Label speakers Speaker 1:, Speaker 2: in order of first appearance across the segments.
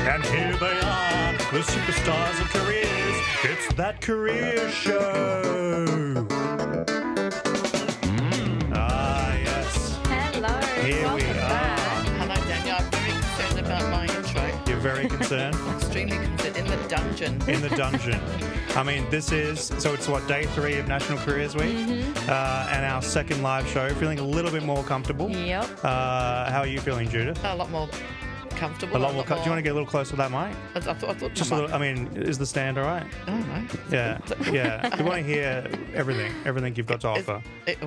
Speaker 1: And here they are, the superstars of careers. It's That Career Show. Ah, yes.
Speaker 2: Hello.
Speaker 1: Here we
Speaker 2: welcome
Speaker 1: are.
Speaker 2: back.
Speaker 3: Hello, Daniel. I'm very concerned about my intro.
Speaker 1: You're very concerned?
Speaker 3: Extremely concerned. In the dungeon.
Speaker 1: In the dungeon. I mean, this is, so it's what, day 3 of National Careers Week? And our second live show. Feeling a little bit more comfortable.
Speaker 2: Yep.
Speaker 1: How are you feeling, Judith?
Speaker 3: A lot more comfortable.
Speaker 1: A lot more. Do you want to get a little closer to that mic?
Speaker 3: I thought
Speaker 1: Just a little. I mean, is the stand all right?
Speaker 3: I don't know.
Speaker 1: Yeah, yeah. We want to hear everything you've got to offer.
Speaker 3: Okay. Is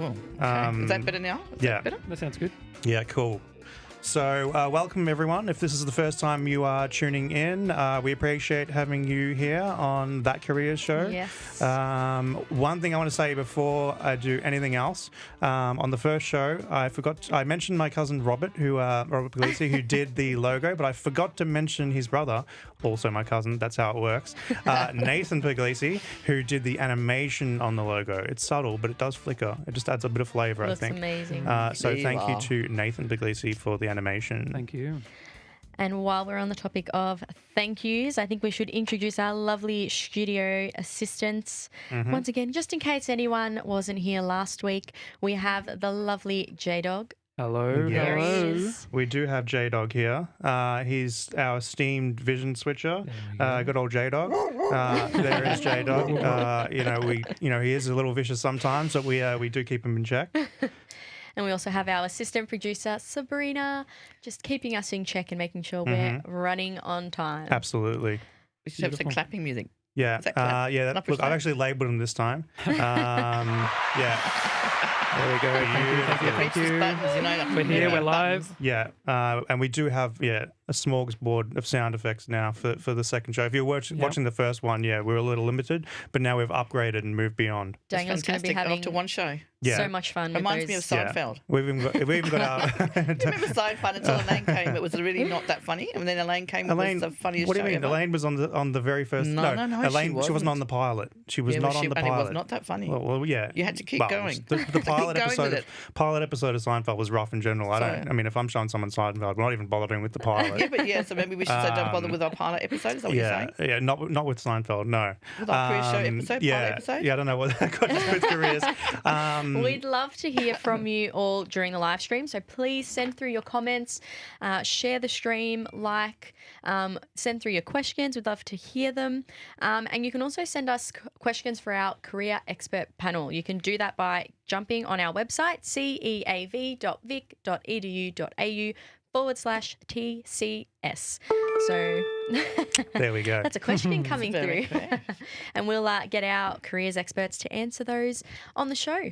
Speaker 3: that better now? Is
Speaker 1: yeah.
Speaker 3: that better?
Speaker 4: That sounds good.
Speaker 1: Yeah, cool. So, welcome everyone. If this is the first time you are tuning in, we appreciate having you here on That Career Show.
Speaker 2: Yes.
Speaker 1: One thing I want to say before I do anything else, on the first show, I mentioned my cousin Robert, Robert Puglisi, who did the logo, but I forgot to mention his brother, also my cousin. That's how it works. Nathan Puglisi, who did the animation on the logo. It's subtle, but it does flicker. It just adds a bit of flavor,
Speaker 2: Looks
Speaker 1: I think.
Speaker 2: amazing.
Speaker 1: So thank you to Nathan Puglisi for the animation.
Speaker 4: Thank you.
Speaker 2: And while we're on the topic of thank yous, I think we should introduce our lovely studio assistants. Once again, just in case anyone wasn't here last week, we have the lovely J-Dog.
Speaker 4: Hello.
Speaker 1: Yes.
Speaker 2: There he
Speaker 4: Hello.
Speaker 2: is.
Speaker 1: We do have J-Dog here. He's our esteemed vision switcher. Good old J-Dog. There is J-Dog. He is a little vicious sometimes, but we do keep him in check.
Speaker 2: And we also have our assistant producer, Sabrina, just keeping us in check and making sure we're running on time.
Speaker 1: Absolutely.
Speaker 3: We should have some clapping music.
Speaker 1: Yeah.
Speaker 3: Is that clap?
Speaker 1: Look, I've actually labelled him this time. Yeah. There we go.
Speaker 4: Thank you.
Speaker 3: Buttons, you know, like
Speaker 4: We're here. We're
Speaker 3: buttons.
Speaker 4: live.
Speaker 1: Yeah, and we do have a smorgasbord of sound effects now for the second show. If you're watching the first one, we were a little limited, but now we've upgraded and moved beyond.
Speaker 3: That's
Speaker 2: Daniel's going to be
Speaker 3: fantastic.
Speaker 2: having
Speaker 3: After one show.
Speaker 1: Yeah.
Speaker 2: so much fun with
Speaker 3: Reminds me of
Speaker 2: those.
Speaker 3: Seinfeld.
Speaker 1: We've even got our.
Speaker 3: Do you remember Seinfeld until Elaine came? It was really not that funny. And then Elaine came. It was the funniest
Speaker 1: what do
Speaker 3: show
Speaker 1: you mean?
Speaker 3: ever.
Speaker 1: Elaine was on the very first.
Speaker 3: No,
Speaker 1: Elaine,
Speaker 3: she
Speaker 1: she wasn't
Speaker 3: wasn't.
Speaker 1: on the pilot. She was
Speaker 3: Yeah,
Speaker 1: not
Speaker 3: but
Speaker 1: on the
Speaker 3: and it
Speaker 1: pilot.
Speaker 3: was not that funny.
Speaker 1: Well, yeah.
Speaker 3: You had to keep going.
Speaker 1: The
Speaker 3: Keep
Speaker 1: pilot
Speaker 3: going
Speaker 1: episode.
Speaker 3: with it.
Speaker 1: Pilot episode of Seinfeld was rough in general. I mean, if I'm showing someone Seinfeld, we're not even bothering with the pilot.
Speaker 3: So maybe we should don't bother with our pilot episode. Is that what you're saying?
Speaker 1: Yeah, not with Seinfeld, no.
Speaker 3: With our career show episode, pilot episode?
Speaker 1: Yeah, I don't know what that got to do with careers.
Speaker 2: We'd love to hear from you all during the live stream. So please send through your comments, share the stream, send through your questions. We'd love to hear them. And you can also send us questions for our career expert panel. You can do that by jumping on our website, ceav.vic.edu.au/TCS. So
Speaker 1: There we go.
Speaker 2: that's a question coming
Speaker 3: Very
Speaker 2: through.
Speaker 3: clear.
Speaker 2: And we'll get our careers experts to answer those on the show.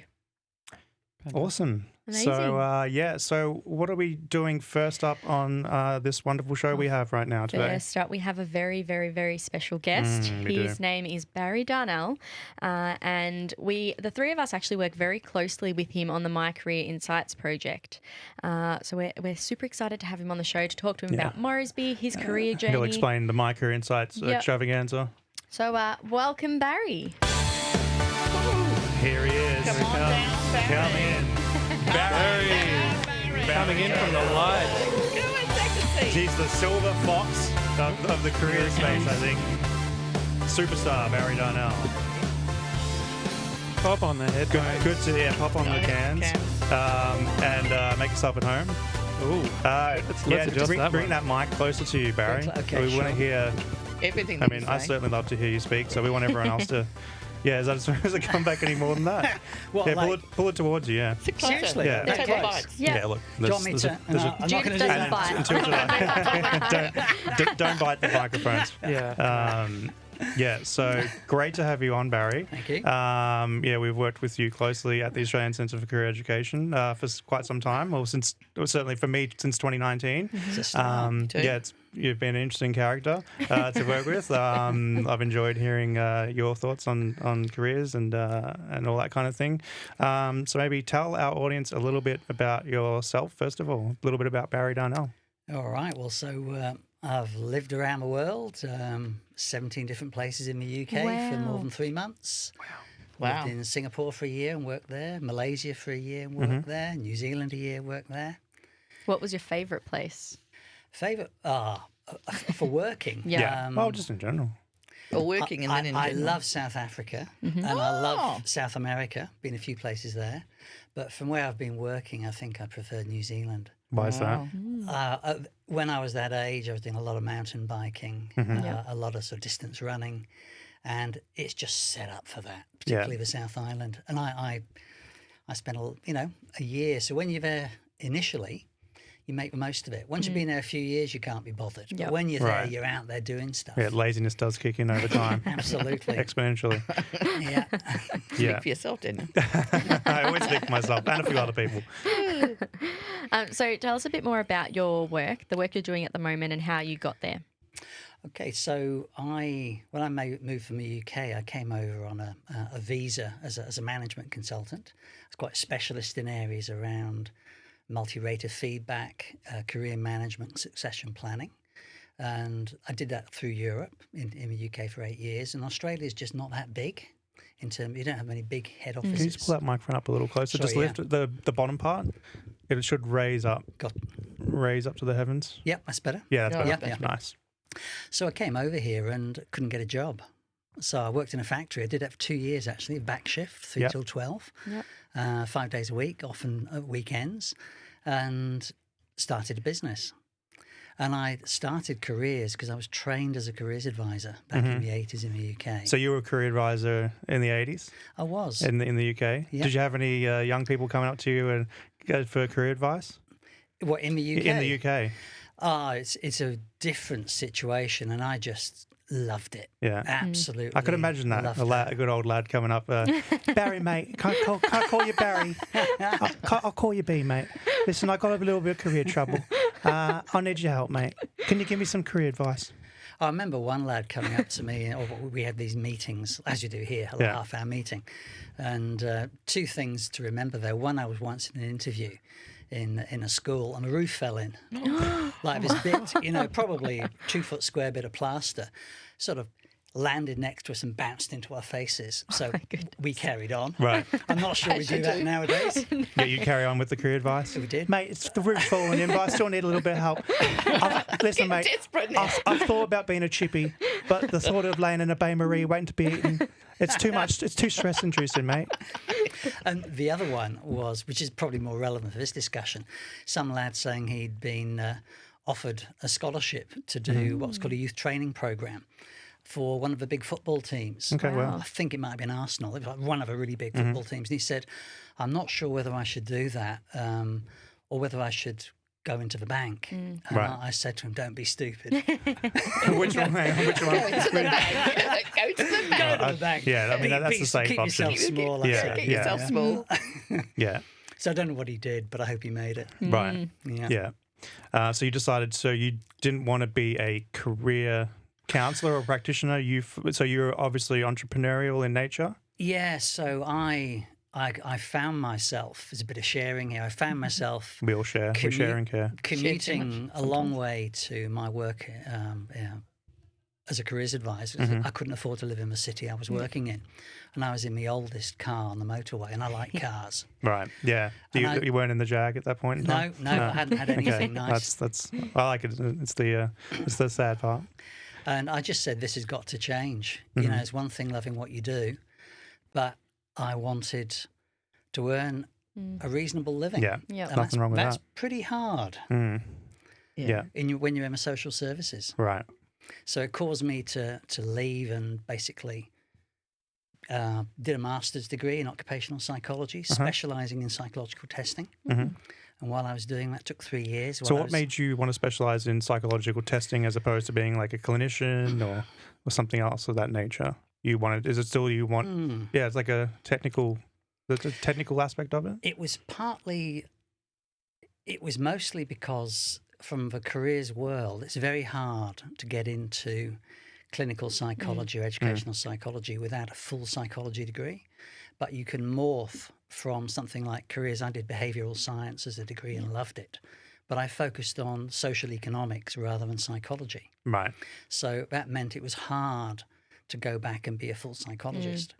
Speaker 1: Awesome.
Speaker 2: Amazing.
Speaker 1: So what are we doing first up on this wonderful show we have right now today?
Speaker 2: First up, we have a very, very, very special guest.
Speaker 1: we do.
Speaker 2: His name is Barry Darnell, and the three of us actually work very closely with him on the My Career Insights project. So we're super excited to have him on the show to talk to him about Morrisby, his career journey.
Speaker 1: He'll explain the My Career Insights
Speaker 2: Yep.
Speaker 1: extravaganza.
Speaker 2: So welcome, Barry.
Speaker 1: Here he is.
Speaker 3: Come on down, Barry.
Speaker 1: Come in. Barry.
Speaker 4: Coming in from the light.
Speaker 3: Go and take a seat.
Speaker 1: He's the silver fox of the career space, I think. Superstar Barry Darnell.
Speaker 4: Pop on the head.
Speaker 1: Good to pop on the cans. And make yourself at home.
Speaker 4: Ooh. Let's adjust
Speaker 1: bring
Speaker 4: that
Speaker 1: bring
Speaker 4: one.
Speaker 1: that mic closer to you, Barry.
Speaker 5: Okay,
Speaker 1: we want to hear.
Speaker 3: Everything.
Speaker 1: I
Speaker 3: that
Speaker 1: mean,
Speaker 3: you
Speaker 1: I
Speaker 3: say.
Speaker 1: certainly love to hear you speak, so we want everyone else to. Yeah, does it come back any more than that?
Speaker 5: What,
Speaker 1: Yeah,
Speaker 5: like-
Speaker 1: pull it towards you. Yeah.
Speaker 3: Sit closer.
Speaker 5: Seriously?
Speaker 1: Yeah.
Speaker 3: Let's
Speaker 5: Okay.
Speaker 3: have a bite.
Speaker 2: Yeah.
Speaker 1: Look.
Speaker 5: Do you want me to? I'm not going to do
Speaker 2: Judith doesn't
Speaker 5: that.
Speaker 2: bite.
Speaker 1: Don't bite the microphones.
Speaker 4: Yeah.
Speaker 1: So great to have you on, Barry.
Speaker 5: Thank you.
Speaker 1: We've worked with you closely at the Australian Centre for Career Education for quite some time. Well, certainly for me since 2019.
Speaker 5: It's a start.
Speaker 3: Too.
Speaker 1: You've been an interesting character to work with. I've enjoyed hearing your thoughts on careers and all that kind of thing. So maybe tell our audience a little bit about yourself first of all, a little bit about Barry Darnell.
Speaker 5: All right. Well, so I've lived around the world, 17 different places in the UK for more than 3 months.
Speaker 3: Wow.
Speaker 5: Lived in Singapore for a year and worked there, Malaysia for a year and worked there, New Zealand a year, worked there.
Speaker 2: What was your favourite place?
Speaker 5: Favourite? for working.
Speaker 2: Yeah.
Speaker 1: Well, just in general.
Speaker 3: Or working and then in
Speaker 5: I
Speaker 3: general.
Speaker 5: love South Africa and I love South America. Been a few places there, but from where I've been working, I think I prefer New Zealand.
Speaker 1: Why is that?
Speaker 5: When I was that age, I was doing a lot of mountain biking, a lot of sort of distance running, and it's just set up for that, particularly the South Island. And I spent a year. So when you're there initially, you make the most of it. Once you've been there a few years, you can't be bothered. But when you're there, you're out there doing stuff.
Speaker 1: Yeah, laziness does kick in over time.
Speaker 5: Absolutely.
Speaker 1: Exponentially.
Speaker 5: Yeah.
Speaker 3: Speak for yourself, Daniel.
Speaker 1: I always speak for myself and a few other people.
Speaker 2: So tell us a bit more about your work, the work you're doing at the moment, and how you got there.
Speaker 5: Okay, so when I moved from the UK, I came over on a visa as a management consultant. I was quite a specialist in areas around multi-rater feedback, career management, succession planning. And I did that through Europe in the UK for 8 years. And Australia is just not that big in terms, you don't have many big head offices.
Speaker 1: Can you just pull that microphone up a little closer?
Speaker 5: Sorry,
Speaker 1: just lift the bottom part. It should raise up to the heavens.
Speaker 5: Yep, that's better.
Speaker 1: Yeah, that's better.
Speaker 5: Yeah,
Speaker 1: That's nice.
Speaker 5: So I came over here and couldn't get a job. So I worked in a factory. I did that for 2 years, actually, back shift, 3 till 12, 5 days a week, often at weekends, and started a business. And I started careers because I was trained as a careers advisor back in the 80s in the UK.
Speaker 1: So you were a career advisor in the 80s?
Speaker 5: I was.
Speaker 1: In the UK?
Speaker 5: Yeah.
Speaker 1: Did you have any young people coming up to you and go for career advice?
Speaker 5: What, in the UK?
Speaker 1: In the UK.
Speaker 5: Oh, it's a different situation, and I just loved it.
Speaker 1: Yeah.
Speaker 5: Absolutely.
Speaker 1: I could imagine that. A good old lad coming up. Barry, mate. Can I call you Barry? I'll call you B, mate. Listen, I got a little bit of career trouble. I need your help, mate. Can you give me some career advice?
Speaker 5: I remember one lad coming up to me, we had these meetings, as you do here, a half-hour meeting. And 2 things to remember there. One, I was once in an interview in a school and a roof fell in. Like this bit, probably 2 foot square bit of plaster, sort of landed next to us and bounced into our faces. So we carried on.
Speaker 1: Right.
Speaker 5: I'm not sure we do that nowadays.
Speaker 1: Yeah, you carry on with the career advice?
Speaker 5: We did.
Speaker 1: Mate, it's the roof's falling in, but I still need a little bit of help. Listen, mate, I've thought about being a chippy, but the thought of laying in a bain-marie waiting to be eaten, it's too much. It's too stress-inducing, mate.
Speaker 5: And the other one was, which is probably more relevant for this discussion, some lad saying he'd been offered a scholarship to do what's called a youth training programme for one of the big football teams.
Speaker 1: Okay, well.
Speaker 5: I think it might have been Arsenal. It was like one of the really big football teams. And he said, I'm not sure whether I should do that or whether I should go into the bank. And I said to him, don't be stupid.
Speaker 1: Which one? Which one?
Speaker 3: Go to the bank.
Speaker 5: Go to the bank.
Speaker 1: Yeah, I mean, that's the safe
Speaker 5: keep
Speaker 1: option.
Speaker 5: Yourself small.
Speaker 3: Keep yourself small.
Speaker 1: Yeah.
Speaker 5: So I don't know what he did, but I hope he made it.
Speaker 1: Right.
Speaker 5: Yeah.
Speaker 1: Yeah. So you decided, you didn't want to be a career counsellor or practitioner. So you're obviously entrepreneurial in nature.
Speaker 5: Yeah. So I found myself, there's a bit of sharing here. I found myself
Speaker 1: We all share. We share and care.
Speaker 5: commuting a long way to my work as a careers advisor. I couldn't afford to live in the city I was working in, and I was in the oldest car on the motorway, and I like cars.
Speaker 1: Right. Yeah. You weren't in the Jag at that point in time?
Speaker 5: No, I hadn't had anything nice.
Speaker 1: That's. I like it. It's the sad part.
Speaker 5: And I just said, this has got to change. It's one thing loving what you do, but I wanted to earn a reasonable living.
Speaker 1: Yeah.
Speaker 2: Yeah.
Speaker 5: And
Speaker 1: Nothing wrong with
Speaker 5: that's
Speaker 1: that.
Speaker 5: pretty hard
Speaker 1: Yeah.
Speaker 5: when you're in the social services.
Speaker 1: Right.
Speaker 5: So it caused me to leave and basically did a master's degree in occupational psychology, specialising in psychological testing. And while I was doing that, it took 3 years.
Speaker 1: So what made you want to specialise in psychological testing as opposed to being like a clinician or something else of that nature? Is it still you want? Yeah, it's like the technical aspect of it.
Speaker 5: It was mostly because from the careers world, it's very hard to get into clinical psychology or educational psychology without a full psychology degree. But you can morph from something like careers. I did behavioural science as a degree and loved it. But I focused on social economics rather than psychology.
Speaker 1: Right.
Speaker 5: So that meant it was hard to go back and be a full psychologist.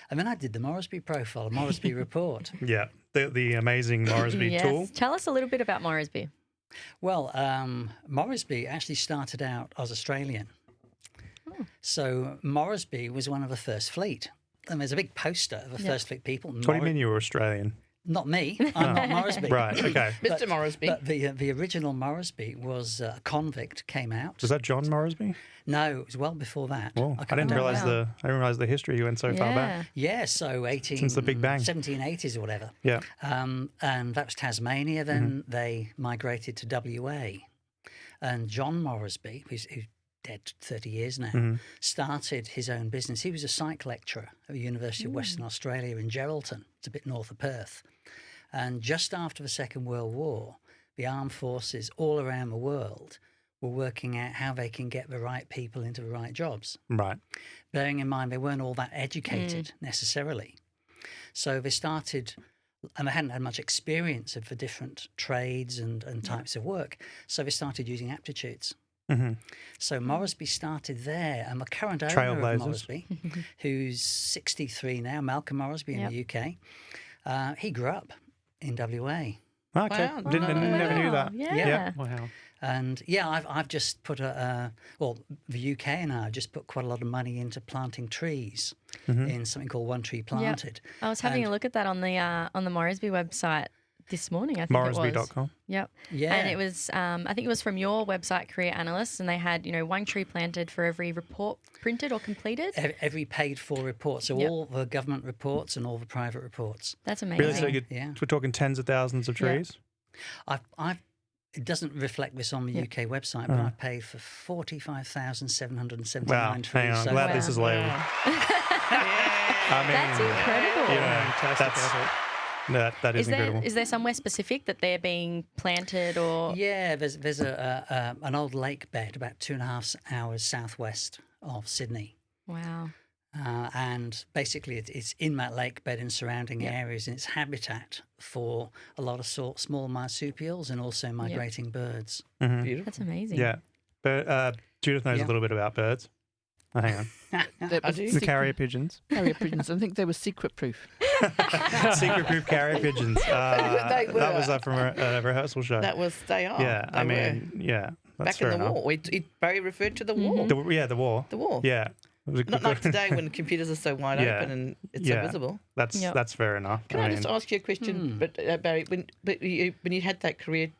Speaker 5: And then I did the Morrisby profile, a Morrisby report.
Speaker 1: Yeah. The amazing Morrisby tool.
Speaker 2: Tell us a little bit about Morrisby.
Speaker 5: Well, Morrisby actually started out as Australian. So Morrisby was one of the First Fleet. And there's a big poster of the First Fleet people.
Speaker 1: What do you mean you were Australian?
Speaker 5: Not me. I'm not Morrisby.
Speaker 1: Right, okay.
Speaker 3: Mr. Morrisby.
Speaker 5: But the original Morrisby was a convict, came out.
Speaker 1: Was that John Morrisby?
Speaker 5: No, it was well before that.
Speaker 1: Well, I didn't
Speaker 5: remember.
Speaker 1: realise the history. You went so far back.
Speaker 5: Yeah, so
Speaker 1: Since the Big Bang.
Speaker 5: 1780s or whatever.
Speaker 1: Yeah.
Speaker 5: And that was Tasmania. Then they migrated to WA. And John Morrisby, who's dead 30 years now, started his own business. He was a psych lecturer at the University of Western Australia in Geraldton. It's a bit north of Perth. And just after the Second World War, the armed forces all around the world were working out how they can get the right people into the right jobs.
Speaker 1: Right.
Speaker 5: Bearing in mind they weren't all that educated necessarily. So they started, and they hadn't had much experience of the different trades and types of work, so they started using aptitudes. So Morrisby started there, and the current owner of Morrisby, who's 63 now, Malcolm Morrisby in the UK, he grew up in WA.
Speaker 1: Okay.
Speaker 3: Wow.
Speaker 1: Never knew that.
Speaker 2: Yeah.
Speaker 4: Wow.
Speaker 5: And I've just put the UK and I have just put quite a lot of money into planting trees in something called One Tree Planted.
Speaker 2: I was having a look at that on the Morrisby website this morning. I think it was.
Speaker 1: Morrisby.com.
Speaker 2: Yep.
Speaker 5: Yeah.
Speaker 2: And it was, I think it was from your website, Career Analysts, and they had, one tree planted for every report printed or completed.
Speaker 5: Every paid for report, so all the government reports and all the private reports.
Speaker 2: That's amazing.
Speaker 1: Really? So we're talking tens of thousands of trees?
Speaker 5: It doesn't reflect this on the UK website, but I paid for 45,779
Speaker 1: Wow.
Speaker 5: trees.
Speaker 1: Hang on. I'm
Speaker 5: so
Speaker 1: glad
Speaker 5: far.
Speaker 1: this is labelled. I mean,
Speaker 2: That's incredible.
Speaker 1: that is incredible.
Speaker 2: Is there somewhere specific that they're being planted or?
Speaker 5: Yeah, there's an old lake bed about 2.5 hours southwest of Sydney.
Speaker 2: Wow.
Speaker 5: And basically it's in that lake bed and surrounding areas, and it's habitat for a lot of small marsupials and also migrating birds.
Speaker 3: Beautiful.
Speaker 2: That's amazing.
Speaker 1: Yeah. But Judith knows a little bit about birds. Oh, hang on.
Speaker 3: I do.
Speaker 1: The carrier pigeons.
Speaker 6: Carrier pigeons. I think they were secret proof.
Speaker 1: Secret-proof carrier pigeons.
Speaker 3: They were.
Speaker 1: That was from a rehearsal show.
Speaker 3: They are.
Speaker 1: Yeah,
Speaker 3: They
Speaker 1: I
Speaker 3: were.
Speaker 1: mean, yeah. That's
Speaker 3: Back in
Speaker 1: fair
Speaker 3: the
Speaker 1: enough.
Speaker 3: war. Barry referred to the war.
Speaker 1: The war.
Speaker 3: The war.
Speaker 1: Yeah. It was a
Speaker 3: Not
Speaker 1: good-
Speaker 3: like today when computers are so wide
Speaker 1: Yeah.
Speaker 3: open and it's
Speaker 1: Yeah.
Speaker 3: so visible.
Speaker 1: That's fair enough.
Speaker 3: Can I just ask you a question, Barry? When you had that career,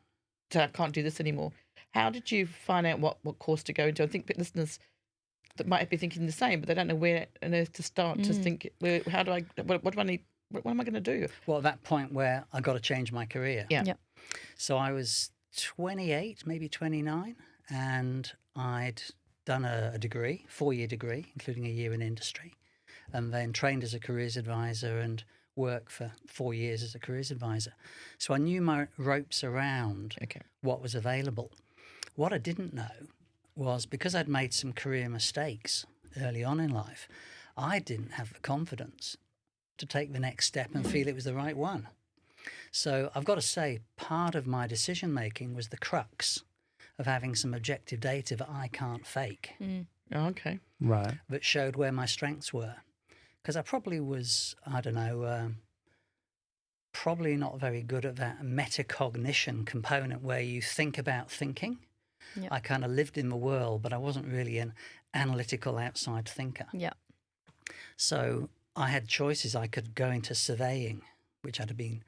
Speaker 3: to, I can't do this anymore. How did you find out what course to go into? I think listeners that might be thinking the same, but they don't know where on earth to start to think. How do I? What do I need? What am I going to do?
Speaker 5: Well, at that point where I got to change my career.
Speaker 3: Yeah.
Speaker 2: Yep.
Speaker 5: So I was 28, maybe 29, and I'd done a degree, 4-year degree, including a year in industry, and then trained as a careers advisor and worked for 4 years as a careers advisor. So I knew my ropes around what was available. What I didn't know was, because I'd made some career mistakes early on in life, I didn't have the confidence to take the next step and feel it was the right one. So I've got to say, part of my decision making was the crux of having some objective data that I can't fake,
Speaker 3: Okay.
Speaker 1: Right.
Speaker 5: that showed where my strengths were. Because I probably was, I don't know, probably not very good at that metacognition component where you think about thinking.
Speaker 2: Yep.
Speaker 5: I kind of lived in the world, but I wasn't really an analytical outside thinker.
Speaker 2: Yeah.
Speaker 5: So I had choices. I could go into surveying, which I'd have been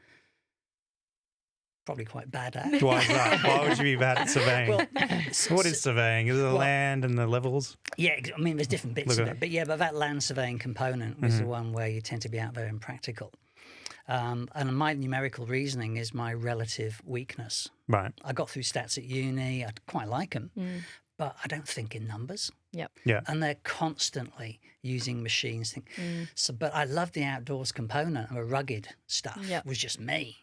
Speaker 5: probably quite bad at.
Speaker 1: Why is that? Why would you be bad at surveying?
Speaker 5: Well,
Speaker 1: What is surveying? Is it the
Speaker 5: well-
Speaker 1: land and the levels?
Speaker 5: Yeah, I mean, there's different bits
Speaker 1: Look
Speaker 5: of
Speaker 1: at
Speaker 5: it. But that land surveying component was the one where you tend to be out there and practical. And my numerical reasoning is my relative weakness.
Speaker 1: Right.
Speaker 5: I got through stats at uni. I quite like them, but I don't think in numbers.
Speaker 2: Yep.
Speaker 1: Yeah.
Speaker 5: And they're constantly using machines. So, but I love the outdoors component, and the rugged stuff
Speaker 2: Yep.
Speaker 5: was just me.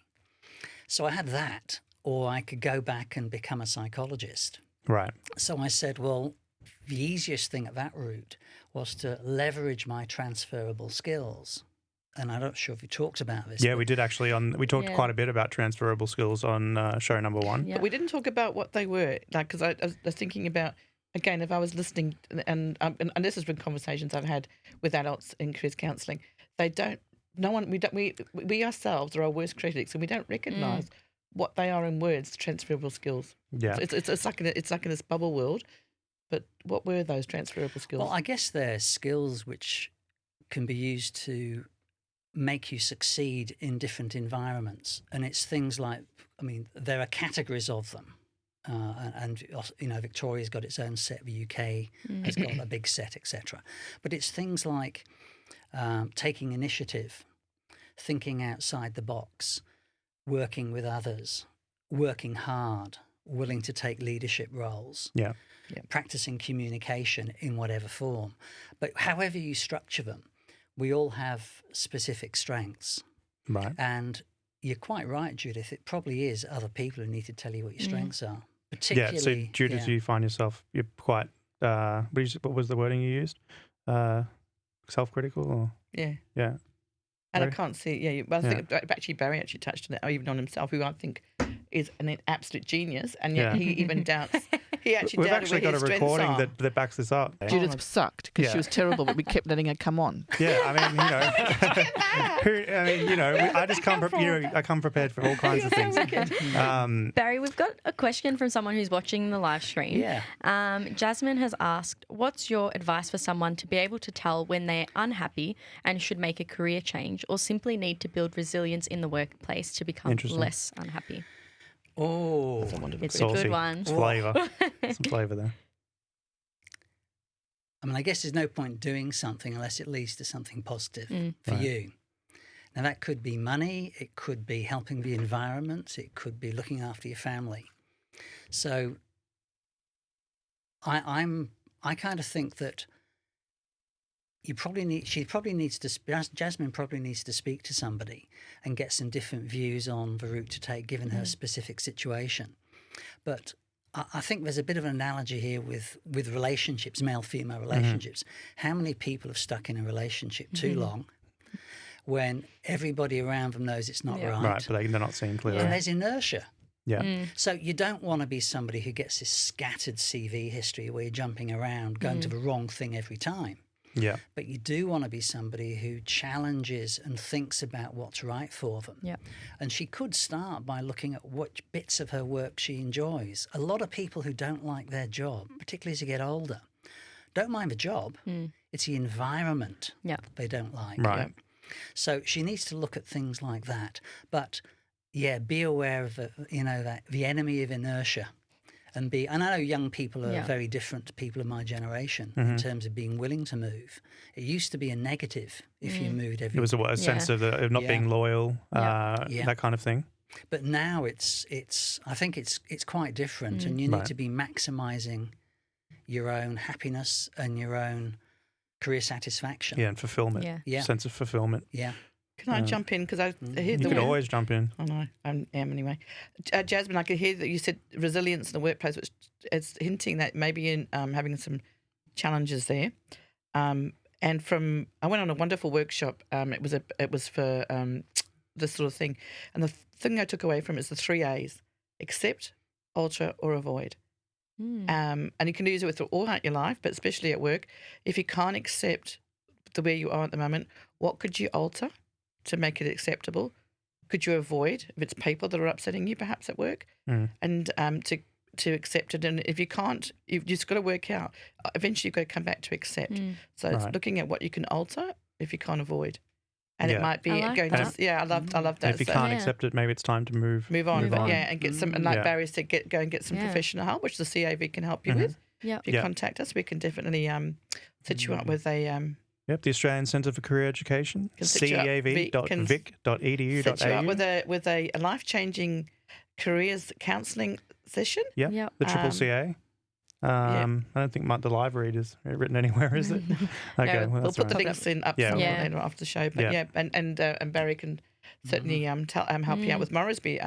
Speaker 5: So I had that, or I could go back and become a psychologist.
Speaker 1: Right.
Speaker 5: So I said, well, the easiest thing at that route was to leverage my transferable skills. And I'm not sure if you talked about this.
Speaker 1: Yeah,
Speaker 5: but
Speaker 1: we did actually. We talked
Speaker 2: Yeah.
Speaker 1: quite a bit about transferable skills on show number 1.
Speaker 2: Yeah.
Speaker 3: But we didn't talk about what they were, like, because I was thinking about, again, if I was listening, and this has been conversations I've had with adults in careers counselling, we ourselves are our worst critics, and we don't recognise what they are in words, transferable skills.
Speaker 1: Yeah.
Speaker 3: It's like in this bubble world. But what were those transferable skills?
Speaker 5: Well, I guess they're skills which can be used to make you succeed in different environments. And it's things like, I mean, there are categories of them. And you know, Victoria's got its own set, the UK has got a big set, etc. But it's things like taking initiative, thinking outside the box, working with others, working hard, willing to take leadership roles.
Speaker 1: Yeah.
Speaker 5: Practicing communication in whatever form. But however you structure them, we all have specific strengths.
Speaker 1: Right.
Speaker 5: And you're quite right, Judith. It probably is other people who need to tell you what your strengths are. Particularly,
Speaker 1: Yeah. So, Judith, you find yourself, you're quite, what was the wording you used? Self-critical? Or?
Speaker 3: Yeah.
Speaker 1: Yeah.
Speaker 3: And I
Speaker 1: Right.
Speaker 3: can't see, I think actually Barry actually touched on it, even on himself, who I think is an absolute genius, and yet
Speaker 1: Yeah.
Speaker 3: he even doubts. He actually
Speaker 1: We've
Speaker 3: doubted
Speaker 1: actually
Speaker 3: where
Speaker 1: got a
Speaker 3: his strengths
Speaker 1: recording
Speaker 3: are.
Speaker 1: that backs this up.
Speaker 6: Judith sucked because
Speaker 1: Yeah.
Speaker 6: she was terrible, but we kept letting her come on.
Speaker 1: Yeah, I mean, I just come, I come prepared for all kinds of things.
Speaker 2: Barry, we've got a question from someone who's watching the live stream.
Speaker 5: Yeah.
Speaker 2: Jasmine has asked, what's your advice for someone to be able to tell when they're unhappy and should make a career change, or simply need to build resilience in the workplace to become
Speaker 1: Interesting.
Speaker 2: less unhappy?
Speaker 5: Oh,
Speaker 3: That's a wonderful
Speaker 2: It's
Speaker 3: question.
Speaker 2: a good one.
Speaker 1: It's flavour. Some flavour there.
Speaker 5: I mean, I guess there's no point doing something unless it leads to something positive for
Speaker 1: Right.
Speaker 5: you. Now, that could be money, it could be helping the environment, it could be looking after your family. So I kind of think that Jasmine probably needs to speak to somebody and get some different views on the route to take given her specific situation. But I think there's a bit of an analogy here with relationships, male-female relationships. How many people have stuck in a relationship too long when everybody around them knows it's not right?
Speaker 1: Right, but they're not seeing clearly.
Speaker 5: And there's inertia.
Speaker 1: Yeah.
Speaker 5: So you don't want to be somebody who gets this scattered CV history where you're jumping around, going to the wrong thing every time.
Speaker 1: Yeah.
Speaker 5: But you do want to be somebody who challenges and thinks about what's right for them.
Speaker 2: Yeah.
Speaker 5: And she could start by looking at what bits of her work she enjoys. A lot of people who don't like their job, particularly as they get older, don't mind the job. It's the environment they don't like.
Speaker 1: Right.
Speaker 5: So she needs to look at things like that. But yeah, be aware of the enemy of inertia. And I know young people are very different to people of my generation in terms of being willing to move. It used to be a negative if you moved every.
Speaker 1: It was a sense of not being loyal, that kind of thing.
Speaker 5: But now I think it's quite different, and you need to be maximising your own happiness and your own career satisfaction.
Speaker 1: Yeah, and fulfillment.
Speaker 5: Yeah.
Speaker 1: Sense of fulfillment.
Speaker 5: Yeah.
Speaker 3: Can I jump in? Because I hear
Speaker 1: You
Speaker 3: the
Speaker 1: can
Speaker 3: word.
Speaker 1: always jump in.
Speaker 3: I know, I am anyway. Jasmine, I could hear that you said resilience in the workplace, which is hinting that maybe in having some challenges there. And I went on a wonderful workshop. It was for this sort of thing, and the thing I took away from it is the 3 A's: accept, alter, or avoid. And you can use it with all out your life, but especially at work. If you can't accept the way you are at the moment, what could you alter to make it acceptable? Could you avoid if it's people that are upsetting you perhaps at work, and to accept it? And if you can't, you've just got to work out. Eventually, you've got to come back to accept. So it's looking at what you can alter if you can't avoid, and it might be
Speaker 2: I like
Speaker 3: going.
Speaker 2: that.
Speaker 3: I love that.
Speaker 1: And if you can't accept it, maybe it's time to move.
Speaker 3: Move on.
Speaker 1: on.
Speaker 3: And get some. And like
Speaker 1: Yeah.
Speaker 3: Barry said, go and get some professional help, which the CAV can help you with.
Speaker 2: Yeah.
Speaker 3: If you contact us, we can definitely set you up with a.
Speaker 1: Yep, the Australian Centre for Career Education,
Speaker 3: Can set you up-
Speaker 1: cav.vic.edu.au.
Speaker 3: Set you up with a life-changing careers counselling session.
Speaker 1: Yeah,
Speaker 2: Yep.
Speaker 1: the Triple CA. I don't think the live read is written anywhere, is it? Okay, well,
Speaker 3: We'll
Speaker 1: that's
Speaker 3: put
Speaker 1: all
Speaker 3: the
Speaker 1: right.
Speaker 3: links in up
Speaker 1: Yeah.
Speaker 3: somewhere
Speaker 2: Yeah.
Speaker 3: later after the show. But and Barry can certainly help you out with Morrisby.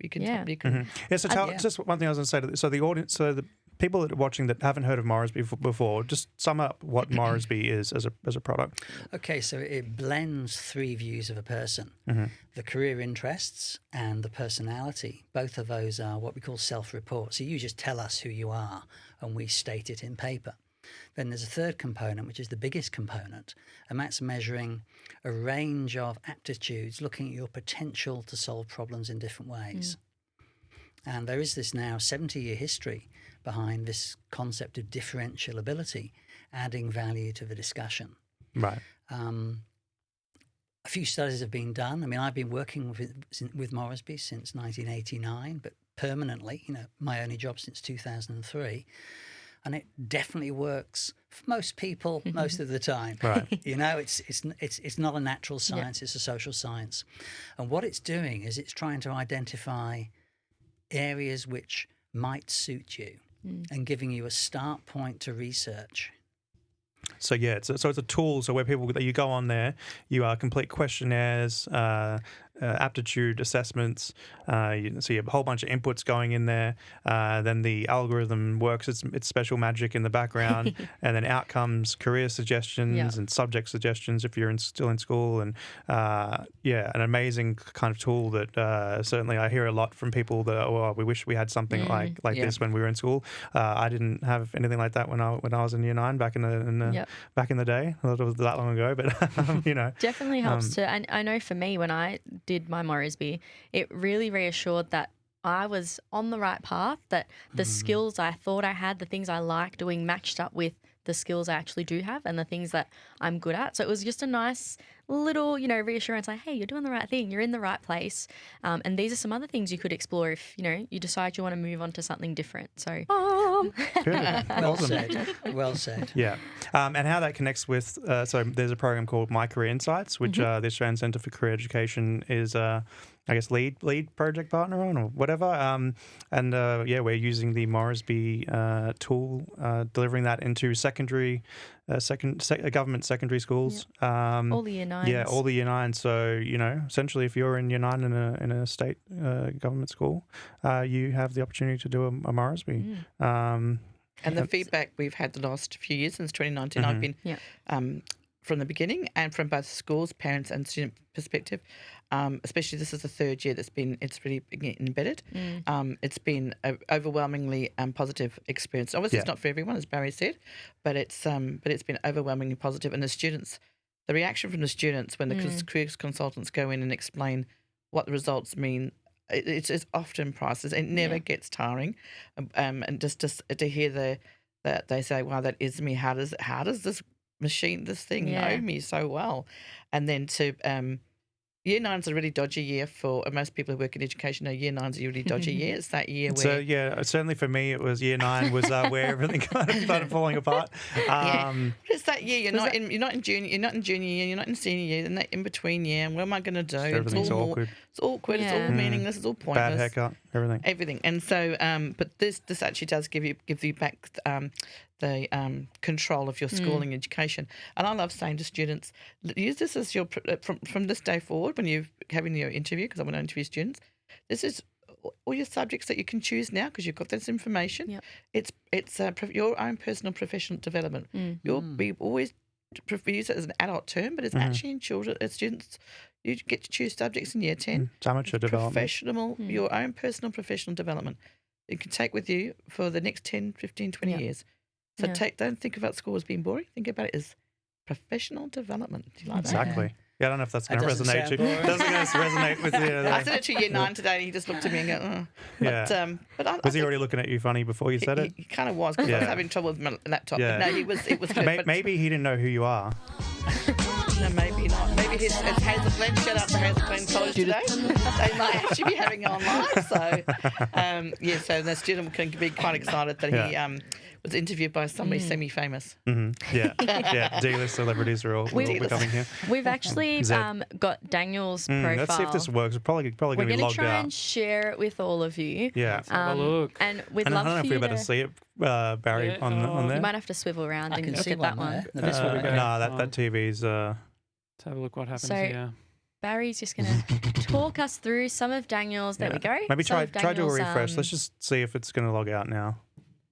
Speaker 3: You can you can
Speaker 1: Yeah, so just one thing I was going to say. So the audience, so the people that are watching that haven't heard of Morrisby before, just sum up what Morrisby is as a product.
Speaker 5: Okay, so it blends 3 views of a person. The career interests and the personality. Both of those are what we call self-report. So you just tell us who you are and we state it in paper. Then there's a third component, which is the biggest component, and that's measuring a range of aptitudes, looking at your potential to solve problems in different ways. And there is this now 70-year history behind this concept of differential ability, adding value to the discussion.
Speaker 1: Right.
Speaker 5: A few studies have been done. I mean, I've been working with Morrisby since 1989, but permanently, my only job since 2003. And it definitely works for most people most of the time.
Speaker 1: Right.
Speaker 5: It's not a natural science, it's a social science. And what it's doing is it's trying to identify areas which might suit you and giving you a start point to research.
Speaker 1: So it's a tool. So where you go on there, you complete questionnaires, aptitude assessments. You see a whole bunch of inputs going in there. Then the algorithm works its special magic in the background, and then out comes career suggestions and subject suggestions if you're still in school. And an amazing kind of tool that certainly I hear a lot from people that we wish we had something like this when we were in school. I didn't have anything like that when I was in year 9 back in the day. It was that long ago, but
Speaker 2: definitely helps to. And I know for me, when I did my Morrisby, it really reassured that I was on the right path, that the skills I thought I had, the things I liked doing matched up with the skills I actually do have and the things that I'm good at. So it was just a nice little, reassurance like, hey, you're doing the right thing. You're in the right place. And these are some other things you could explore if, you decide you want to move on to something different. So,
Speaker 5: Well said. Well said.
Speaker 1: Yeah. And how that connects with, so there's a program called My Career Insights, which the Australian Centre for Career Education is, lead project partner on or whatever. We're using the Morrisby tool, delivering that into government secondary schools.
Speaker 2: all the year 9s.
Speaker 1: Yeah, all the year 9s. So, essentially if you're in year 9 in a state government school, you have the opportunity to do a Morrisby.
Speaker 3: And the feedback we've had the last few years since 2019, I've been from the beginning and from both schools, parents and student perspective, especially this is the 3rd year it's really embedded. It's been an overwhelmingly positive experience. Obviously, it's not for everyone, as Barry said, but it's been overwhelmingly positive. And the reaction from the students when the career consultants go in and explain what the results mean, it's often priceless. It never gets tiring, and just to hear that they say, "Wow, that is me." How does this thing know me so well? And then to year 9's a really dodgy year for most people who work in education. Know year 9's a really dodgy year. It's that year where.
Speaker 1: So certainly for me, it was year 9 was where everything kind of started falling apart.
Speaker 3: It's that year. You're not in junior. You're not in junior year. You're not in senior year. And that in between year. And what am I going to do?
Speaker 1: Everything's awkward.
Speaker 3: It's awkward. It's all meaningless. It's all pointless.
Speaker 1: Bad haircut. Everything.
Speaker 3: And so, but this actually does give you back the control of your schooling education. And I love saying to students, use this as your from this day forward when you're having your interview, because I want to interview students. This is all your subjects that you can choose now because you've got this information.
Speaker 2: Yep.
Speaker 3: It's your own personal professional development. We always use it as an adult term, but it's actually in children, students. You get to choose subjects in year 10.
Speaker 1: It's amateur development.
Speaker 3: Your own personal professional development. You can take with you for the next 10, 15, 20 years. So don't think about school as being boring. Think about it as professional development. Do you like that?
Speaker 1: Exactly. Yeah, I don't know if that's going to
Speaker 5: That doesn't
Speaker 1: resonate.
Speaker 5: sound boring.
Speaker 1: Doesn't going to resonate with you.
Speaker 3: I said it to year 9 today, and he just looked at me and go, oh.
Speaker 1: Yeah.
Speaker 3: But
Speaker 1: Was he already looking at you funny before you said it?
Speaker 3: He kind of was, because I was having trouble with my laptop.
Speaker 1: Yeah.
Speaker 3: But no, it was good.
Speaker 1: Maybe he didn't know who you are.
Speaker 3: No, maybe not. Maybe it's Hazel Glen. Shout out to Hazel Glen College today. They might actually be having it online. So, so the student can be quite excited that he was interviewed by somebody semi-famous.
Speaker 1: Yeah. D-list celebrities are all becoming here.
Speaker 2: We've actually got Daniel's profile.
Speaker 1: Let's see if this works. We're probably going to be logged out.
Speaker 2: We're going to try and share it with all of you.
Speaker 1: Yeah.
Speaker 4: Have a look.
Speaker 2: And we'd
Speaker 1: And I
Speaker 2: love
Speaker 1: don't know
Speaker 2: for
Speaker 1: if
Speaker 2: you
Speaker 1: we're about to see it, Barry,
Speaker 4: Yeah,
Speaker 1: on there.
Speaker 2: You might have to swivel around
Speaker 5: I
Speaker 2: and
Speaker 5: can
Speaker 2: look
Speaker 5: see
Speaker 2: at that
Speaker 5: one
Speaker 2: one.
Speaker 5: there. This one.
Speaker 1: No, that TV's...
Speaker 4: Let's have a look what happens
Speaker 2: So-
Speaker 4: here.
Speaker 2: Barry's just going to talk us through some of Daniel's. There we go.
Speaker 1: Maybe
Speaker 2: Some
Speaker 1: try
Speaker 2: of
Speaker 1: do a
Speaker 2: Daniel's,
Speaker 1: refresh. Let's just see if it's going to log out now.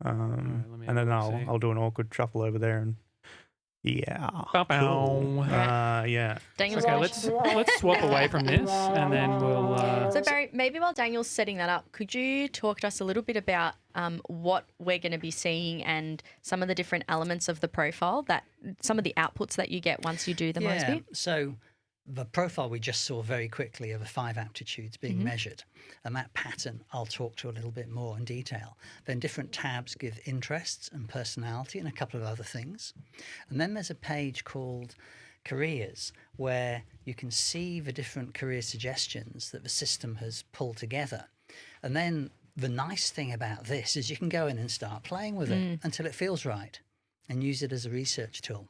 Speaker 4: let me
Speaker 1: And then
Speaker 4: have a look, see.
Speaker 1: I'll do an awkward shuffle over there and
Speaker 4: Bow-bow.
Speaker 1: Cool. Yeah.
Speaker 2: Daniel's
Speaker 4: Okay,
Speaker 2: gonna-
Speaker 4: let's swap away from this, and then we'll.
Speaker 2: So Barry, maybe while Daniel's setting that up, could you talk to us a little bit about what we're going to be seeing and some of the different elements of the profile, that some of the outputs that you get once you do the Morrisby?
Speaker 5: So the profile we just saw very quickly of the 5 aptitudes being measured, and that pattern I'll talk to a little bit more in detail. Then different tabs give interests and personality and a couple of other things. And then there's a page called Careers, where you can see the different career suggestions that the system has pulled together. And then the nice thing about this is you can go in and start playing with it until it feels right and use it as a research tool.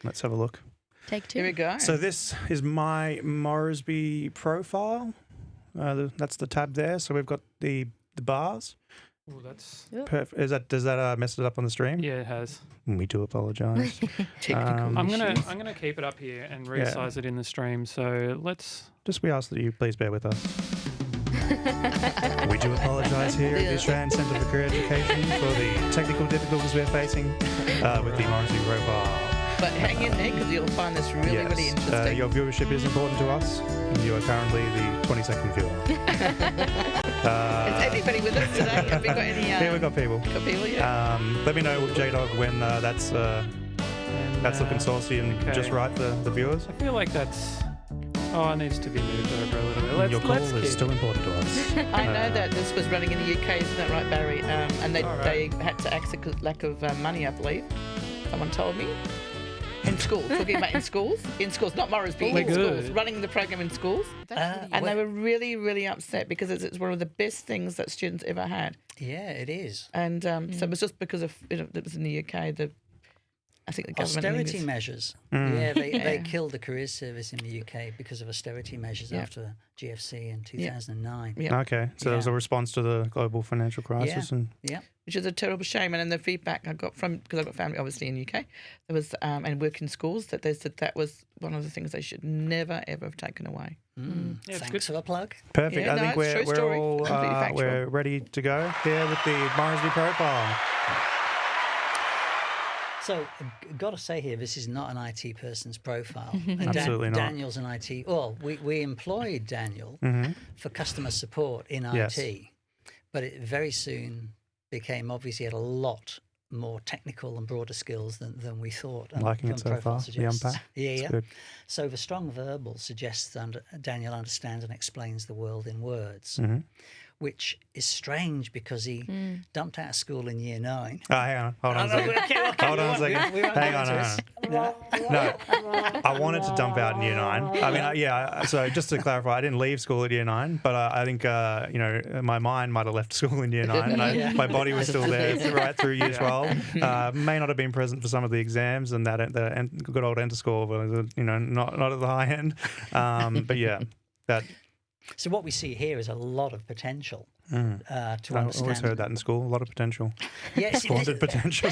Speaker 1: Let's have a look.
Speaker 2: Take 2.
Speaker 3: Here we go.
Speaker 1: So this is my Morrisby profile. That's the tab there. So we've got the bars.
Speaker 4: Oh, that's
Speaker 1: Perfect. Does that mess it up on the stream?
Speaker 4: yeah, it has.
Speaker 1: We do apologise.
Speaker 3: Technical
Speaker 4: I'm
Speaker 3: issues.
Speaker 4: gonna keep it up here and resize it in the stream. So let's.
Speaker 1: We ask that you please bear with us. We do apologise here at the Australian Centre for Career Education for the technical difficulties we're facing with the Morrisby profile.
Speaker 3: But hang in there because you'll find this really, really interesting.
Speaker 1: Your viewership is important to us. You are currently the 22nd viewer.
Speaker 3: Is anybody with us today? Have we got any?
Speaker 1: Yeah, we've got people.
Speaker 3: Got people, yeah.
Speaker 1: Let me know, J-Dog, when that's looking saucy and just right for the viewers.
Speaker 4: I feel like that's. Oh, it needs to be moved over a little bit.
Speaker 1: Your call is still important to us.
Speaker 3: I know that this was running in the UK, isn't that right, Barry? And they had to axe because lack of money, I believe. Someone told me. In schools, talking about in schools, not Morrisby, in schools, running the program in schools. And they were really, really upset because it's one of the best things that students ever had.
Speaker 5: Yeah, it is.
Speaker 3: And so it was just because of, it was in the UK, I think the government...
Speaker 5: Austerity measures. Yeah, they killed the careers service in the UK because of austerity measures after GFC in 2009.
Speaker 3: Yeah.
Speaker 1: Okay, so there was a response to the global financial crisis.
Speaker 3: Which is a terrible shame. And then the feedback I got from, because I've got family obviously in the UK, there was, and work in schools, that they said that was one of the things they should never, ever have taken away.
Speaker 4: Yeah,
Speaker 5: Thanks for the plug.
Speaker 1: Perfect.
Speaker 3: Yeah,
Speaker 1: I think we're all we're ready to go here with the Morrisby profile.
Speaker 5: So, got to say here, this is not an IT person's profile. And
Speaker 1: Absolutely not.
Speaker 5: Daniel's an IT. Well, we employed Daniel for customer support in
Speaker 1: Yes.
Speaker 5: IT, but it very soon became obvious he had a lot more technical and broader skills than we thought.
Speaker 1: Liking it so far, the unpack.
Speaker 5: Yeah.
Speaker 1: Good.
Speaker 5: So the strong verbal suggests that Daniel understands and explains the world in words, which is strange because he dumped out of school in year 9.
Speaker 1: Oh, hang on. Hold on a second. Hold on a second. Hang on. No, I wanted to dump out in year 9. I mean, so just to clarify, I didn't leave school at year 9, but I think, my mind might have left school in year 9 and my body was still there right through year 12. May not have been present for some of the exams and that the good old enter score was, not at the high end. But yeah, that...
Speaker 5: So what we see here is a lot of potential to understand.
Speaker 1: I always heard that in school, a lot of potential.
Speaker 5: Yes,
Speaker 1: Squandered potential.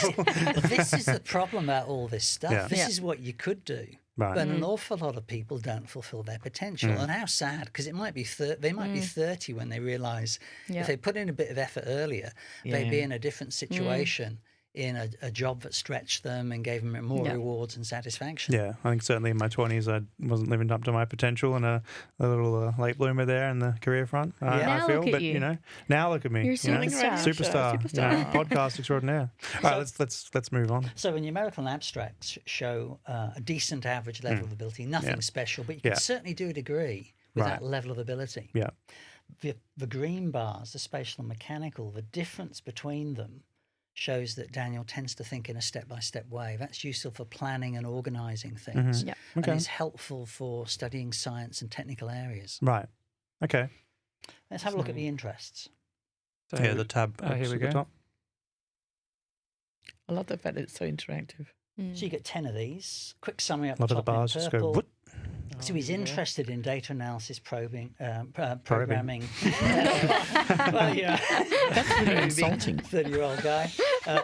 Speaker 5: This is the problem about all this stuff.
Speaker 1: Yeah.
Speaker 5: This is what you could do.
Speaker 1: Right.
Speaker 5: But an awful lot of people don't fulfil their potential. And how sad, because it might be they might be 30 when they realise if they put in a bit of effort earlier, they'd be in a different situation. In a job that stretched them and gave them more rewards and satisfaction.
Speaker 1: Yeah, I think certainly in my 20s I wasn't living up to my potential and a little late bloomer there in the career front,
Speaker 2: Now
Speaker 1: I feel.
Speaker 2: look at
Speaker 1: But,
Speaker 2: you.
Speaker 1: now look at me.
Speaker 2: You're a
Speaker 1: Superstar. Podcast extraordinaire. All right, let's move on.
Speaker 5: So the numerical abstracts show a decent average level of ability, nothing special, but you can certainly do a degree with that level of ability.
Speaker 1: Yeah.
Speaker 5: The green bars, the spatial and mechanical, the difference between them shows that Daniel tends to think in a step-by-step way. That's useful for planning and organising things. And it's helpful for studying science and technical areas.
Speaker 1: Right. Okay.
Speaker 5: Let's have a look at the interests.
Speaker 4: So
Speaker 1: Yeah, the tab
Speaker 4: here we
Speaker 1: at the
Speaker 4: go.
Speaker 1: top.
Speaker 3: I love the fact that it's so interactive.
Speaker 5: So you get 10 of these. Quick summary up
Speaker 1: A lot
Speaker 5: the
Speaker 1: of
Speaker 5: top
Speaker 1: the bars
Speaker 5: in
Speaker 1: just
Speaker 5: purple.
Speaker 1: go, whoop.
Speaker 5: So he's interested in data analysis, programming.
Speaker 1: Probing.
Speaker 5: Well, yeah.
Speaker 6: That's really insulting.
Speaker 5: 30-year-old guy.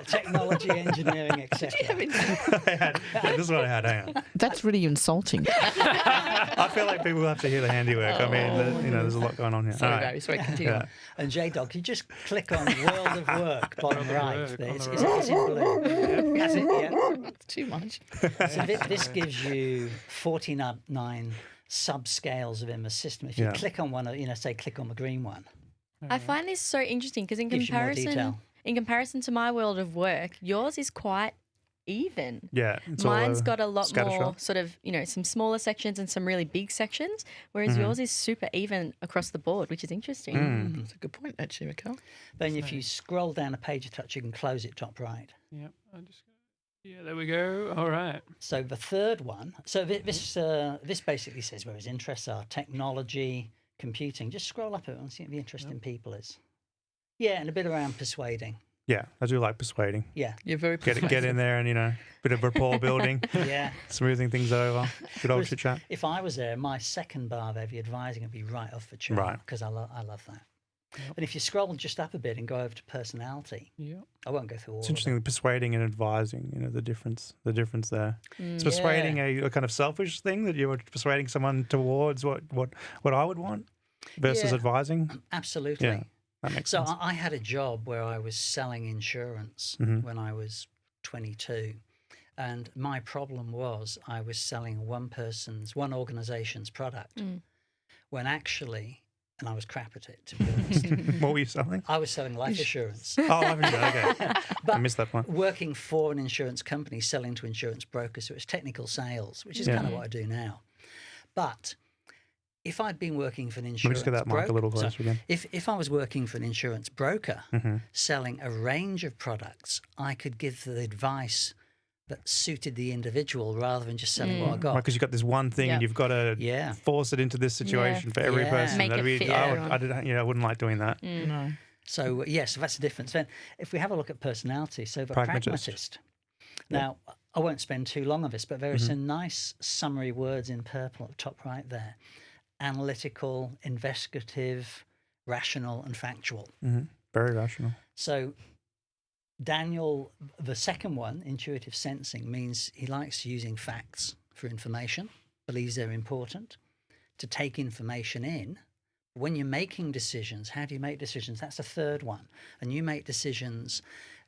Speaker 5: Technology, engineering, etc.
Speaker 1: This is what I had. Hang on.
Speaker 6: That's really insulting.
Speaker 1: I feel like people have to hear the handiwork. I mean, there's a lot going on here.
Speaker 3: Sorry,
Speaker 1: All right.
Speaker 3: Barry. Sorry, continue.
Speaker 1: Yeah.
Speaker 5: And J-Dog, you just click on World of Work, bottom right.
Speaker 4: Work
Speaker 5: There.
Speaker 4: on
Speaker 5: It's
Speaker 4: the
Speaker 5: in blue. That's it, yeah.
Speaker 3: It's too much.
Speaker 5: So this gives you 49 subscales within the system. If you click on one, say click on the green one.
Speaker 2: I find this so interesting because
Speaker 5: Gives you more detail.
Speaker 2: in comparison to my world of work, yours is quite even.
Speaker 1: Yeah. It's all
Speaker 2: Mine's
Speaker 1: over.
Speaker 2: got a lot
Speaker 1: Scattershot.
Speaker 2: more sort of, some smaller sections and some really big sections, whereas yours is super even across the board, which is interesting.
Speaker 3: That's a good point, actually, Raquel.
Speaker 5: Then if you scroll down a page a touch, you can close it top right.
Speaker 4: Yep. Yeah, there we go. All right.
Speaker 5: So the third one, so this basically says where his interests are: technology, computing. Just scroll up it and see what the interest in people is. Yeah, and a bit around persuading.
Speaker 1: Yeah, I do like persuading.
Speaker 5: Yeah,
Speaker 3: You're very
Speaker 1: Get in there and, bit of rapport building,
Speaker 5: yeah.
Speaker 1: smoothing things over. Good old chit chat.
Speaker 5: If I was there, my second bar of heavy advising would be right off the chart.
Speaker 1: Right.
Speaker 5: Because I love that. And if you scroll just up a bit and go over to personality,
Speaker 4: Yeah.
Speaker 5: I won't go through all
Speaker 1: It's
Speaker 5: of
Speaker 1: interesting,
Speaker 5: them.
Speaker 1: persuading and advising, the difference there. Is persuading a kind of selfish thing that you're persuading someone towards what I would want versus
Speaker 5: Yeah.
Speaker 1: advising?
Speaker 5: Absolutely.
Speaker 1: Yeah, that makes
Speaker 5: So
Speaker 1: sense.
Speaker 5: I had a job where I was selling insurance
Speaker 1: Mm-hmm.
Speaker 5: when I was 22. And my problem was I was selling one organisation's product when actually, and I was crap at it, to be honest,
Speaker 1: What were you selling?
Speaker 5: I was selling life assurance.
Speaker 1: Oh, life insurance. Okay. I missed that one.
Speaker 5: Working for an insurance company, selling to insurance brokers. So it was technical sales, which is kind of what I do now. But if I'd been working for an
Speaker 1: Let me
Speaker 5: insurance
Speaker 1: just get that mic a little
Speaker 5: broker,
Speaker 1: closer again.
Speaker 5: if I was working for an insurance broker
Speaker 1: Mm-hmm.
Speaker 5: selling a range of products, I could give the advice that suited the individual rather than just selling what I got.
Speaker 1: Because you've got this one thing and
Speaker 2: Yep.
Speaker 1: you've got to
Speaker 5: Yeah.
Speaker 1: force it into this situation for every
Speaker 5: Yeah.
Speaker 1: person.
Speaker 2: Make it fit everyone.
Speaker 1: I wouldn't like doing that.
Speaker 3: No.
Speaker 5: So, yes, that's the difference. Then, if we have a look at personality, so the
Speaker 1: Pragmatist.
Speaker 5: pragmatist. Now, I won't spend too long on this, but there are some nice summary words in purple at the top right there. Analytical, investigative, rational, and factual.
Speaker 1: Very rational.
Speaker 5: So, Daniel, the second one, intuitive sensing, means he likes using facts for information, believes they're important, to take information in. When you're making decisions, how do you make decisions? That's the third one. And you make decisions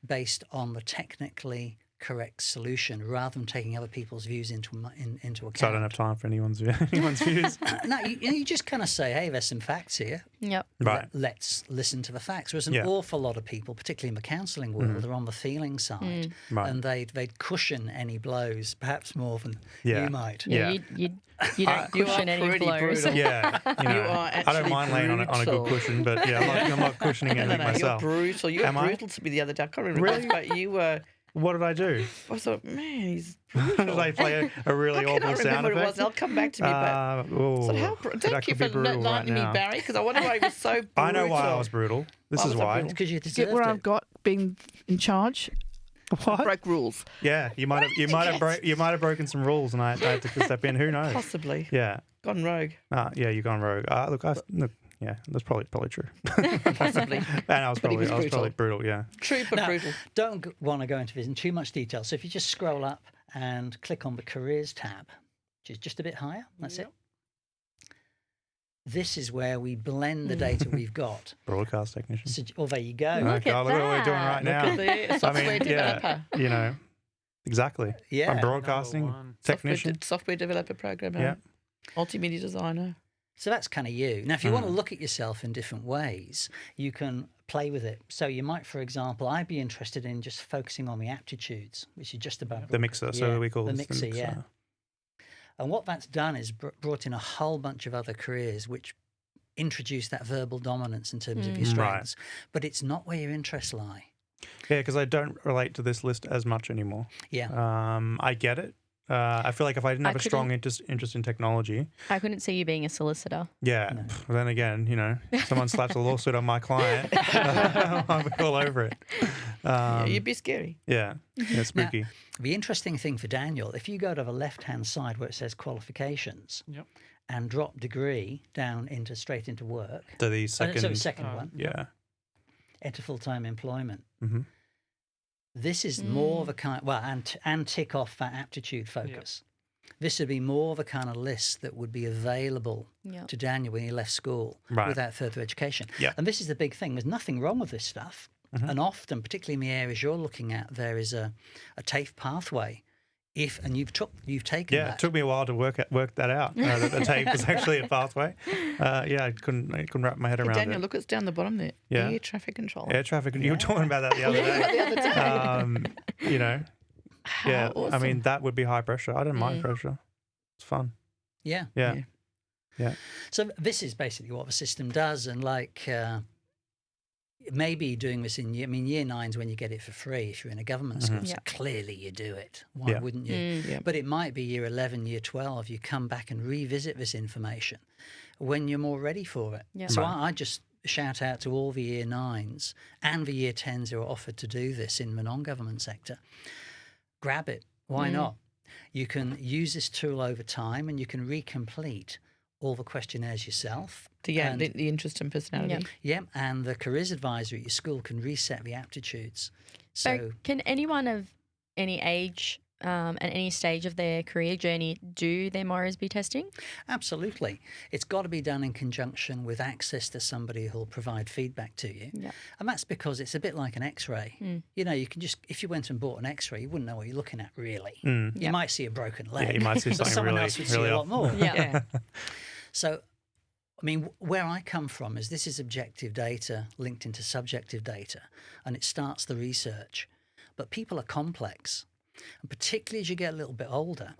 Speaker 5: based on the technically correct solution rather than taking other people's views into account.
Speaker 1: So I don't have time for anyone's views.
Speaker 5: No, you just kind of say, hey, there's some facts here.
Speaker 2: Yep.
Speaker 1: Right.
Speaker 5: Let's listen to the facts. Whereas an
Speaker 1: Yeah.
Speaker 5: awful lot of people, particularly in the counselling world, are on the feeling side,
Speaker 1: Right.
Speaker 5: and they'd cushion any blows, perhaps more than
Speaker 1: Yeah.
Speaker 5: you might.
Speaker 1: Yeah.
Speaker 2: You don't
Speaker 3: You
Speaker 2: cushion
Speaker 3: are
Speaker 2: any
Speaker 3: pretty
Speaker 2: blows.
Speaker 3: brutal.
Speaker 1: Yeah,
Speaker 3: You are
Speaker 1: I don't
Speaker 3: actually
Speaker 1: mind laying on a good
Speaker 3: brutal.
Speaker 1: cushion, but I'm not cushioning
Speaker 3: No,
Speaker 1: anything
Speaker 3: you're
Speaker 1: myself.
Speaker 3: brutal. You were
Speaker 1: Am I?
Speaker 3: brutal to me the other day. I can't remember
Speaker 1: Really?
Speaker 3: what, but you were.
Speaker 1: What did I do?
Speaker 3: I thought, man, he's
Speaker 1: Did
Speaker 3: brutal.
Speaker 1: I play a really
Speaker 3: I
Speaker 1: awful
Speaker 3: cannot
Speaker 1: sound
Speaker 3: remember what it
Speaker 1: effect?
Speaker 3: was. I'll come back to me. But so how,
Speaker 1: That
Speaker 3: thank you
Speaker 1: could be
Speaker 3: for
Speaker 1: brutal right
Speaker 3: enlightening me,
Speaker 1: now.
Speaker 3: Barry, because I wonder why he was so brutal.
Speaker 1: I know why I was brutal. This
Speaker 3: Why
Speaker 1: is
Speaker 3: was I
Speaker 1: why.
Speaker 3: brutal?
Speaker 5: Because you
Speaker 6: Get
Speaker 5: deserved
Speaker 6: where
Speaker 5: it.
Speaker 6: I've got being in charge.
Speaker 1: What?
Speaker 6: Broke rules.
Speaker 1: Yeah, you might have broken some rules, and I had to step in. Who knows?
Speaker 3: Possibly.
Speaker 1: Yeah.
Speaker 3: Gone rogue.
Speaker 1: Yeah, you've gone rogue. Look, yeah, that's probably true.
Speaker 3: Possibly.
Speaker 1: And I was
Speaker 3: But he was
Speaker 1: probably brutal. Yeah.
Speaker 3: True but
Speaker 5: Now,
Speaker 3: brutal.
Speaker 5: don't want to go into this in too much detail. So if you just scroll up and click on the careers tab, which is just a bit higher, that's it. This is where we blend the data we've got.
Speaker 1: Broadcast technician.
Speaker 5: So, well, there you go.
Speaker 2: Look
Speaker 1: Okay,
Speaker 2: at
Speaker 1: look at what we're doing right
Speaker 2: that.
Speaker 1: now.
Speaker 3: Look at the software developer.
Speaker 1: Exactly.
Speaker 5: Yeah.
Speaker 1: I'm broadcasting
Speaker 4: Number one.
Speaker 1: technician.
Speaker 3: Software developer, programmer,
Speaker 1: Yeah.
Speaker 3: multimedia designer.
Speaker 5: So that's kind of you. Now, if you want to look at yourself in different ways, you can play with it. So you might, for example, I'd be interested in just focusing on the aptitudes, which is just about
Speaker 1: The mixer, so we call
Speaker 5: the
Speaker 1: this
Speaker 5: mixer, yeah. And what that's done is brought in a whole bunch of other careers which introduce that verbal dominance in terms of your
Speaker 1: Right.
Speaker 5: strengths. But it's not where your interests lie.
Speaker 1: Yeah, because I don't relate to this list as much anymore.
Speaker 5: Yeah.
Speaker 1: I get it. I feel like if I didn't have a strong interest in technology,
Speaker 2: I couldn't see you being a solicitor.
Speaker 1: yeah. Then again, someone slaps a lawsuit on my client, I'll be all over it.
Speaker 3: Yeah, you'd be scary.
Speaker 1: Yeah, spooky.
Speaker 5: The interesting thing for Daniel, if you go to the left-hand side where it says qualifications
Speaker 4: Yep.
Speaker 5: and drop degree down straight into work,
Speaker 1: So the
Speaker 5: so the
Speaker 1: second,
Speaker 5: second one,
Speaker 1: yeah.
Speaker 5: enter full-time employment.
Speaker 1: Mhm.
Speaker 5: This is more of a kind, and tick off that aptitude focus. This would be more of a kind of list that would be available
Speaker 2: Yeah.
Speaker 5: to Daniel when he left school
Speaker 1: Right.
Speaker 5: without further education.
Speaker 1: Yeah.
Speaker 5: And this is the big thing. There's nothing wrong with this stuff. And often, particularly in the areas you're looking at, there is a TAFE pathway. And you've taken
Speaker 1: Yeah,
Speaker 5: that.
Speaker 1: it took me a while to work that out. That the tape was actually a pathway. I couldn't wrap my head
Speaker 3: Hey,
Speaker 1: around
Speaker 3: Daniel,
Speaker 1: it.
Speaker 3: look, it's down the bottom there.
Speaker 1: Yeah.
Speaker 3: Air traffic control.
Speaker 1: Air traffic. You were talking about that the other day. Yeah,
Speaker 3: awesome.
Speaker 1: I mean, that would be high pressure. I don't mind pressure. It's fun.
Speaker 5: Yeah.
Speaker 1: Yeah.
Speaker 5: So this is basically what the system does, and maybe doing this in year nine's when you get it for free if you're in a government school. So clearly you do it. Why wouldn't you? But it might be year 11, year 12. You come back and revisit this information when you're more ready for it.
Speaker 2: Yeah.
Speaker 5: So I just shout out to all the year 9s and the year 10s who are offered to do this in the non-government sector. Grab it. Why not? You can use this tool over time and you can recomplete all the questionnaires yourself.
Speaker 3: The interest and personality.
Speaker 5: Yeah, and the careers advisor at your school can reset the aptitudes. So
Speaker 2: can anyone of any age at any stage of their career journey do their Morrisby testing?
Speaker 5: Absolutely. It's got to be done in conjunction with access to somebody who'll provide feedback to you.
Speaker 2: Yeah.
Speaker 5: And that's because it's a bit like an X-ray. You know, you can just, if you went and bought an X-ray, you wouldn't know what you're looking at really. You might see a broken leg.
Speaker 1: Yeah, you might see
Speaker 5: but
Speaker 1: something
Speaker 5: someone
Speaker 1: really,
Speaker 5: else would
Speaker 1: really
Speaker 5: see a
Speaker 1: off.
Speaker 5: lot more.
Speaker 2: Yeah.
Speaker 5: So, I mean, where I come from is this is objective data linked into subjective data, and it starts the research. But people are complex, and particularly as you get a little bit older,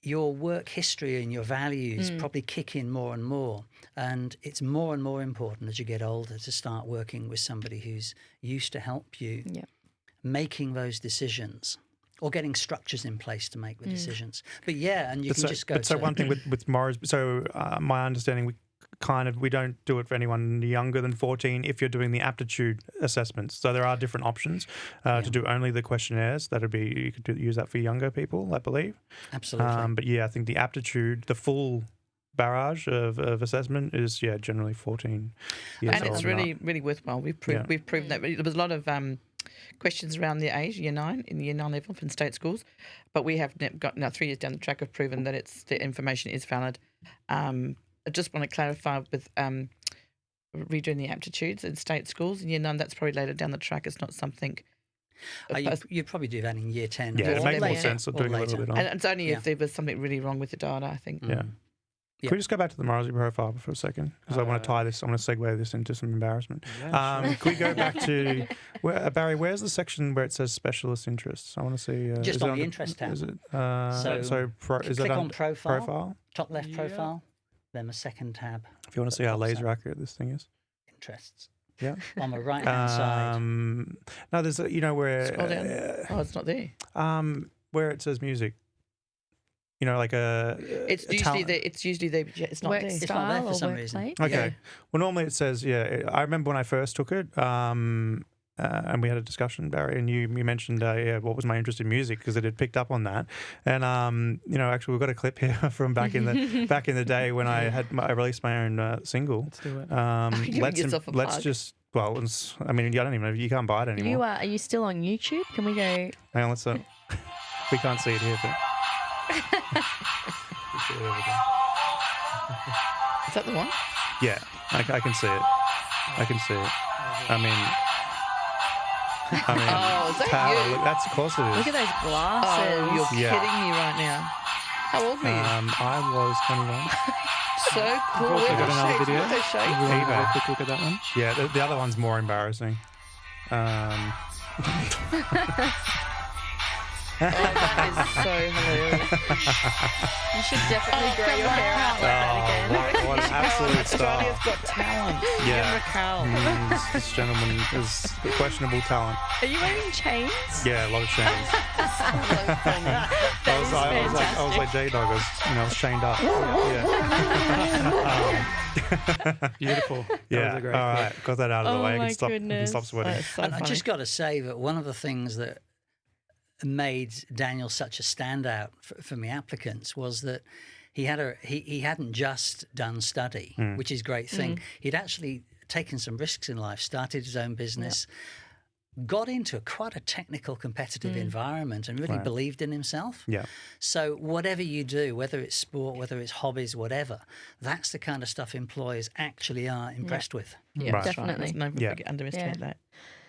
Speaker 5: your work history and your values probably kick in more and more. And it's more and more important as you get older to start working with somebody who's used to help you making those decisions, or getting structures in place to make the decisions. But and you can just go.
Speaker 1: So one thing with Morris. So my understanding, we don't do it for anyone younger than 14 if you're doing the aptitude assessments. So there are different options to do only the questionnaires. You could use that for younger people, I believe.
Speaker 5: Absolutely.
Speaker 1: But I think the aptitude, the full barrage of assessment is generally 14 years
Speaker 3: And
Speaker 1: old.
Speaker 3: it's really worthwhile. We've proven that. There was a lot of questions around the age, year 9, in the year 9 level from state schools, but we have got now 3 years down the track have proven that the information is valid. I just want to clarify with redoing the aptitudes in state schools in year 9. That's probably later down the track. It's not something.
Speaker 5: You'd probably do that in year 10.
Speaker 1: Yeah, it makes more
Speaker 5: later,
Speaker 1: sense of doing a little bit on.
Speaker 3: And it's only if there was something really wrong with the data, I think.
Speaker 1: Yeah. Can we just go back to the Morrisby profile for a second? Because I want to segue this into some embarrassment.
Speaker 4: Yeah, sure.
Speaker 1: Can we go back to, Barry, where's the section where it says specialist interests? I want to see.
Speaker 5: Just
Speaker 1: is
Speaker 5: on
Speaker 1: it
Speaker 5: the interest tab.
Speaker 1: Is it,
Speaker 5: Click
Speaker 1: it
Speaker 5: on profile, top left profile, then the second tab.
Speaker 1: If you want to see how laser accurate this thing is.
Speaker 5: Interests.
Speaker 1: Yeah.
Speaker 5: On the right hand side.
Speaker 1: No, there's where.
Speaker 3: Scroll down. It's not there.
Speaker 1: Where it says music. Like
Speaker 3: It's usually there. It's usually there. But it's not
Speaker 2: Work
Speaker 3: there.
Speaker 5: It's not there
Speaker 2: style
Speaker 5: for
Speaker 2: or
Speaker 5: some
Speaker 2: work
Speaker 5: reason.
Speaker 2: plate?
Speaker 1: Okay. Well, normally it says, I remember when I first took it, and we had a discussion, Barry, and you mentioned, what was my interest in music, because it had picked up on that. And, actually, we've got a clip here from back in the day when I released my own single.
Speaker 4: Let's do it.
Speaker 1: Let's just, I don't even know, you can't buy it anymore.
Speaker 2: Are you still on YouTube? Can we go?
Speaker 1: Hang on, let's, we can't see it here, but.
Speaker 3: Is that the one?
Speaker 1: Yeah, I can see it. I can see it. I mean,
Speaker 3: Oh, is that
Speaker 1: Tara,
Speaker 3: you?
Speaker 1: look, that's of course it is.
Speaker 2: Look at those glasses.
Speaker 3: Oh, you're
Speaker 1: Yeah.
Speaker 3: kidding me right now. How old were you?
Speaker 1: I was 21.
Speaker 3: So cool.
Speaker 1: You got
Speaker 3: Where's
Speaker 1: another
Speaker 3: the
Speaker 1: video?
Speaker 3: shades? Where's the shades?
Speaker 4: We want to have
Speaker 1: eBay.
Speaker 4: a quick look at that one.
Speaker 1: Yeah, the other one's more embarrassing.
Speaker 3: Oh, that is so hilarious.
Speaker 2: You should definitely grow your hair out like that again.
Speaker 1: What an absolute star.
Speaker 3: Australia's Got Talent.
Speaker 1: Yeah.
Speaker 3: Ian Raquel.
Speaker 1: This gentleman is questionable talent.
Speaker 2: Are you wearing chains?
Speaker 1: Yeah, a lot of chains. I was like J-Dog. I was chained up. Yeah.
Speaker 4: Beautiful. That
Speaker 1: Yeah.
Speaker 4: was a great
Speaker 1: All right. Got that out of the
Speaker 2: Oh
Speaker 1: way. I
Speaker 2: my
Speaker 1: can stop
Speaker 2: goodness.
Speaker 1: sweating.
Speaker 3: That's so
Speaker 5: And I
Speaker 3: funny.
Speaker 5: just got to say that one of the things that made Daniel such a standout for me applicants was that he hadn't just done study, which is a great thing. He'd actually taken some risks in life, started his own business, got into quite a technical, competitive environment, and really believed in himself.
Speaker 1: Yeah.
Speaker 5: So whatever you do, whether it's sport, whether it's hobbies, whatever, that's the kind of stuff employers actually are impressed with.
Speaker 3: Yeah,
Speaker 1: Right.
Speaker 3: that's right.
Speaker 2: Definitely.
Speaker 3: Let's
Speaker 1: Yeah.
Speaker 3: never underestimate
Speaker 2: Yeah.
Speaker 3: that.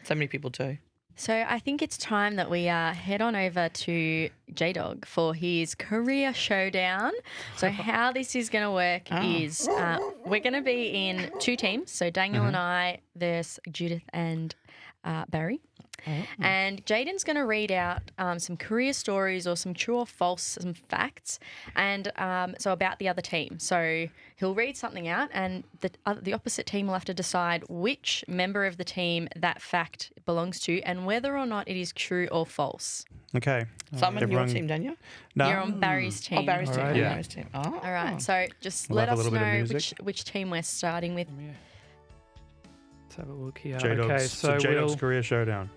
Speaker 3: So many people do.
Speaker 2: So I think it's time that we head on over to J-Dog for his career showdown. So how this is going to work is we're going to be in 2 teams. So Daniel and I, there's Judith and Barry. And Jaden's going to read out some career stories or some true or false, some facts, and so about the other team. So he'll read something out, and the opposite team will have to decide which member of the team that fact belongs to and whether or not it is true or false.
Speaker 1: Okay.
Speaker 3: So I'm on your team, Daniel.
Speaker 1: No.
Speaker 2: You're on Barry's team.
Speaker 3: Oh, Barry's team.
Speaker 4: Alright.
Speaker 1: Yeah.
Speaker 3: Barry's team. Oh.
Speaker 2: All right, so just
Speaker 1: We'll
Speaker 2: let
Speaker 1: have a
Speaker 2: us
Speaker 1: little bit of
Speaker 2: know
Speaker 1: music.
Speaker 2: which team we're starting with.
Speaker 4: Let's have a look here.
Speaker 1: J-Dog's,
Speaker 4: Okay,
Speaker 1: so
Speaker 4: so
Speaker 1: J-Dog's
Speaker 4: we'll
Speaker 1: career showdown.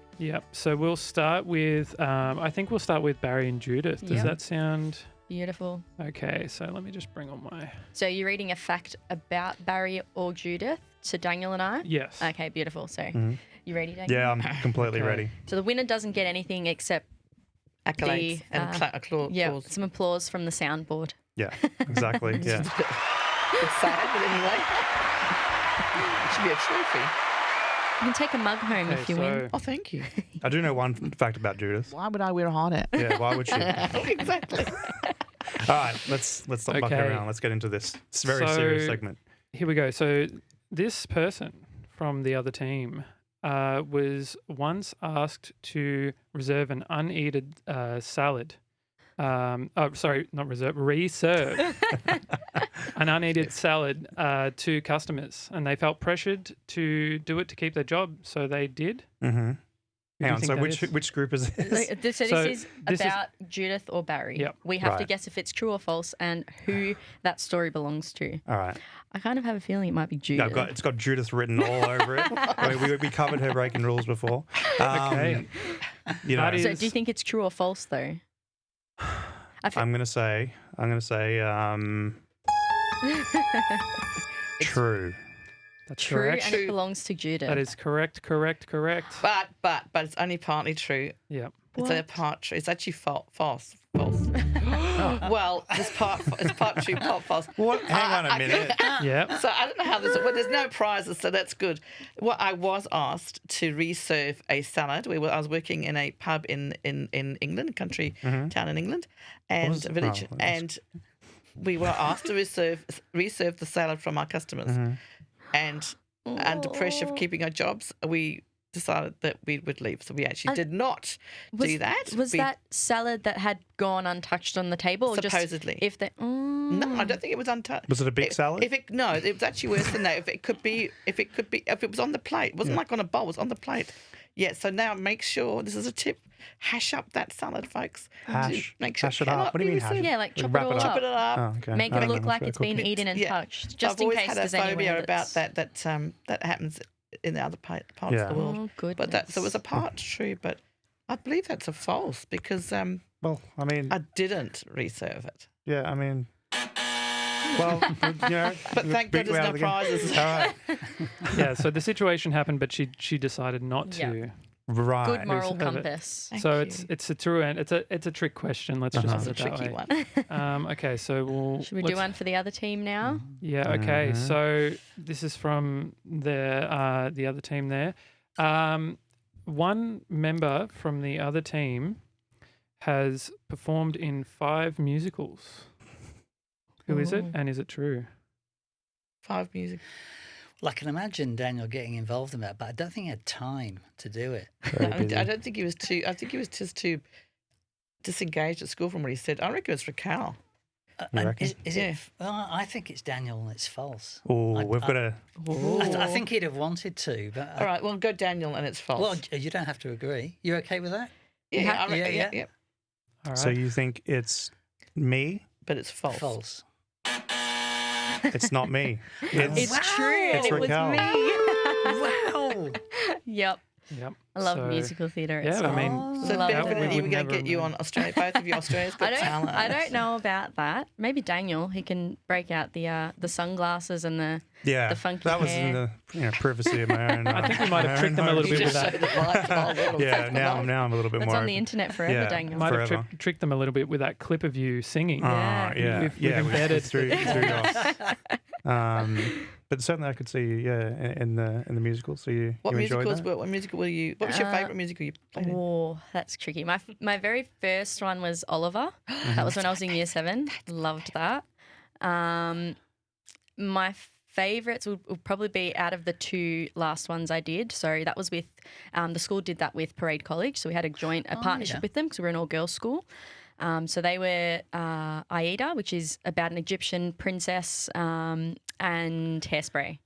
Speaker 4: So we'll start with I think we'll start with Barry and Judith. Does
Speaker 2: Yep.
Speaker 4: that sound
Speaker 2: Beautiful.
Speaker 4: okay? So let me just bring on my
Speaker 2: So you're reading a fact about Barry or Judith to Daniel and I?
Speaker 4: yes.
Speaker 2: Okay, beautiful. So you ready, Daniel?
Speaker 1: Yeah, I'm completely
Speaker 4: Okay.
Speaker 1: ready.
Speaker 2: So the winner doesn't get anything except
Speaker 3: Accolades and applause.
Speaker 2: some applause from the soundboard.
Speaker 1: Yeah, exactly. Yeah.
Speaker 3: It's sad, but anyway. It should be a trophy.
Speaker 2: You can take a mug home
Speaker 4: Okay,
Speaker 2: if you win.
Speaker 4: so
Speaker 3: Oh, thank you.
Speaker 1: I do know one fact about Judith.
Speaker 6: Why would I wear a hard hat?
Speaker 1: Yeah, why would she? All
Speaker 3: Exactly.
Speaker 1: right, let's stop mucking
Speaker 4: Okay.
Speaker 1: around. Let's get into this. It's a very
Speaker 4: So-
Speaker 1: serious segment.
Speaker 4: here we go. So this person from the other team was once asked to reserve an uneaten salad. Reserve an uneaten salad to customers, and they felt pressured to do it to keep their job, so they did.
Speaker 1: Mm-hmm.
Speaker 4: Who do you
Speaker 1: Hang on,
Speaker 4: think
Speaker 1: so
Speaker 4: that is?
Speaker 1: which group is this?
Speaker 2: So
Speaker 4: So
Speaker 2: this
Speaker 4: this
Speaker 2: is
Speaker 4: is-
Speaker 2: about Judith or Barry.
Speaker 4: Yep.
Speaker 2: We have to
Speaker 1: Right.
Speaker 2: guess if it's true or false and who that story belongs to.
Speaker 1: All right.
Speaker 2: I kind of have a feeling it might be
Speaker 1: Yeah,
Speaker 2: Judith.
Speaker 1: it's got Judith written all over it. We covered her breaking rules before.
Speaker 4: Okay.
Speaker 1: You know,
Speaker 4: That
Speaker 2: So
Speaker 4: is-
Speaker 2: do you think it's true or false though?
Speaker 1: I'm gonna say true.
Speaker 4: That's
Speaker 2: True,
Speaker 4: correct.
Speaker 2: and it belongs to Judith.
Speaker 4: That is correct.
Speaker 3: But it's only partly true.
Speaker 4: Yeah.
Speaker 3: It's a part true. It's actually false. Well, it's part true, part false.
Speaker 1: What? Hang on a minute.
Speaker 4: Yeah.
Speaker 3: So I don't know how this. Well, there's no prizes, so that's good. Well, I was asked to reserve a salad. I was working in a pub in England, a country town in England, and
Speaker 1: was-
Speaker 3: a village,
Speaker 1: oh, that's-
Speaker 3: and we were asked to reserve the salad from our customers, and under pressure of keeping our jobs, we decided that we would leave. So we actually did not do that.
Speaker 2: Was
Speaker 3: We-
Speaker 2: that salad that had gone untouched on the table? Or
Speaker 3: Supposedly.
Speaker 2: Just if they,
Speaker 3: No, I don't think it was untouched.
Speaker 1: Was it a big salad?
Speaker 3: No, it was actually worse than that. If it was on the plate, it wasn't like on a bowl, it was on the plate. Yeah, so now make sure, this is a tip, hash up that salad, folks.
Speaker 1: Hash.
Speaker 3: Make sure
Speaker 1: Hash it up. What do you mean hash?
Speaker 2: Yeah, like chop
Speaker 1: wrap
Speaker 2: it all
Speaker 1: it
Speaker 2: up.
Speaker 1: up.
Speaker 3: Chop it up.
Speaker 1: Oh, okay.
Speaker 2: Make
Speaker 1: I
Speaker 2: it
Speaker 1: don't
Speaker 2: look
Speaker 1: know,
Speaker 2: like
Speaker 1: it's
Speaker 2: it's
Speaker 1: very
Speaker 2: been
Speaker 1: cool.
Speaker 2: eaten and
Speaker 3: Yeah.
Speaker 2: touched, just
Speaker 3: I've
Speaker 2: in
Speaker 3: always
Speaker 2: case
Speaker 3: had a
Speaker 2: there's
Speaker 3: phobia
Speaker 2: anyone
Speaker 3: about
Speaker 2: that's...
Speaker 3: that happens in the other parts
Speaker 1: Yeah.
Speaker 3: of the world.
Speaker 2: Oh, goodness.
Speaker 3: But that, so it was a part true, but I believe that's a false because
Speaker 1: Well, I mean,
Speaker 3: I didn't reserve it.
Speaker 1: yeah, I mean, well, you know.
Speaker 3: But thank
Speaker 1: big
Speaker 3: God there's no
Speaker 1: round again.
Speaker 3: prizes.
Speaker 1: All right.
Speaker 4: Yeah. So the situation happened, but she decided not
Speaker 2: Yeah.
Speaker 4: to.
Speaker 1: Right.
Speaker 2: Good moral
Speaker 4: Reserve it.
Speaker 2: compass.
Speaker 3: Thank
Speaker 4: So
Speaker 3: you.
Speaker 4: it's a true and it's a trick question. Let's just
Speaker 1: Uh-huh.
Speaker 4: put
Speaker 3: It's a
Speaker 4: it that
Speaker 3: tricky
Speaker 4: way.
Speaker 3: one.
Speaker 4: Okay, so we'll.
Speaker 2: Should we do one for the other team now?
Speaker 4: Yeah. Okay.
Speaker 1: Mhm.
Speaker 4: So this is from the other team there. One member from the other team has performed in 5 musicals. Who is it,
Speaker 2: Ooh.
Speaker 4: and is it true?
Speaker 3: 5 music.
Speaker 5: Well, I can imagine Daniel getting involved in that, but I don't think he had time to do it.
Speaker 1: Very busy.
Speaker 3: I don't think he was too. I think he was just too disengaged at school from what he said. I reckon it was Raquel.
Speaker 1: You
Speaker 5: And
Speaker 1: reckon?
Speaker 5: is
Speaker 3: Yeah.
Speaker 5: it? Well, I think it's Daniel and it's false.
Speaker 1: Oh,
Speaker 5: I-
Speaker 1: we've got a.
Speaker 5: I think he'd have wanted to, but
Speaker 3: All right, well, go Daniel, and it's false.
Speaker 5: well, you don't have to agree. You okay with that?
Speaker 3: yeah, I reckon,
Speaker 5: Yeah,
Speaker 3: yeah,
Speaker 5: yeah.
Speaker 4: All right.
Speaker 1: So you think it's me?
Speaker 3: but it's false.
Speaker 5: False.
Speaker 1: It's not me.
Speaker 2: It's
Speaker 5: Wow.
Speaker 2: true.
Speaker 1: It's
Speaker 2: It was
Speaker 1: Raquel.
Speaker 5: Wow.
Speaker 2: Yep.
Speaker 4: Yep.
Speaker 2: I love
Speaker 4: So-
Speaker 2: musical theatre.
Speaker 4: Yeah,
Speaker 2: It's
Speaker 4: I mean,
Speaker 5: Oh.
Speaker 3: So
Speaker 2: Love
Speaker 3: Ben,
Speaker 2: it.
Speaker 4: we
Speaker 3: you
Speaker 4: would
Speaker 3: were going
Speaker 4: never
Speaker 3: to get you on Australia. Both of you Australia's Got Talent.
Speaker 2: I don't know about that. Maybe Daniel. He can break out the sunglasses and the
Speaker 1: Yeah.
Speaker 2: funky
Speaker 1: that was in
Speaker 2: hair.
Speaker 1: the privacy of my own.
Speaker 4: I think we might have
Speaker 1: my
Speaker 4: tricked
Speaker 1: own
Speaker 4: them a little
Speaker 1: home.
Speaker 4: bit
Speaker 3: You
Speaker 4: with
Speaker 3: just
Speaker 4: that.
Speaker 3: showed the light bulb, little
Speaker 1: Yeah.
Speaker 3: fake
Speaker 1: Now
Speaker 3: light.
Speaker 1: I'm a little bit
Speaker 2: That's
Speaker 1: more.
Speaker 2: on the internet forever,
Speaker 1: Yeah.
Speaker 2: Daniel.
Speaker 4: Might have
Speaker 1: Forever.
Speaker 4: tricked them a little bit with that clip of you singing.
Speaker 1: Yeah.
Speaker 2: Yeah.
Speaker 1: Yeah.
Speaker 4: We've
Speaker 1: yeah.
Speaker 4: embedded-
Speaker 1: through your. but certainly I could see you, in the musical. So you
Speaker 3: What
Speaker 1: you enjoyed
Speaker 3: musicals?
Speaker 1: that?
Speaker 3: What musical were you? What was your favourite musical you played in?
Speaker 2: Oh, that's tricky. My very first one was Oliver. That was when I was in year 7. Loved that. My favourites would probably be out of the 2 last ones I did. So that was with the school did that with Parade College. So we had a partnership
Speaker 5: yeah.
Speaker 2: with them because we're an all-girls school. So they were Aida, which is about an Egyptian princess, and Hairspray.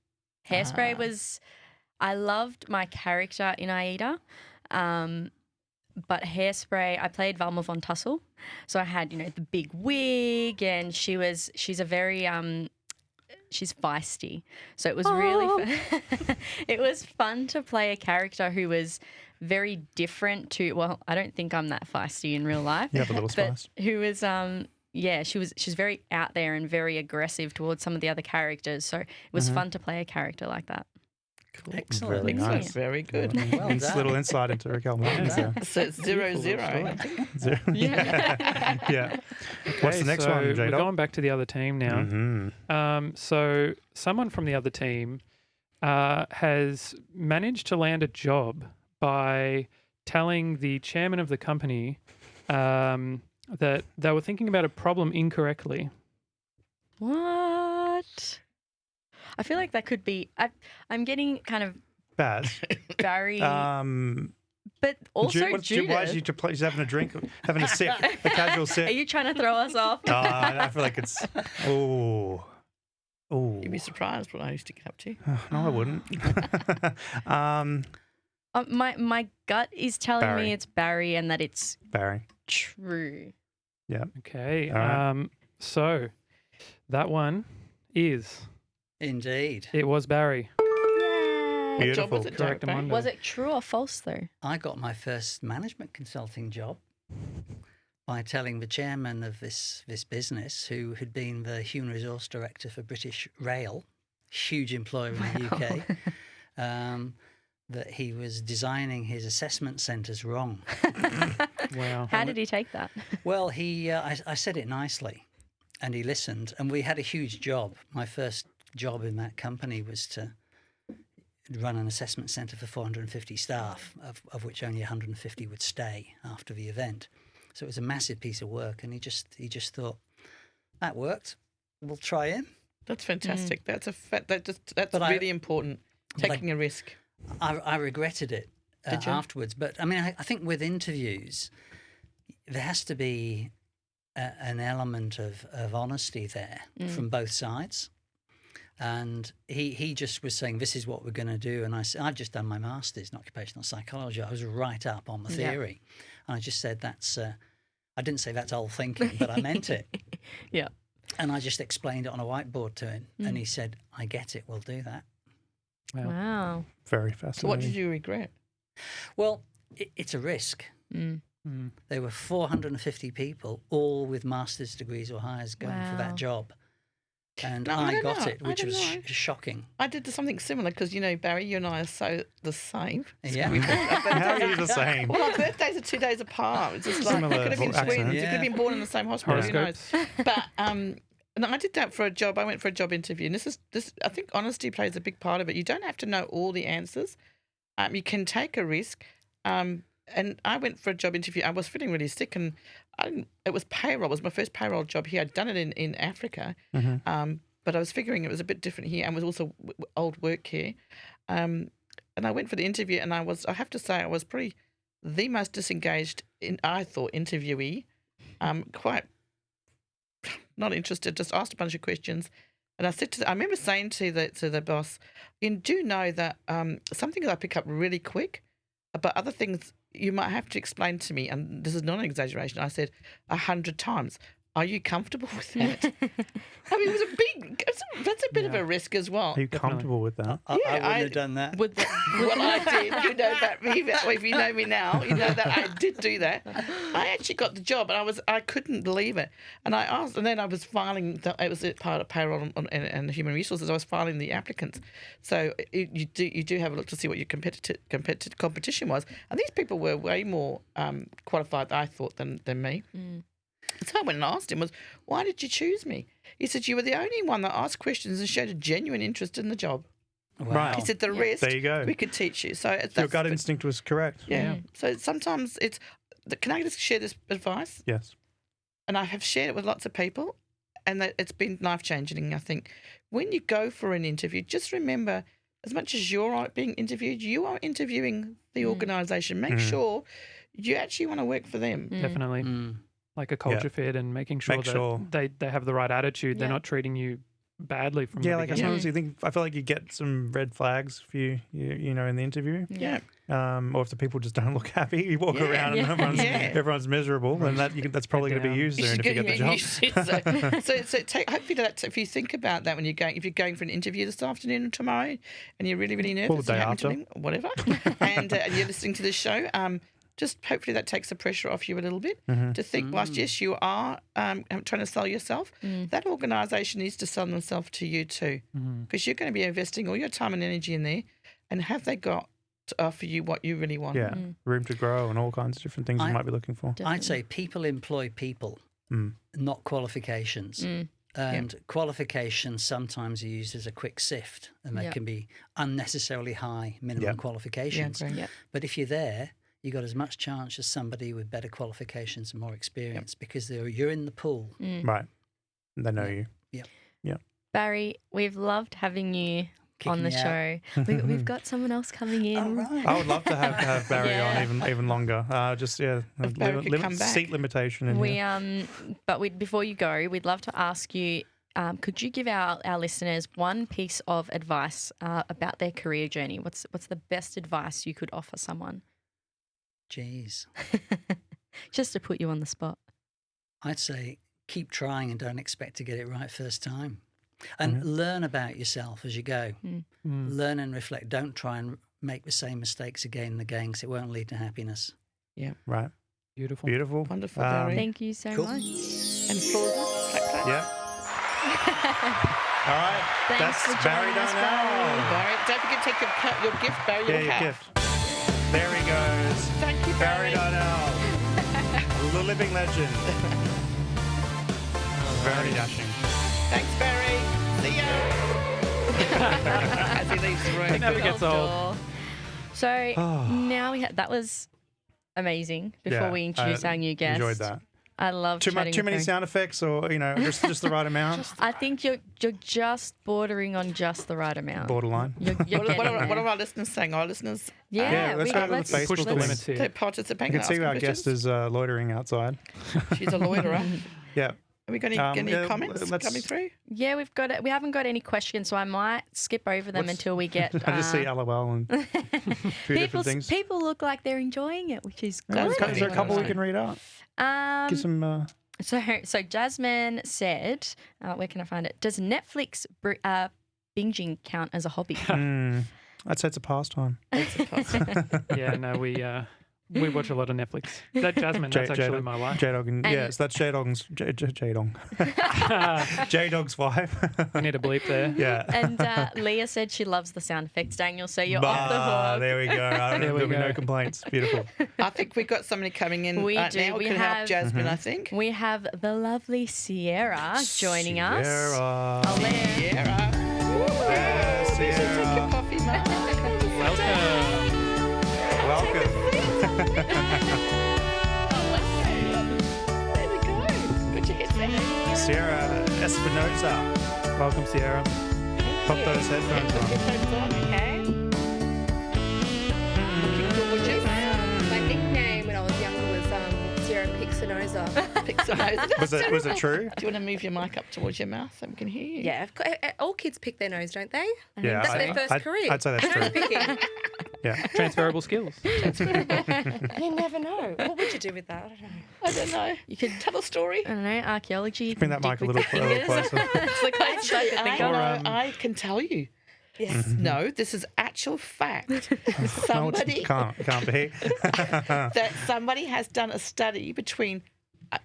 Speaker 2: Hairspray was, I loved my character in Aida, but Hairspray, I played Valma von Tussle. So I had, the big wig, and she's a very, she's feisty. So it was really fun. It was fun to play a character who was very different to, well, I don't think I'm that feisty in real life.
Speaker 1: You have a little spice.
Speaker 2: But who was she's very out there and very aggressive towards some of the other characters. So it was fun to play a character like that.
Speaker 3: Cool.
Speaker 5: Excellent.
Speaker 1: Very nice.
Speaker 3: Very good.
Speaker 5: Well
Speaker 1: It's a
Speaker 5: done.
Speaker 1: little insight into Raquel Martins there.
Speaker 3: So it's 0-0.
Speaker 1: Zero. Yeah. What's the next
Speaker 4: so
Speaker 1: one,
Speaker 4: we're
Speaker 1: J-Dog?
Speaker 4: going back to the other team now.
Speaker 1: Mm-hmm.
Speaker 4: So someone from the other team has managed to land a job by telling the chairman of the company that they were thinking about a problem incorrectly.
Speaker 2: What? I feel like that could be. I'm getting kind of
Speaker 1: Baz.
Speaker 2: Barry, but also
Speaker 1: Why
Speaker 2: Judith.
Speaker 1: is he's having a drink, having a sip, a casual
Speaker 2: Are
Speaker 1: sip?
Speaker 2: you trying to throw us off?
Speaker 1: I feel like it's. Oh.
Speaker 3: You'd be surprised what I used to get up to.
Speaker 1: No, I wouldn't.
Speaker 2: My gut is telling
Speaker 1: Barry.
Speaker 2: me it's Barry and that it's
Speaker 1: Barry.
Speaker 2: true.
Speaker 1: Yeah.
Speaker 4: Okay.
Speaker 1: All right.
Speaker 4: So that one is,
Speaker 5: Indeed.
Speaker 4: it was Barry.
Speaker 3: What job
Speaker 1: Beautiful.
Speaker 3: was it,
Speaker 4: Correct,
Speaker 3: Barry?
Speaker 4: Amanda.
Speaker 2: Was it true or false though?
Speaker 5: I got my first management consulting job by telling the chairman of this business, who had been the human resource director for British Rail, huge employer in the UK, that he was designing his assessment centres wrong.
Speaker 4: Wow.
Speaker 2: How did he take that?
Speaker 5: Well, I said it nicely, and he listened, and we had a huge job. My first job in that company was to run an assessment centre for 450 staff, of which only 150 would stay after the event. So it was a massive piece of work, and he just thought, that worked. We'll try him.
Speaker 3: That's fantastic. That's
Speaker 5: But
Speaker 3: really important. Taking a risk.
Speaker 5: I regretted it
Speaker 3: Did you?
Speaker 5: afterwards. But I mean, I think with interviews, there has to be an element of honesty there from both sides. And he just was saying, this is what we're going to do. And I said, I've just done my master's in occupational psychology. I was right up on the theory. And I just said, I didn't say that's old thinking, but I meant it.
Speaker 2: Yeah.
Speaker 5: And I just explained it on a whiteboard to him. And he said, I get it, we'll do that.
Speaker 4: Wow.
Speaker 2: Wow.
Speaker 1: Very
Speaker 3: So
Speaker 1: fascinating.
Speaker 3: what did you regret?
Speaker 5: Well, it's a risk. There were 450 people, all with master's degrees or higher, going for
Speaker 2: Wow.
Speaker 5: that job. And
Speaker 3: No, I
Speaker 5: I
Speaker 3: don't
Speaker 5: got
Speaker 3: know.
Speaker 5: it, which
Speaker 3: I don't
Speaker 5: was
Speaker 3: know.
Speaker 5: shocking.
Speaker 3: I did something similar because, Barry, you and I are so the same.
Speaker 5: Yeah.
Speaker 1: How are you the same?
Speaker 3: Well, our birthdays are 2 days apart. It's just like,
Speaker 1: Similar
Speaker 3: we could have been
Speaker 1: accent.
Speaker 3: twins. We could have been born in the same hospital. Who knows?
Speaker 4: Horoscopes.
Speaker 3: But no, I did that for a job. I went for a job interview, and this. I think honesty plays a big part of it. You don't have to know all the answers. You can take a risk. And I went for a job interview. I was feeling really sick, and it was payroll. It was my first payroll job here. I'd done it in Africa, but I was figuring it was a bit different here, and was also old work here. And I went for the interview, and I have to say, I was probably the most disengaged, interviewee. Quite not interested, just asked a bunch of questions. And I remember saying to the boss, you do know that some things I pick up really quick, but other things you might have to explain to me, and this is not an exaggeration, I said 100 times, are you comfortable with that? I mean, that's a bit of a risk as well.
Speaker 1: Are you comfortable with that?
Speaker 5: I wouldn't have done that.
Speaker 2: Would the,
Speaker 3: Well, I did. You know that. If you know me now, you know that I did do that. I actually got the job, and I couldn't believe it. And I asked, and then I was filing. It was part of payroll and human resources. I was filing the applicants. So you do have a look to see what your competition was. And these people were way more qualified, I thought, than me. So I went and asked him, why did you choose me? He said, you were the only one that asked questions and showed a genuine interest in the job.
Speaker 5: Wow.
Speaker 1: Right.
Speaker 3: He said, the rest,
Speaker 1: There you go.
Speaker 3: we could teach you. So that's
Speaker 1: Your gut instinct was correct.
Speaker 3: Yeah. So sometimes can I just share this advice?
Speaker 1: Yes.
Speaker 3: And I have shared it with lots of people, and that it's been life-changing, I think. When you go for an interview, just remember, as much as you're being interviewed, you are interviewing the organisation. Make sure you actually want to work for them.
Speaker 4: Definitely. Like a culture fit and making sure that they have the right attitude. They're not treating you badly from the
Speaker 1: like I
Speaker 4: beginning.
Speaker 1: sometimes I feel like you get some red flags if you know in the interview.
Speaker 3: Yeah.
Speaker 1: Or if the people just don't look happy, you walk around and everyone's miserable, and that's probably going to be used soon if you get the job.
Speaker 3: So hopefully if you think about that when if you're going for an interview this afternoon or tomorrow, and you're really, really nervous,
Speaker 1: or the day after,
Speaker 3: whatever, and you're listening to this show, just hopefully that takes the pressure off you a little bit to think, whilst yes, you are trying to sell yourself, that organisation needs to sell themselves to you too, because you're going to be investing all your time and energy in there, and have they got to offer you what you really want?
Speaker 1: Yeah, room to grow and all kinds of different things you might be looking for.
Speaker 5: I'd say people employ people, not qualifications. And qualifications sometimes are used as a quick sift, and they can be unnecessarily high minimum qualifications. But if you're there, you got as much chance as somebody with better qualifications and more experience because you're in the pool.
Speaker 1: Right. They know you.
Speaker 5: Yeah.
Speaker 2: Barry, we've loved having you on the show. We've got someone else coming in.
Speaker 5: Oh, right.
Speaker 1: I would love to have Barry on even longer.
Speaker 3: Barry could come back.
Speaker 1: Seat limitation.
Speaker 2: Before you go, we'd love to ask you, could you give our listeners one piece of advice about their career journey? What's the best advice you could offer someone?
Speaker 5: Jeez.
Speaker 2: Just to put you on the spot.
Speaker 5: I'd say keep trying and don't expect to get it right first time. And learn about yourself as you go. Learn and reflect. Don't try and make the same mistakes again and again because it won't lead to happiness.
Speaker 3: Yeah.
Speaker 1: Right.
Speaker 4: Beautiful.
Speaker 3: Wonderful, Barry.
Speaker 2: Thank you so much.
Speaker 3: And applause. Clap.
Speaker 1: Yeah. All right.
Speaker 2: Thanks
Speaker 1: That's
Speaker 2: for
Speaker 1: Barry
Speaker 2: joining us,
Speaker 1: Darnell.
Speaker 3: Barry, don't forget to take your gift, Barry.
Speaker 1: Yeah, your gift. There he goes.
Speaker 3: Thank you,
Speaker 1: Barry Darnell. The living legend. Very dashing.
Speaker 3: Thanks, Barry. See ya. As he leaves the room.
Speaker 4: It never gets old.
Speaker 2: So now that was amazing. Before we introduce our new guest,
Speaker 1: Enjoyed that.
Speaker 2: I love
Speaker 1: Too
Speaker 2: chatting
Speaker 1: many
Speaker 2: with
Speaker 1: sound effects, or just the right amount.
Speaker 2: I think you're just bordering on just the right amount.
Speaker 1: Borderline.
Speaker 2: You're
Speaker 3: What
Speaker 2: getting
Speaker 3: are
Speaker 2: there.
Speaker 3: our listeners saying? Our listeners
Speaker 1: let's go to the Facebook
Speaker 4: Push the
Speaker 1: link.
Speaker 4: limits here.
Speaker 3: participating.
Speaker 1: You can see
Speaker 3: asking
Speaker 1: our guest
Speaker 3: questions.
Speaker 1: is loitering outside.
Speaker 3: She's a loiterer.
Speaker 1: Yeah.
Speaker 3: Have we got any comments coming through?
Speaker 2: Yeah, we've got it. We haven't got any questions, so I might skip over them until we get.
Speaker 1: I just see LOL and a few different things.
Speaker 2: People look like they're enjoying it, which is good.
Speaker 1: Is there a couple we can read out? Give some.
Speaker 2: So Jasmine said, where can I find it? Does Netflix binging count as a hobby?
Speaker 1: I'd say it's a pastime.
Speaker 4: Yeah, no, we watch a lot of Netflix. That Jasmine, that's actually my wife.
Speaker 1: J-Dog yes, that's J-Dog's J-Dog. J-Dog's wife.
Speaker 4: We need a bleep there.
Speaker 1: Yeah.
Speaker 2: And Leah said she loves the sound effects, Daniel, so you're off the hook.
Speaker 1: There we go. There'll be no complaints. Beautiful.
Speaker 3: I think we've got somebody coming in
Speaker 2: We
Speaker 3: now.
Speaker 2: do.
Speaker 3: We can help Jasmine, I think.
Speaker 2: We have the lovely Sierra joining us.
Speaker 1: Sierra.
Speaker 2: Hello.
Speaker 3: Sierra.
Speaker 1: Yeah,
Speaker 3: Take your
Speaker 1: Sierra.
Speaker 3: coffee, mate.
Speaker 1: Welcome.
Speaker 3: There we go. Put your headset.
Speaker 1: Sierra Espinosa.
Speaker 4: Welcome, Sierra.
Speaker 1: Pop those headphones on.
Speaker 2: Okay.
Speaker 7: My nickname when I was younger was Sierra Pixinosa.
Speaker 1: Was it true?
Speaker 3: Do you want to move your mic up towards your mouth so we can hear you?
Speaker 7: Yeah, all kids pick their nose, don't they?
Speaker 1: Yeah,
Speaker 7: That's their first career.
Speaker 1: I'd say that's true.
Speaker 7: Picking.
Speaker 1: Yeah.
Speaker 4: Transferable skills.
Speaker 7: You never know. What would you do with that?
Speaker 3: I don't know.
Speaker 2: You could
Speaker 3: Tell a story.
Speaker 2: I don't know, archaeology.
Speaker 1: Bring that mic a little closer.
Speaker 2: It's the closest I could think of.
Speaker 3: I can tell you.
Speaker 7: Yes.
Speaker 3: No, this is actual fact.
Speaker 1: No,
Speaker 3: Somebody
Speaker 1: it can't be.
Speaker 3: that somebody has done a study between,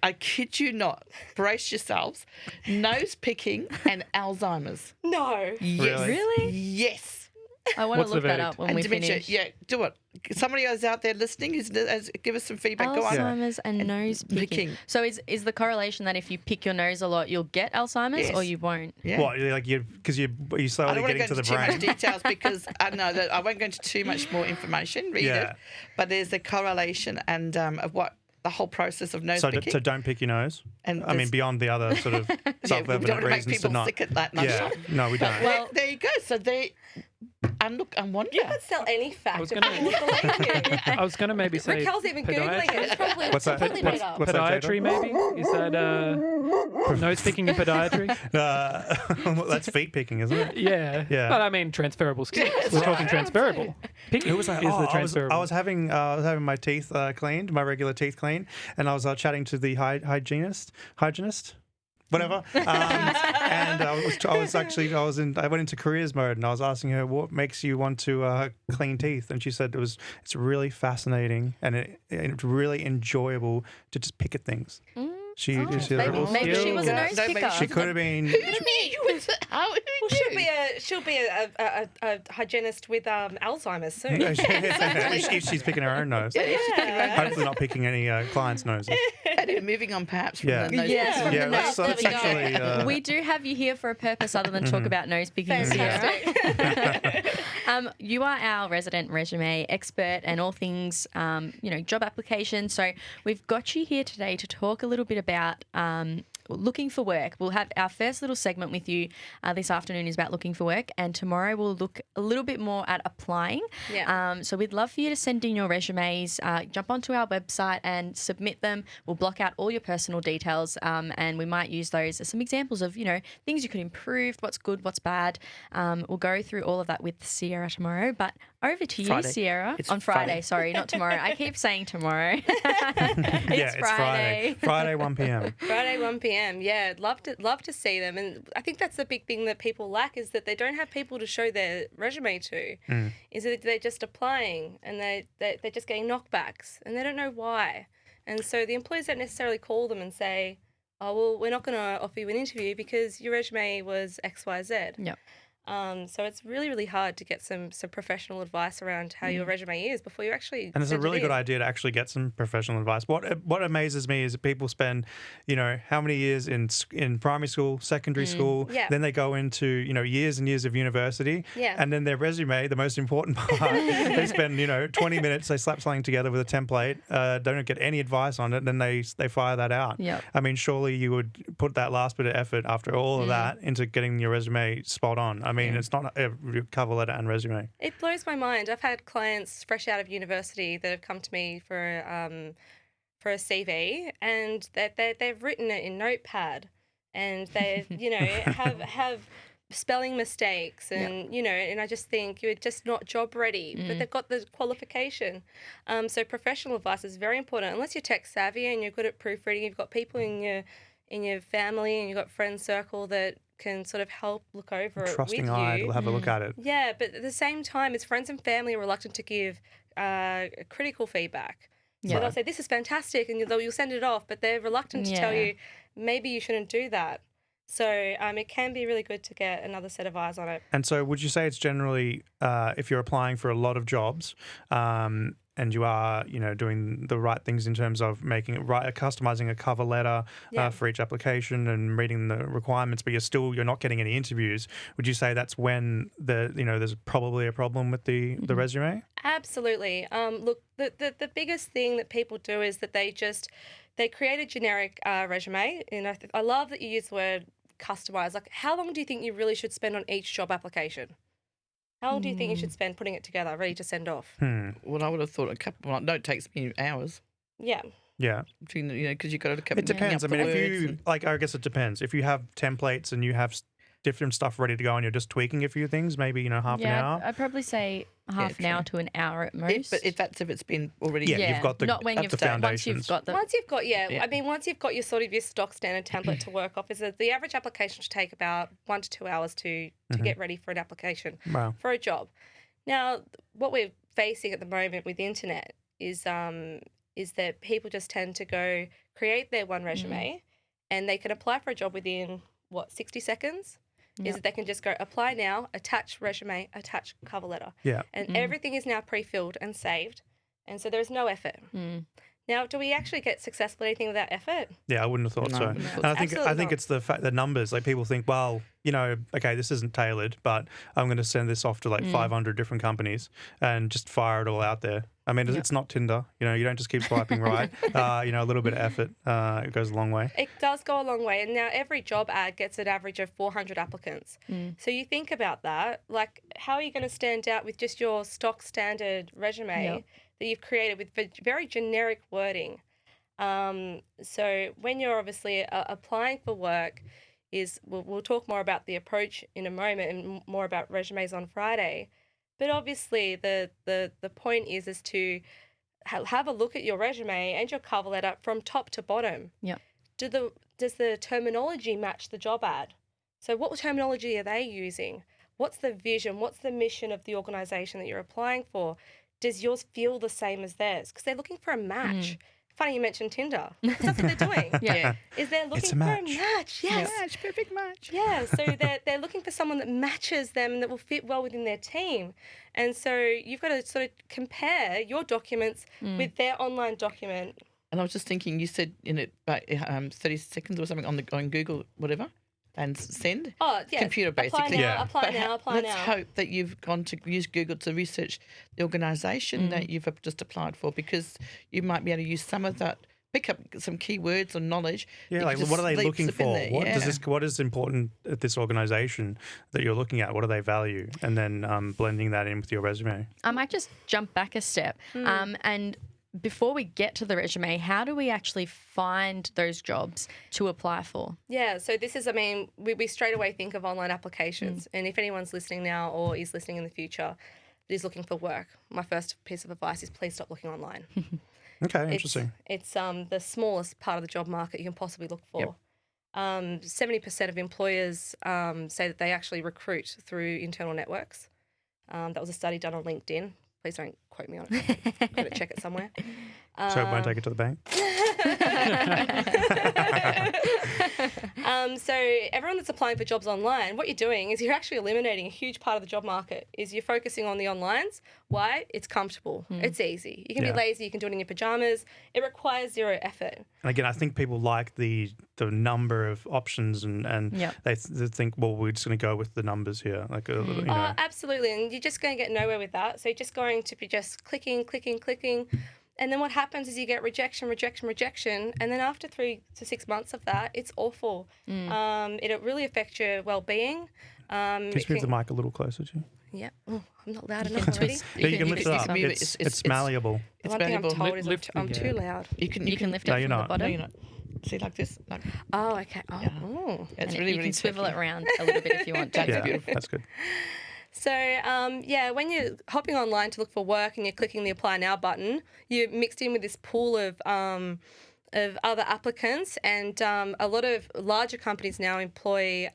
Speaker 3: I kid you not, brace yourselves, nose picking and Alzheimer's.
Speaker 7: No.
Speaker 3: Yes.
Speaker 1: Really?
Speaker 3: Yes.
Speaker 2: I want to
Speaker 4: What's the
Speaker 2: look that
Speaker 4: verdict?
Speaker 2: up when
Speaker 3: And
Speaker 2: we
Speaker 3: dementia,
Speaker 2: finish.
Speaker 3: yeah, do it. Somebody else out there listening, give us some feedback. Go on.
Speaker 2: Alzheimer's and nose picking.
Speaker 3: picking.
Speaker 2: So is the correlation that if you pick your nose a lot, you'll get Alzheimer's or
Speaker 3: Yes.
Speaker 2: you won't?
Speaker 3: Yeah.
Speaker 1: What, like because you
Speaker 3: I
Speaker 1: slowly
Speaker 3: don't want to
Speaker 1: getting
Speaker 3: go
Speaker 1: to
Speaker 3: into
Speaker 1: the
Speaker 3: too
Speaker 1: brain.
Speaker 3: much details because I know that I won't go into too much more information. Read
Speaker 1: Yeah.
Speaker 3: it, but there's a correlation and of what the whole process of nose
Speaker 1: So,
Speaker 3: picking.
Speaker 1: so don't pick your nose.
Speaker 3: And
Speaker 1: I mean,
Speaker 3: there's-
Speaker 1: beyond the other sort of
Speaker 3: yeah, we don't
Speaker 1: self-evident
Speaker 3: want to make
Speaker 1: reasons to
Speaker 3: people
Speaker 1: not.
Speaker 3: sick at that
Speaker 1: Yeah,
Speaker 3: lunchtime.
Speaker 1: no, we don't.
Speaker 3: Well, there you go. So they, and look, and wonder.
Speaker 7: You could sell any fact
Speaker 4: was
Speaker 7: and
Speaker 4: gonna-
Speaker 7: people would believe you.
Speaker 4: I was going to maybe say
Speaker 7: Raquel's even Googling it. It's probably
Speaker 1: What's that?
Speaker 7: completely made up.
Speaker 1: What's that, Jada?
Speaker 4: Podiatry, maybe? Is that nose picking and podiatry?
Speaker 1: Well, that's feet picking, isn't it?
Speaker 4: Yeah.
Speaker 1: Yeah.
Speaker 4: But I mean, transferable skills. We're talking transferable. Picking
Speaker 1: Who was that?
Speaker 4: is
Speaker 1: Oh,
Speaker 4: the
Speaker 1: I was
Speaker 4: transferable.
Speaker 1: having my teeth cleaned, my regular teeth cleaned, and I was chatting to the hygienist, whatever. And I went into careers mode, and I was asking her what makes you want to clean teeth, and she said it's really fascinating and it's really enjoyable to just pick at things. She
Speaker 2: Maybe she was a nose
Speaker 3: Nobody-
Speaker 2: picker.
Speaker 1: she could have been.
Speaker 7: She'll be a hygienist with Alzheimer's soon.
Speaker 1: if she's picking her own nose. Hopefully not picking any clients' noses.
Speaker 3: Anyway, moving on perhaps from
Speaker 1: Yeah.
Speaker 3: the nose.
Speaker 2: Yes, from
Speaker 1: Yeah,
Speaker 2: the
Speaker 1: let's-
Speaker 2: nose.
Speaker 1: let's
Speaker 2: There we
Speaker 1: actually,
Speaker 2: go. We do have you here for a purpose other than talk about nose picking, Sierra. You are our resident resume expert and all things, job application. So we've got you here today to talk a little bit about looking for work. We'll have our first little segment with you this afternoon is about looking for work, and tomorrow we'll look a little bit more at applying.
Speaker 7: Yeah.
Speaker 2: So we'd love for you to send in your resumes, jump onto our website and submit them. We'll block out all your personal details, and we might use those as some examples of, things you could improve, what's good, what's bad. We'll go through all of that with Sierra tomorrow, but over to you,
Speaker 3: Friday.
Speaker 2: Sierra.
Speaker 3: It's
Speaker 2: on Friday,
Speaker 3: Friday.
Speaker 2: sorry, not tomorrow. I keep saying tomorrow.
Speaker 1: It's Friday. Friday, 1 p.m.
Speaker 7: Friday, 1 p.m. Yeah, love to see them, and I think that's the big thing that people lack is that they don't have people to show their resume to. Is that they're just applying and they're just getting knockbacks and they don't know why, and so the employers don't necessarily call them and say, "Oh, well, we're not going to offer you an interview because your resume was X, Y, Z."
Speaker 2: Yep.
Speaker 7: So it's really, really hard to get some professional advice around how your resume is before you actually.
Speaker 1: And it's a
Speaker 7: send it
Speaker 1: really good
Speaker 7: in.
Speaker 1: idea to actually get some professional advice. What amazes me is that people spend, how many years in primary school, secondary school,
Speaker 7: Yeah.
Speaker 1: then they go into, years and years of university,
Speaker 7: Yeah.
Speaker 1: and then their resume, the most important part, they spend, 20 minutes, they slap something together with a template, don't get any advice on it, then they fire that out.
Speaker 2: Yep.
Speaker 1: I mean, surely you would put that last bit of effort after all of that into getting your resume spot on. I mean, it's not a cover letter and resume.
Speaker 7: It blows my mind. I've had clients fresh out of university that have come to me for a CV, and they've written it in Notepad, and they have spelling mistakes, and and I just think you're just not job ready, but they've got the qualification. So professional advice is very important. Unless you're tech savvy and you're good at proofreading, you've got people in your family and you've got friend circle that can sort of help look over it
Speaker 1: Trusting
Speaker 7: with
Speaker 1: eye
Speaker 7: you.
Speaker 1: to have a look at it.
Speaker 7: Yeah, but at the same time, it's friends and family are reluctant to give critical feedback. So
Speaker 2: Yeah.
Speaker 7: they'll say, this is fantastic, and you'll send it off, but they're reluctant to tell
Speaker 2: Yeah.
Speaker 7: you, maybe you shouldn't do that. So it can be really good to get another set of eyes on it.
Speaker 1: And so would you say it's generally, if you're applying for a lot of jobs, and you are, doing the right things in terms of making it right, customizing a cover letter
Speaker 7: Yeah.
Speaker 1: for each application and reading the requirements, but you're not getting any interviews. Would you say that's when there's probably a problem with the resume?
Speaker 7: Absolutely. Look, the biggest thing that people do is that they create a generic resume. And I love that you use the word customize. Like, how long do you think you really should spend on each job application? How long do you think you should spend putting it together, ready to send off?
Speaker 3: Well, I would have thought no, it takes me hours.
Speaker 7: Yeah.
Speaker 1: Yeah.
Speaker 3: Between because you've got to
Speaker 1: It depends. I mean, if you, I guess it depends. If you have templates and you have different stuff ready to go and you're just tweaking a few things, maybe, half an hour.
Speaker 2: I'd probably say half an hour to an hour at most.
Speaker 3: But if it's been already
Speaker 1: Yeah, you've got the,
Speaker 2: not when
Speaker 1: the
Speaker 2: you've
Speaker 1: foundations.
Speaker 2: once you've got the
Speaker 7: Once you've got,
Speaker 3: Yeah.
Speaker 7: I mean, once you've got your sort of your stock standard template to work off, is that the average application should take about 1 to 2 hours to get ready for an application
Speaker 1: Wow.
Speaker 7: for a job. Now, what we're facing at the moment with the internet is that people just tend to go create their one resume, and they can apply for a job within 60 seconds. is that they can just go apply now, attach resume, attach cover letter.
Speaker 1: Yeah.
Speaker 7: And everything is now pre-filled and saved. And so there's no effort. Now, do we actually get successful at anything without effort?
Speaker 1: Yeah, I wouldn't have thought
Speaker 3: No,
Speaker 1: so.
Speaker 3: I wouldn't have
Speaker 1: And I think
Speaker 7: Absolutely
Speaker 1: it's the fact, the numbers. Like people think, well, you know, okay, this isn't tailored, but I'm going to send this off to like 500 different companies and just fire it all out there. I mean, it's not Tinder. You know, you don't just keep swiping right. You know, a little bit of effort, it goes a long way.
Speaker 7: It does go a long way. And now every job ad gets an average of 400 applicants. So you think about that. Like, how are you going to stand out with just your stock standard resume that you've created with very generic wording? So when you're obviously applying for work, we'll talk more about the approach in a moment and more about resumes on Friday. But obviously the point is to have a look at your resume and your cover letter from top to bottom.
Speaker 2: Yeah.
Speaker 7: Does the terminology match the job ad? So what terminology are they using? What's the vision? What's the mission of the organisation that you're applying for? Does yours feel the same as theirs? Because they're looking for a match. Funny you mentioned Tinder, because that's what they're doing. Is they're looking
Speaker 1: It's a
Speaker 7: for
Speaker 1: match.
Speaker 7: a match. Yes.
Speaker 6: Match, perfect match.
Speaker 7: Yeah, so they're looking for someone that matches them and that will fit well within their team. And so you've got to sort of compare your documents with their online document.
Speaker 3: And I was just thinking, you said in it about 30 seconds or something on Google, whatever, and send.
Speaker 7: Oh, yeah.
Speaker 3: Computer, basically.
Speaker 7: Apply now, apply now.
Speaker 3: Let's hope that you've gone to use Google to research the organisation that you've just applied for, because you might be able to use some of that, pick up some keywords or knowledge.
Speaker 1: Yeah,
Speaker 3: that
Speaker 1: like
Speaker 3: you
Speaker 1: what are they
Speaker 3: just
Speaker 1: looking
Speaker 3: slip in
Speaker 1: for?
Speaker 3: there.
Speaker 1: What is important at this organisation that you're looking at? What do they value? And then blending that in with your resume.
Speaker 2: I might just jump back a step. And before we get to the resume, how do we actually find those jobs to apply for?
Speaker 7: Yeah, so this is, I mean, we straight away think of online applications. And if anyone's listening now or is listening in the future that is looking for work, my first piece of advice is please stop looking online.
Speaker 1: Okay, interesting.
Speaker 7: It's the smallest part of the job market you can possibly look for. 70% of employers say that they actually recruit through internal networks. That was a study done on LinkedIn. Please don't quote me on it. I've got to check it somewhere.
Speaker 1: So it won't take it to the bank?
Speaker 7: So everyone that's applying for jobs online, what you're doing is you're actually eliminating a huge part of the job market. Is you're focusing on the onlines. Why? It's comfortable. It's easy. You can be lazy. You can do it in your pajamas. It requires zero effort.
Speaker 1: And again, I think people like the number of options and they think, well, we're just going to go with the numbers here. Like, you know.
Speaker 7: Oh, absolutely. And you're just going to get nowhere with that. So you're just going to be just clicking. And then what happens is you get rejection. And then after 3 to 6 months of that, it's awful. It really affects your well-being.
Speaker 1: Can you move the mic a little closer to you?
Speaker 7: Yeah. Oh, I'm not loud enough already.
Speaker 1: Yeah, you can lift it up.
Speaker 3: move it.
Speaker 1: It's malleable.
Speaker 3: It's
Speaker 7: One thing I'm
Speaker 3: valuable.
Speaker 7: told is
Speaker 4: Lift
Speaker 7: I'm
Speaker 4: the-
Speaker 7: too loud.
Speaker 3: You can
Speaker 2: lift
Speaker 1: No,
Speaker 2: it
Speaker 1: you're
Speaker 2: from the
Speaker 1: not.
Speaker 2: bottom.
Speaker 3: No, you're not. See, like this. Like,
Speaker 7: Oh, okay. Oh,
Speaker 3: Yeah.
Speaker 7: ooh.
Speaker 3: it's
Speaker 2: And
Speaker 3: really,
Speaker 2: you
Speaker 3: really
Speaker 2: can swivel
Speaker 3: tricky.
Speaker 2: it around a little bit if you want to.
Speaker 3: That's
Speaker 1: Yeah,
Speaker 3: beautiful.
Speaker 1: that's good.
Speaker 7: So, when you're hopping online to look for work and you're clicking the Apply Now button, you're mixed in with this pool of other applicants, and a lot of larger companies now employ,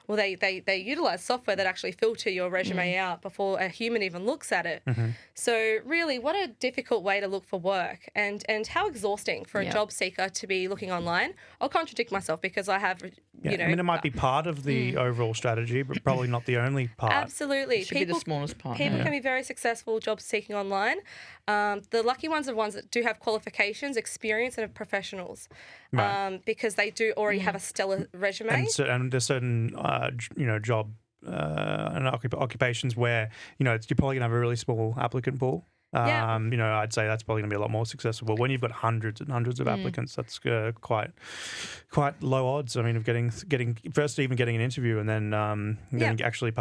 Speaker 7: they utilise software that actually filter your resume out before a human even looks at it. So really, what a difficult way to look for work, and how exhausting for a job seeker to be looking online. I'll contradict myself because I have,
Speaker 1: Yeah, I mean, it might be part of the overall strategy, but probably not the only part.
Speaker 7: absolutely.
Speaker 3: It should be the smallest part.
Speaker 7: People can be very successful job seeking online. The lucky ones are the ones that do have qualifications, experience, and are professionals, because they do already have a stellar resume.
Speaker 1: And there's certain, job and occupations where, you're probably going to have a really small applicant pool. I'd say that's probably going to be a lot more successful. But when you've got hundreds and hundreds of applicants, that's quite low odds. I mean, of getting first even getting an interview and then actually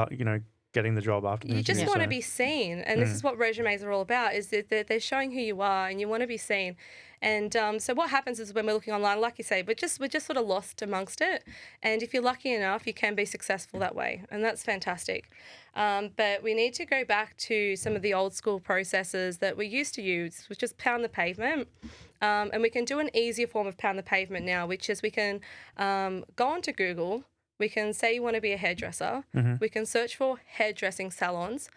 Speaker 1: getting the job after the
Speaker 7: You
Speaker 1: interview.
Speaker 7: just want to be seen, and this is what resumes are all about, is that they're showing who you are and you want to be seen. And so what happens is when we're looking online, like you say, we're just sort of lost amongst it. And if you're lucky enough, you can be successful that way, and that's fantastic. But we need to go back to some of the old school processes that we used to use, which is pound the pavement. And we can do an easier form of pound the pavement now, which is we can go onto Google. We can say you want to be a hairdresser. We can search for hairdressing salons,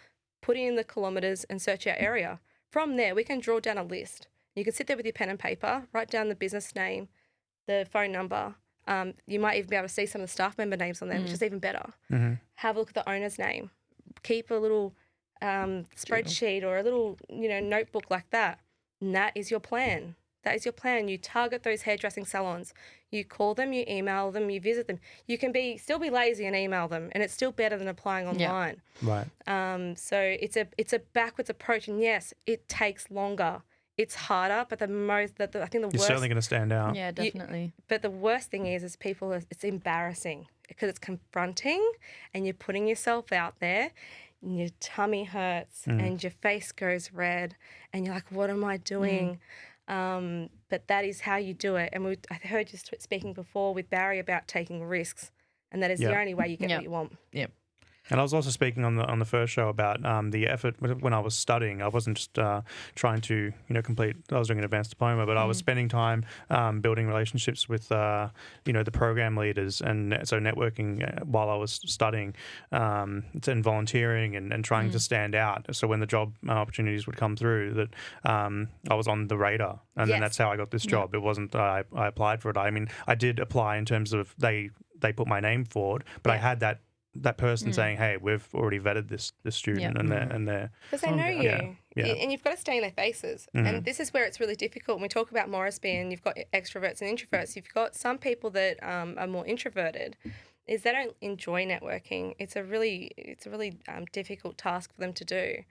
Speaker 7: put in the kilometres and search our area. From there, we can draw down a list. You can sit there with your pen and paper, write down the business name, the phone number, You might even be able to see some of the staff member names on there, which is even better. Have a look at the owner's name. Keep a little spreadsheet or a little, notebook like that. And that is your plan. That is your plan. You target those hairdressing salons. You call them, you email them, you visit them. You can still be lazy and email them, and it's still better than applying online.
Speaker 1: Right.
Speaker 7: So it's a backwards approach, and yes, it takes longer. It's harder, but I think the
Speaker 1: You're
Speaker 7: worst.
Speaker 1: certainly going to stand out.
Speaker 2: Yeah, definitely.
Speaker 7: But the worst thing is it's embarrassing because it's confronting, and you're putting yourself out there. And your tummy hurts, and your face goes red, and you're like, "What am I doing?" But that is how you do it. And I heard you speaking before with Barry about taking risks, and that is the only way you get what you want.
Speaker 3: Yep.
Speaker 1: And I was also speaking on the first show about the effort when I was studying. I wasn't just trying to complete. I was doing an advanced diploma, but I was spending time building relationships with the program leaders, and so networking while I was studying, and volunteering and trying to stand out. So when the job opportunities would come through, that I was on the radar, and then that's how I got this job. It wasn't I applied for it. I mean, I did apply in terms of they put my name forward, but I had that person saying, "Hey, we've already vetted this student," and they're
Speaker 7: because they know you,
Speaker 1: Yeah.
Speaker 7: and you've got to stay in their faces. And this is where it's really difficult. When we talk about Morrisby, and you've got extroverts and introverts. You've got some people that are more introverted. Is they don't enjoy networking. It's a really difficult task for them to do.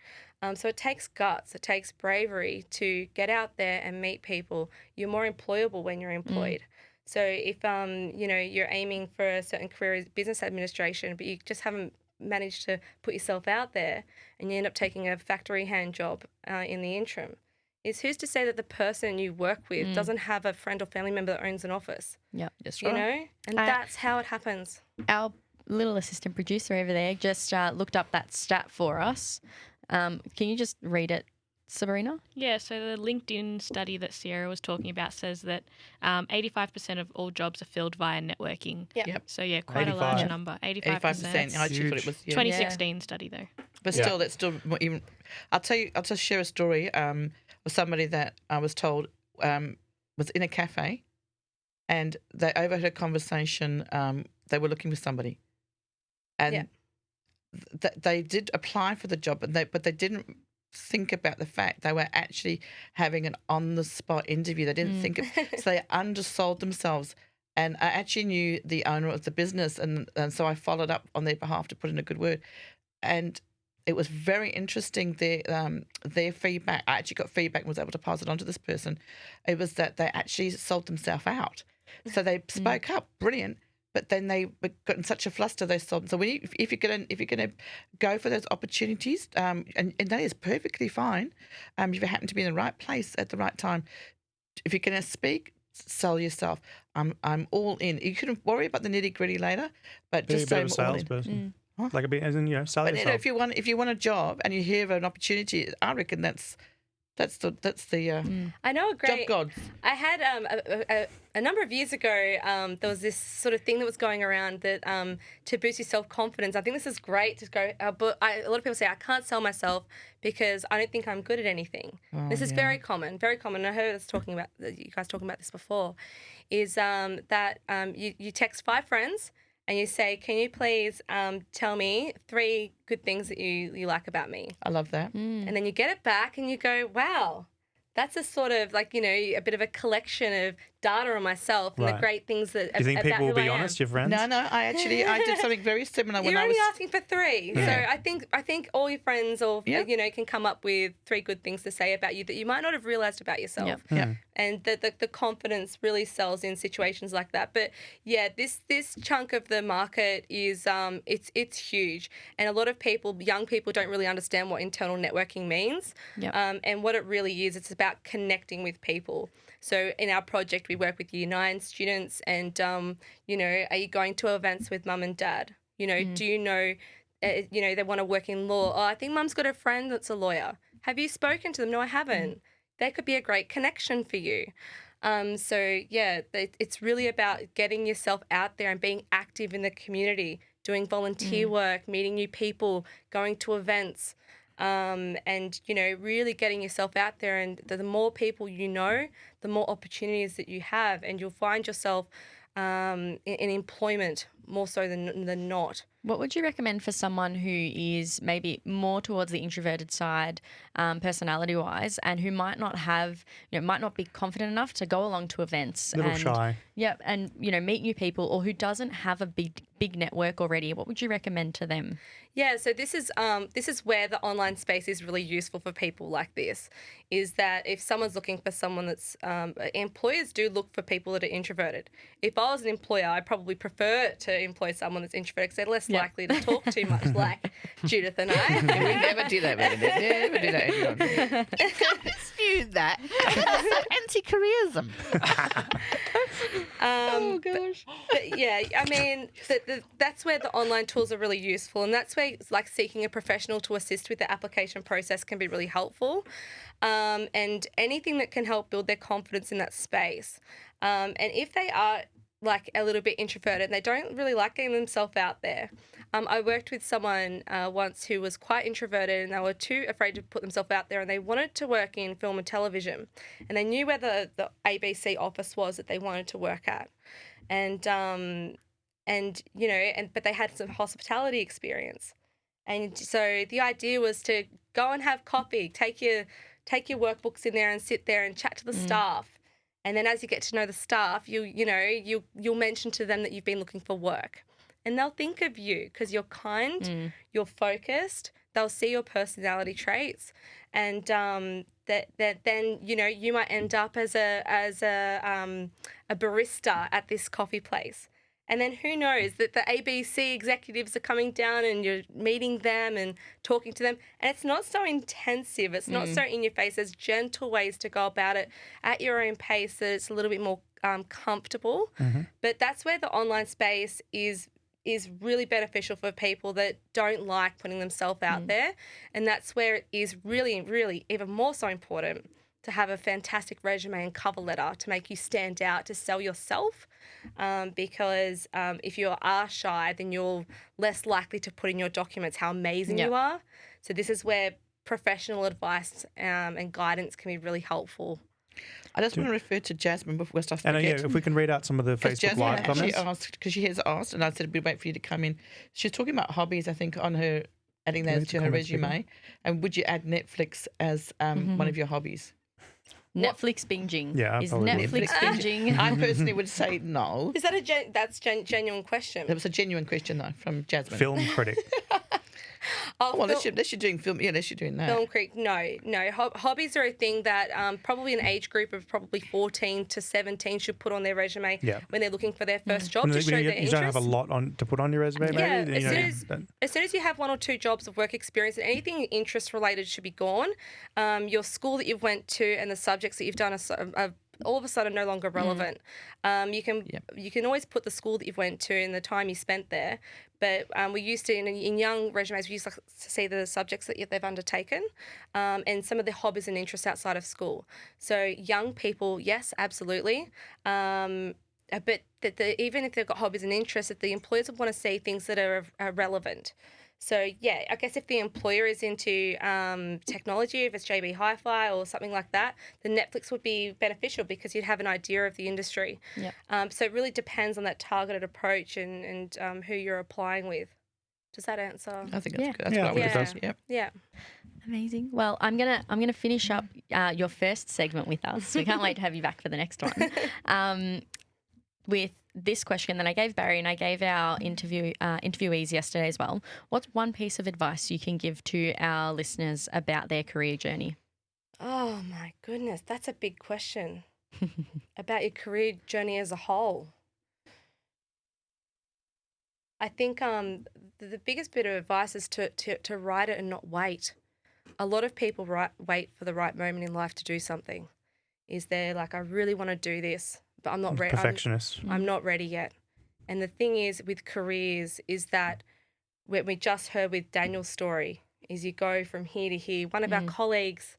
Speaker 7: So it takes guts. It takes bravery to get out there and meet people. You're more employable when you're employed. So if you're aiming for a certain career as business administration, but you just haven't managed to put yourself out there, and you end up taking a factory hand job in the interim, who's to say that the person you work with doesn't have a friend or family member that owns an office?
Speaker 2: Yep.
Speaker 3: That's right.
Speaker 7: And that's how it happens.
Speaker 2: Our little assistant producer over there just looked up that stat for us. Can you just read it, Sabrina?
Speaker 8: Yeah, so the LinkedIn study that Sierra was talking about says that 85% of all jobs are filled via networking.
Speaker 7: Yep.
Speaker 8: So, quite a large
Speaker 1: 85.
Speaker 8: number.
Speaker 3: 85%. I actually thought it was
Speaker 8: 2016 study, though.
Speaker 3: But still, that's still even. I'll just share a story of somebody that I was told was in a cafe, and they overheard a conversation. They were looking for somebody, and they did apply for the job, but they didn't think about the fact they were actually having an on-the-spot interview. They didn't think it, so they undersold themselves. And I actually knew the owner of the business, and so I followed up on their behalf to put in a good word. And it was very interesting, their feedback. I actually got feedback and was able to pass it on to this person. It was that they actually sold themselves out. So they spoke up, brilliant, but then they got in such a fluster they sold. So if you're gonna go for those opportunities, and that is perfectly fine, if you happen to be in the right place at the right time, if you're gonna speak, sell yourself. I'm all in. You can worry about the nitty gritty later, but
Speaker 1: Be
Speaker 3: just
Speaker 1: a
Speaker 3: say
Speaker 1: bit of a
Speaker 3: I'm all in.
Speaker 1: salesperson. Like a bit, as in sell
Speaker 3: But
Speaker 1: yourself.
Speaker 3: if you want a job and you hear of an opportunity, I reckon that's the
Speaker 7: I know a great.
Speaker 3: job gods.
Speaker 7: I had a number of years ago. There was this sort of thing that was going around that to boost your self confidence. I think this is great to go. But a lot of people say I can't sell myself because I don't think I'm good at anything. This is very common. Very common. I heard you guys talking about this before. Is that you text 5 friends. And you say, can you please tell me 3 good things that you like about me?
Speaker 3: I love that.
Speaker 7: And then you get it back and you go, wow, that's a sort of like, a bit of a collection of data on myself and the
Speaker 1: Right.
Speaker 7: great things that
Speaker 1: Do you think
Speaker 7: about
Speaker 1: people will
Speaker 7: who
Speaker 1: be
Speaker 7: I am.
Speaker 1: honest, your friends?
Speaker 3: No, I did something very similar when
Speaker 7: You're
Speaker 3: I
Speaker 7: only
Speaker 3: was.
Speaker 7: asking for 3. So I think all your friends or can come up with 3 good things to say about you that you might not have realized about yourself.
Speaker 2: Yep.
Speaker 3: Yeah.
Speaker 7: And the confidence really sells in situations like that. But this chunk of the market is it's huge, and a lot of young people don't really understand what internal networking means.
Speaker 2: Yep.
Speaker 7: And what it really is, it's about connecting with people. So in our project, we work with Year 9 students, and are you going to events with mum and dad? Do you know? They want to work in law. Oh, I think mum's got a friend that's a lawyer. Have you spoken to them? No, I haven't. That could be a great connection for you. It's really about getting yourself out there and being active in the community, doing volunteer work, meeting new people, going to events, and really getting yourself out there. And the more people you know, the more opportunities that you have, and you'll find yourself in employment more so than not.
Speaker 2: What would you recommend for someone who is maybe more towards the introverted side, personality-wise, and who might not have, might not be confident enough to go along to events,
Speaker 1: A little
Speaker 2: and
Speaker 1: shy.
Speaker 2: Yep, and meet new people, or who doesn't have a big network already? What would you recommend to them?
Speaker 7: Yeah, so this is where the online space is really useful for people like this, is that if someone's looking for someone that's employers do look for people that are introverted. If I was an employer, I'd probably prefer to employ someone that's introverted because they're less likely to talk too much, like Judith and I.
Speaker 3: We never do that, man. Never do that, everyone. You can't dispute that. That's anti-careerism.
Speaker 7: Oh gosh! But yeah, I mean, that's where the online tools are really useful, and that's where like seeking a professional to assist with the application process can be really helpful, and anything that can help build their confidence in that space. And if they are like a little bit introverted and they don't really like getting themselves out there. I worked with someone once who was quite introverted and they were too afraid to put themselves out there, and they wanted to work in film and television, and they knew where the ABC office was that they wanted to work at, but they had some hospitality experience, and so the idea was to go and have coffee, take your workbooks in there and sit there and chat to the staff. And then as you get to know the staff, you'll mention to them that you've been looking for work. And they'll think of you because you're kind, you're focused, they'll see your personality traits. And then you might end up as a barista at this coffee place. And then who knows that the ABC executives are coming down and you're meeting them and talking to them. And it's not so intensive. It's not so in your face. There's gentle ways to go about it at your own pace that it's a little bit more comfortable. But that's where the online space is really beneficial for people that don't like putting themselves out there. And that's where it is really, really even more so important to have a fantastic resume and cover letter to make you stand out, to sell yourself. Because if you are shy, then you're less likely to put in your documents how amazing you are. So this is where professional advice and guidance can be really helpful.
Speaker 3: I just want to refer to Jasmine before I start
Speaker 1: And if we can read out some of the Facebook Live comments.
Speaker 3: Because she has asked, and I said we'd wait for you to come in. She's talking about hobbies, I think, on her, adding those to her resume. And would you add Netflix as one of your hobbies?
Speaker 2: Netflix binging.
Speaker 1: Yeah,
Speaker 2: is
Speaker 1: probably
Speaker 2: Netflix binging?
Speaker 3: I personally would say no.
Speaker 7: Is that that's genuine question?
Speaker 3: That was a genuine question, though, from Jasmine.
Speaker 1: Film critic.
Speaker 3: Unless you're doing film, unless you're doing that.
Speaker 7: Film critic, no. Hobbies are a thing that probably an age group of probably 14 to 17 should put on their resume when they're looking for their first job to show their interest.
Speaker 1: You don't have a lot to put on your resume, maybe?
Speaker 7: As soon as you have 1 or 2 jobs of work experience, and anything interest related should be gone. Your school that you've went to and the subjects that you've done are all of a sudden no longer relevant. You can always put the school that you've went to and the time you spent there, but we used to in young resumes we used to see the subjects that they've undertaken and some of the hobbies and interests outside of school. So young people, yes, absolutely. But even if they've got hobbies and interests, if the employers would want to see things that are relevant. So, yeah, I guess if the employer is into technology, if it's JB Hi-Fi or something like that, then Netflix would be beneficial because you'd have an idea of the industry. Yep. So it really depends on that targeted approach and who you're applying with. Does that answer?
Speaker 3: I think that's good.
Speaker 1: That's what it does.
Speaker 3: Yep.
Speaker 7: Yeah.
Speaker 2: Amazing. Well, I'm gonna finish up your first segment with us. We can't wait to have you back for the next one. With this question that I gave Barry and I gave our interviewees yesterday as well. What's one piece of advice you can give to our listeners about their career journey?
Speaker 7: Oh my goodness, that's a big question. About your career journey as a whole. I think the biggest bit of advice is to write it and not wait. A lot of people wait for the right moment in life to do something. Is they're like, I really want to do this, but I'm not ready.
Speaker 1: Perfectionist.
Speaker 7: I'm not ready yet. And the thing is with careers is that what we just heard with Daniel's story is you go from here to here. One of our colleagues,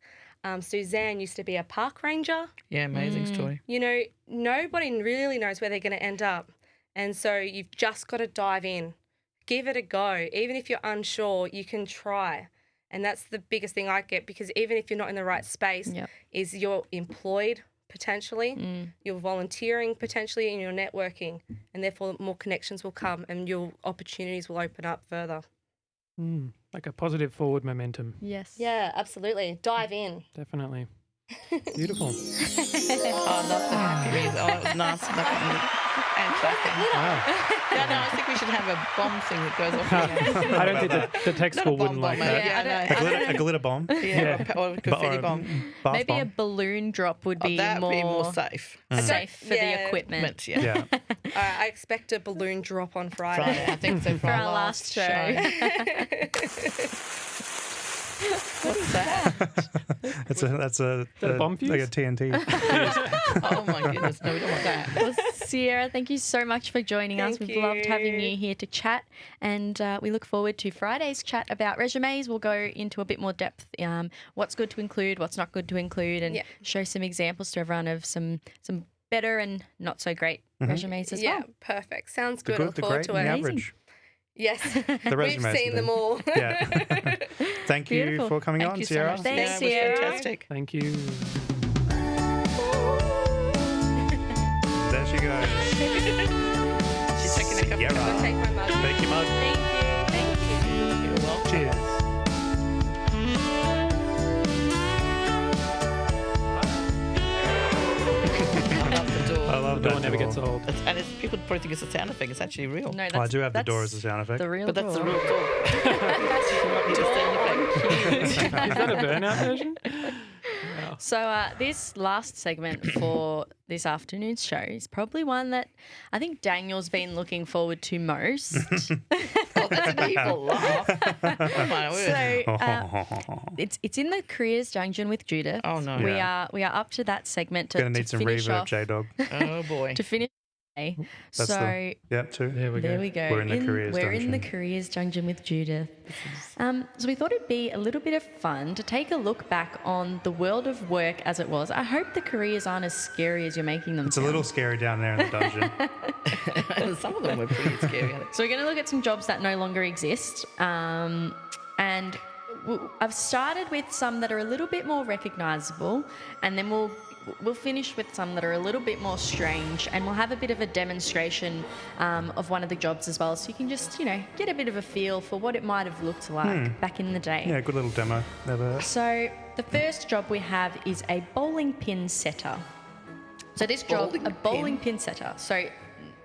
Speaker 7: Suzanne, used to be a park ranger.
Speaker 3: Yeah, amazing story.
Speaker 7: You know, nobody really knows where they're going to end up. And so you've just got to dive in. Give it a go. Even if you're unsure, you can try. And that's the biggest thing I get, because even if you're not in the right space, is you're employed, potentially, you're volunteering potentially, and you're networking, and therefore more connections will come and your opportunities will open up further.
Speaker 4: Like a positive forward momentum.
Speaker 2: Yes.
Speaker 7: Yeah, absolutely. Dive in.
Speaker 4: Definitely. Beautiful.
Speaker 3: Oh, that's the happy reason. Oh, it was nice. And clapping.
Speaker 4: Wow.
Speaker 3: Yeah, no, I think we should have a bomb thing that goes off.
Speaker 4: I don't think the tech
Speaker 3: Not a
Speaker 4: school
Speaker 3: bomb
Speaker 4: wouldn't like
Speaker 3: bomb,
Speaker 4: that.
Speaker 3: yeah,
Speaker 1: A glitter bomb.
Speaker 3: Yeah, or a confetti
Speaker 1: Or
Speaker 3: bomb.
Speaker 1: bath
Speaker 2: Maybe a
Speaker 1: bomb.
Speaker 2: balloon drop would
Speaker 3: Oh,
Speaker 2: be
Speaker 3: that would be more
Speaker 2: more
Speaker 3: safe.
Speaker 2: safe for the
Speaker 7: Yeah.
Speaker 2: equipment.
Speaker 3: Yeah.
Speaker 1: Yeah.
Speaker 7: I expect a balloon drop on Friday.
Speaker 3: Friday, I think so for
Speaker 2: For
Speaker 3: our
Speaker 2: our
Speaker 3: last
Speaker 2: last
Speaker 3: What is that?
Speaker 1: That's a
Speaker 4: that a bomb
Speaker 1: like a
Speaker 4: fuse?
Speaker 1: TNT.
Speaker 3: Oh my goodness, no, we don't want that.
Speaker 2: Well, Sierra, thank you so much for joining us.
Speaker 7: Thank
Speaker 2: We've loved having
Speaker 7: you.
Speaker 2: you here to chat, and we look forward to Friday's chat about resumes. We'll go into a bit more depth, what's good to include, what's not good to include, and
Speaker 7: Yeah.
Speaker 2: show some examples to everyone of some better and not so great resumes as
Speaker 7: Yeah,
Speaker 2: well.
Speaker 7: perfect. Sounds
Speaker 1: The
Speaker 7: good. I
Speaker 1: good,
Speaker 7: look
Speaker 1: the
Speaker 7: forward
Speaker 1: great,
Speaker 7: to
Speaker 1: and the
Speaker 7: it.
Speaker 1: average.
Speaker 7: Yes,
Speaker 1: The resumes
Speaker 7: we've seen
Speaker 1: do.
Speaker 7: them all.
Speaker 1: Yeah. Thank you
Speaker 2: Beautiful.
Speaker 1: for coming
Speaker 3: Thank
Speaker 1: on,
Speaker 3: you so
Speaker 1: Sierra.
Speaker 3: much.
Speaker 2: Thanks,
Speaker 3: Sierra. It was
Speaker 2: Sierra.
Speaker 3: fantastic.
Speaker 4: Thank you.
Speaker 1: There she goes.
Speaker 3: She's taking a couple
Speaker 1: Sierra.
Speaker 7: Take my mug.
Speaker 1: Thank you, mug.
Speaker 7: Thank you. Thank you.
Speaker 3: You're welcome.
Speaker 1: Cheers.
Speaker 3: I love the door.
Speaker 1: I love
Speaker 4: The door
Speaker 1: that
Speaker 4: never
Speaker 1: door.
Speaker 4: gets old.
Speaker 3: And people probably think it's a sound effect. It's actually real.
Speaker 2: No,
Speaker 1: Oh, I
Speaker 2: that's,
Speaker 1: do have the
Speaker 2: that's
Speaker 1: door as a sound effect.
Speaker 2: the real
Speaker 3: But that's the
Speaker 2: door.
Speaker 3: real door. It's a sound effect.
Speaker 4: Is that a burnout version?
Speaker 2: So this last segment for this afternoon's show is probably one that I think Daniel's been looking forward to most.
Speaker 3: Oh, that's an evil laugh. Oh my word.
Speaker 2: So it's in the careers junction with Judith.
Speaker 3: Oh, no.
Speaker 2: We
Speaker 1: Yeah.
Speaker 2: are up to that segment to,
Speaker 1: Gonna
Speaker 2: to
Speaker 1: need some
Speaker 2: finish
Speaker 1: reverb,
Speaker 2: off.
Speaker 1: J-Dog.
Speaker 3: Oh boy.
Speaker 2: To finish. today.
Speaker 1: That's
Speaker 2: So
Speaker 1: the, yep, two.
Speaker 4: There we go.
Speaker 2: there we go.
Speaker 1: We're in the careers
Speaker 2: We're in the
Speaker 1: junction.
Speaker 2: careers junction with Judith. So we thought it'd be a little bit of fun to take a look back on the world of work as it was. I hope the careers aren't as scary as you're making them
Speaker 1: It's a
Speaker 2: sound.
Speaker 1: little scary down there in the dungeon.
Speaker 3: Some of them were pretty scary.
Speaker 2: So we're going to look at some jobs that no longer exist. And I've started with some that are a little bit more recognisable, and then we'll finish with some that are a little bit more strange, and we'll have a bit of a demonstration of one of the jobs as well, so you can just, get a bit of a feel for what it might have looked like back in the day.
Speaker 1: Yeah, good little demo. Never.
Speaker 2: So the first job we have is a bowling pin setter. So this job, a bowling pin setter. So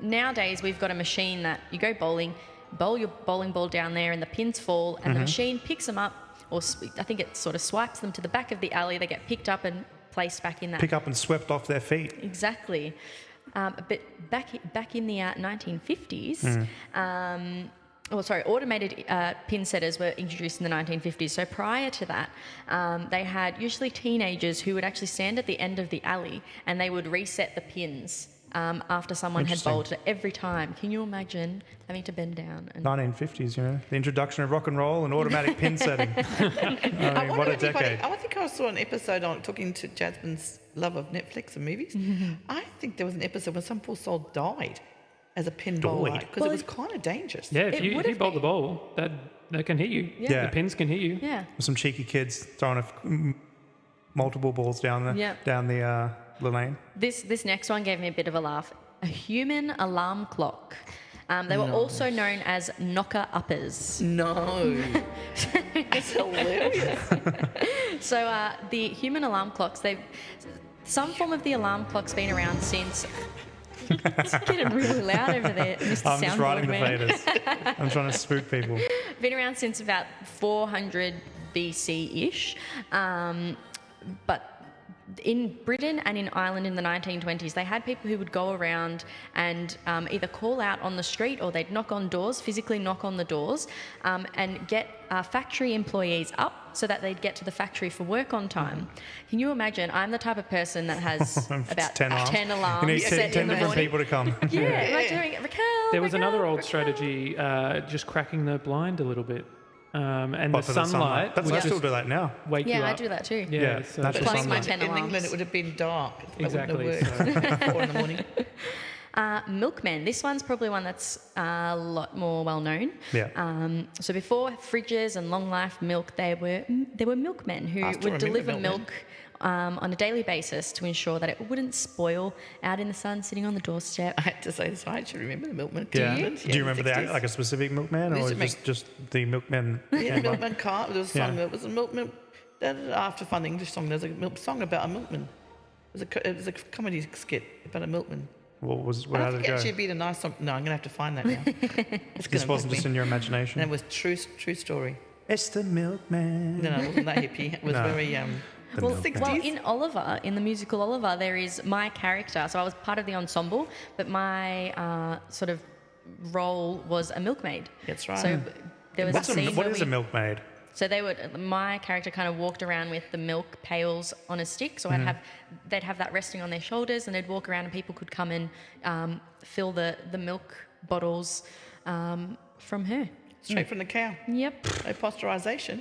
Speaker 2: nowadays we've got a machine that you go bowling, bowl your bowling ball down there, and the pins fall, and the machine picks them up, or I think it sort of swipes them to the back of the alley. They get picked up and placed back in that.
Speaker 1: Pick up and swept off their feet.
Speaker 2: Exactly. But back in the 1950s, automated pin setters were introduced in the 1950s. So prior to that, they had usually teenagers who would actually stand at the end of the alley and they would reset the pins after someone had
Speaker 1: Interesting.
Speaker 2: bowled it every time. Can you imagine having to bend down? And
Speaker 1: 1950s, the introduction of rock and roll and automatic pin setting. I mean, what a decade.
Speaker 3: I think I saw an episode on talking to Jasmine's love of Netflix and movies. I think there was an episode where some poor soul died as a pin bowler
Speaker 1: Died?
Speaker 3: because
Speaker 2: Well,
Speaker 3: it was kind of dangerous.
Speaker 4: Yeah,
Speaker 2: It
Speaker 4: if you
Speaker 2: would've
Speaker 4: bowl the
Speaker 2: been.
Speaker 4: ball, that can hit you.
Speaker 1: Yeah.
Speaker 4: The pins can hit you.
Speaker 2: yeah.
Speaker 1: Some cheeky kids throwing multiple balls down the lane.
Speaker 2: This next one gave me a bit of a laugh. A human alarm clock. They were also known as knocker uppers.
Speaker 3: No. That's hilarious.
Speaker 2: So the human alarm clocks, some form of the alarm clock's been around since. It's getting really loud over there, Mr.
Speaker 1: I'm just riding the
Speaker 2: Soundboard Man.
Speaker 1: faders. I'm trying to spook people.
Speaker 2: Been around since about 400 BC-ish, but in Britain and in Ireland in the 1920s, they had people who would go around and either call out on the street or they'd knock on doors, physically knock on the doors, and get factory employees up so that they'd get to the factory for work on time. Can you imagine? I'm the type of person that has about
Speaker 1: 10 alarms.
Speaker 2: 10 alarms
Speaker 1: You need
Speaker 2: set
Speaker 1: 10
Speaker 2: in the
Speaker 1: different
Speaker 2: morning.
Speaker 1: people to come.
Speaker 2: Yeah, like doing it. Raquel,
Speaker 4: There was
Speaker 2: Raquel,
Speaker 4: another old
Speaker 2: Raquel.
Speaker 4: strategy, just cracking the blind a little bit. And
Speaker 1: What,
Speaker 4: the
Speaker 1: for
Speaker 4: sunlight
Speaker 1: That's,
Speaker 4: would
Speaker 1: I still
Speaker 4: just
Speaker 1: do that now.
Speaker 4: wake you
Speaker 2: Yeah,
Speaker 4: up.
Speaker 2: I do that too.
Speaker 4: Yeah,
Speaker 1: Yeah,
Speaker 4: so
Speaker 1: natural
Speaker 2: Plus
Speaker 1: sunlight.
Speaker 2: my 10
Speaker 3: in
Speaker 2: alarms.
Speaker 3: England, it would have been dark.
Speaker 4: Exactly,
Speaker 3: It wouldn't have worked. 4 in the morning.
Speaker 2: Milkmen. This one's probably one that's a lot more well known.
Speaker 1: Yeah.
Speaker 2: So before fridges and long life milk, there were milkmen who
Speaker 3: I
Speaker 2: would
Speaker 3: still remember
Speaker 2: deliver
Speaker 3: milkmen.
Speaker 2: milk on a daily basis to ensure that it wouldn't spoil out in the sun, sitting on the doorstep.
Speaker 3: I had to say this. I actually remember the milkman.
Speaker 1: Yeah.
Speaker 3: England,
Speaker 1: Do you remember
Speaker 3: the
Speaker 1: the
Speaker 3: 60s.
Speaker 1: like a specific milkman,
Speaker 3: We
Speaker 1: or
Speaker 3: used to
Speaker 1: just the milkman?
Speaker 3: Yeah, milkman car. There was a
Speaker 1: Yeah.
Speaker 3: song. It was a milkman. After fun English song, there's a song about a milkman. It was a comedy skit about a milkman.
Speaker 1: What was?
Speaker 3: I
Speaker 1: How did
Speaker 3: think
Speaker 1: it go?
Speaker 3: actually it'd be a nice song. No, I'm gonna have to find that now. It's
Speaker 1: This
Speaker 3: gonna
Speaker 1: wasn't
Speaker 3: bug
Speaker 1: just
Speaker 3: me.
Speaker 1: in your imagination.
Speaker 3: And it was true story.
Speaker 1: It's the milkman.
Speaker 3: No, it wasn't that hippie. It was
Speaker 1: No.
Speaker 3: very
Speaker 1: The
Speaker 2: Well,
Speaker 1: milkman.
Speaker 2: well, in Oliver, in the musical Oliver, there is my character. So I was part of the ensemble, but my sort of role was a milkmaid.
Speaker 3: That's right.
Speaker 2: So there was
Speaker 1: What's
Speaker 2: a scene
Speaker 1: what
Speaker 2: where
Speaker 1: is a milkmaid?
Speaker 2: So my character kind of walked around with the milk pails on a stick. So they'd have that resting on their shoulders, and they'd walk around, and people could come and fill the milk bottles from her.
Speaker 3: Straight from the cow.
Speaker 2: Yep.
Speaker 3: No pasteurisation.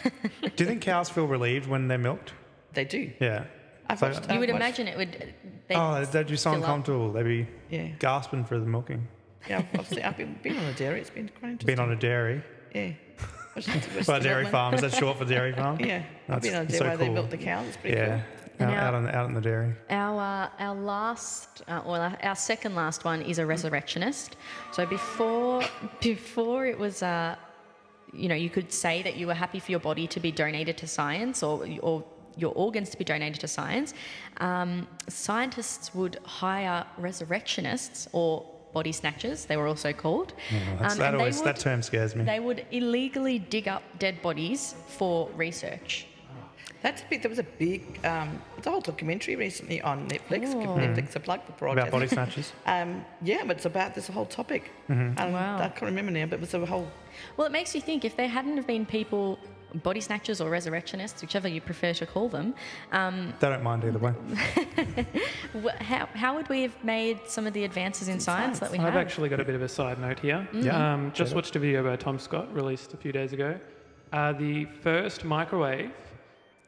Speaker 1: Do you think cows feel relieved when they're milked?
Speaker 3: They do.
Speaker 1: Yeah.
Speaker 3: I've
Speaker 1: So-
Speaker 3: watched.
Speaker 2: You would
Speaker 3: I've watched-
Speaker 2: imagine it would.
Speaker 1: They'd be so
Speaker 2: fill up.
Speaker 1: uncomfortable. They'd be
Speaker 3: Yeah.
Speaker 1: gasping for the milking.
Speaker 3: Yeah, I've been on a dairy. It's been quite interesting.
Speaker 1: Been on a dairy.
Speaker 3: Yeah.
Speaker 1: Well, a dairy farm. Is that short for dairy farm?
Speaker 3: Yeah. I've been on a
Speaker 1: That's
Speaker 3: dairy
Speaker 1: so
Speaker 3: where they
Speaker 1: cool.
Speaker 3: milk the cows. It's pretty
Speaker 1: Yeah.
Speaker 3: cool.
Speaker 1: Out in the dairy.
Speaker 2: Our last, our second last one is a resurrectionist. So before it was, you could say that you were happy for your body to be donated to science or your organs to be donated to science. Scientists would hire resurrectionists or body snatchers, they were also called.
Speaker 1: That term scares me.
Speaker 2: They would illegally dig up dead bodies for research.
Speaker 3: There was a big, there's a whole documentary recently on Netflix.
Speaker 2: Oh.
Speaker 3: Give Netflix a plug for project.
Speaker 1: About body snatchers.
Speaker 3: Yeah, but it's about this whole topic.
Speaker 2: Wow.
Speaker 3: I can't remember now, but it was a whole.
Speaker 2: Well, it makes you think if there hadn't have been people, body snatchers or resurrectionists, whichever you prefer to call them,
Speaker 1: They don't mind either way.
Speaker 2: how would we have made some of the advances in science that we have?
Speaker 4: I've actually got a bit of a side note here.
Speaker 1: Yeah.
Speaker 4: Just watched a video by Tom Scott released a few days ago. The first microwave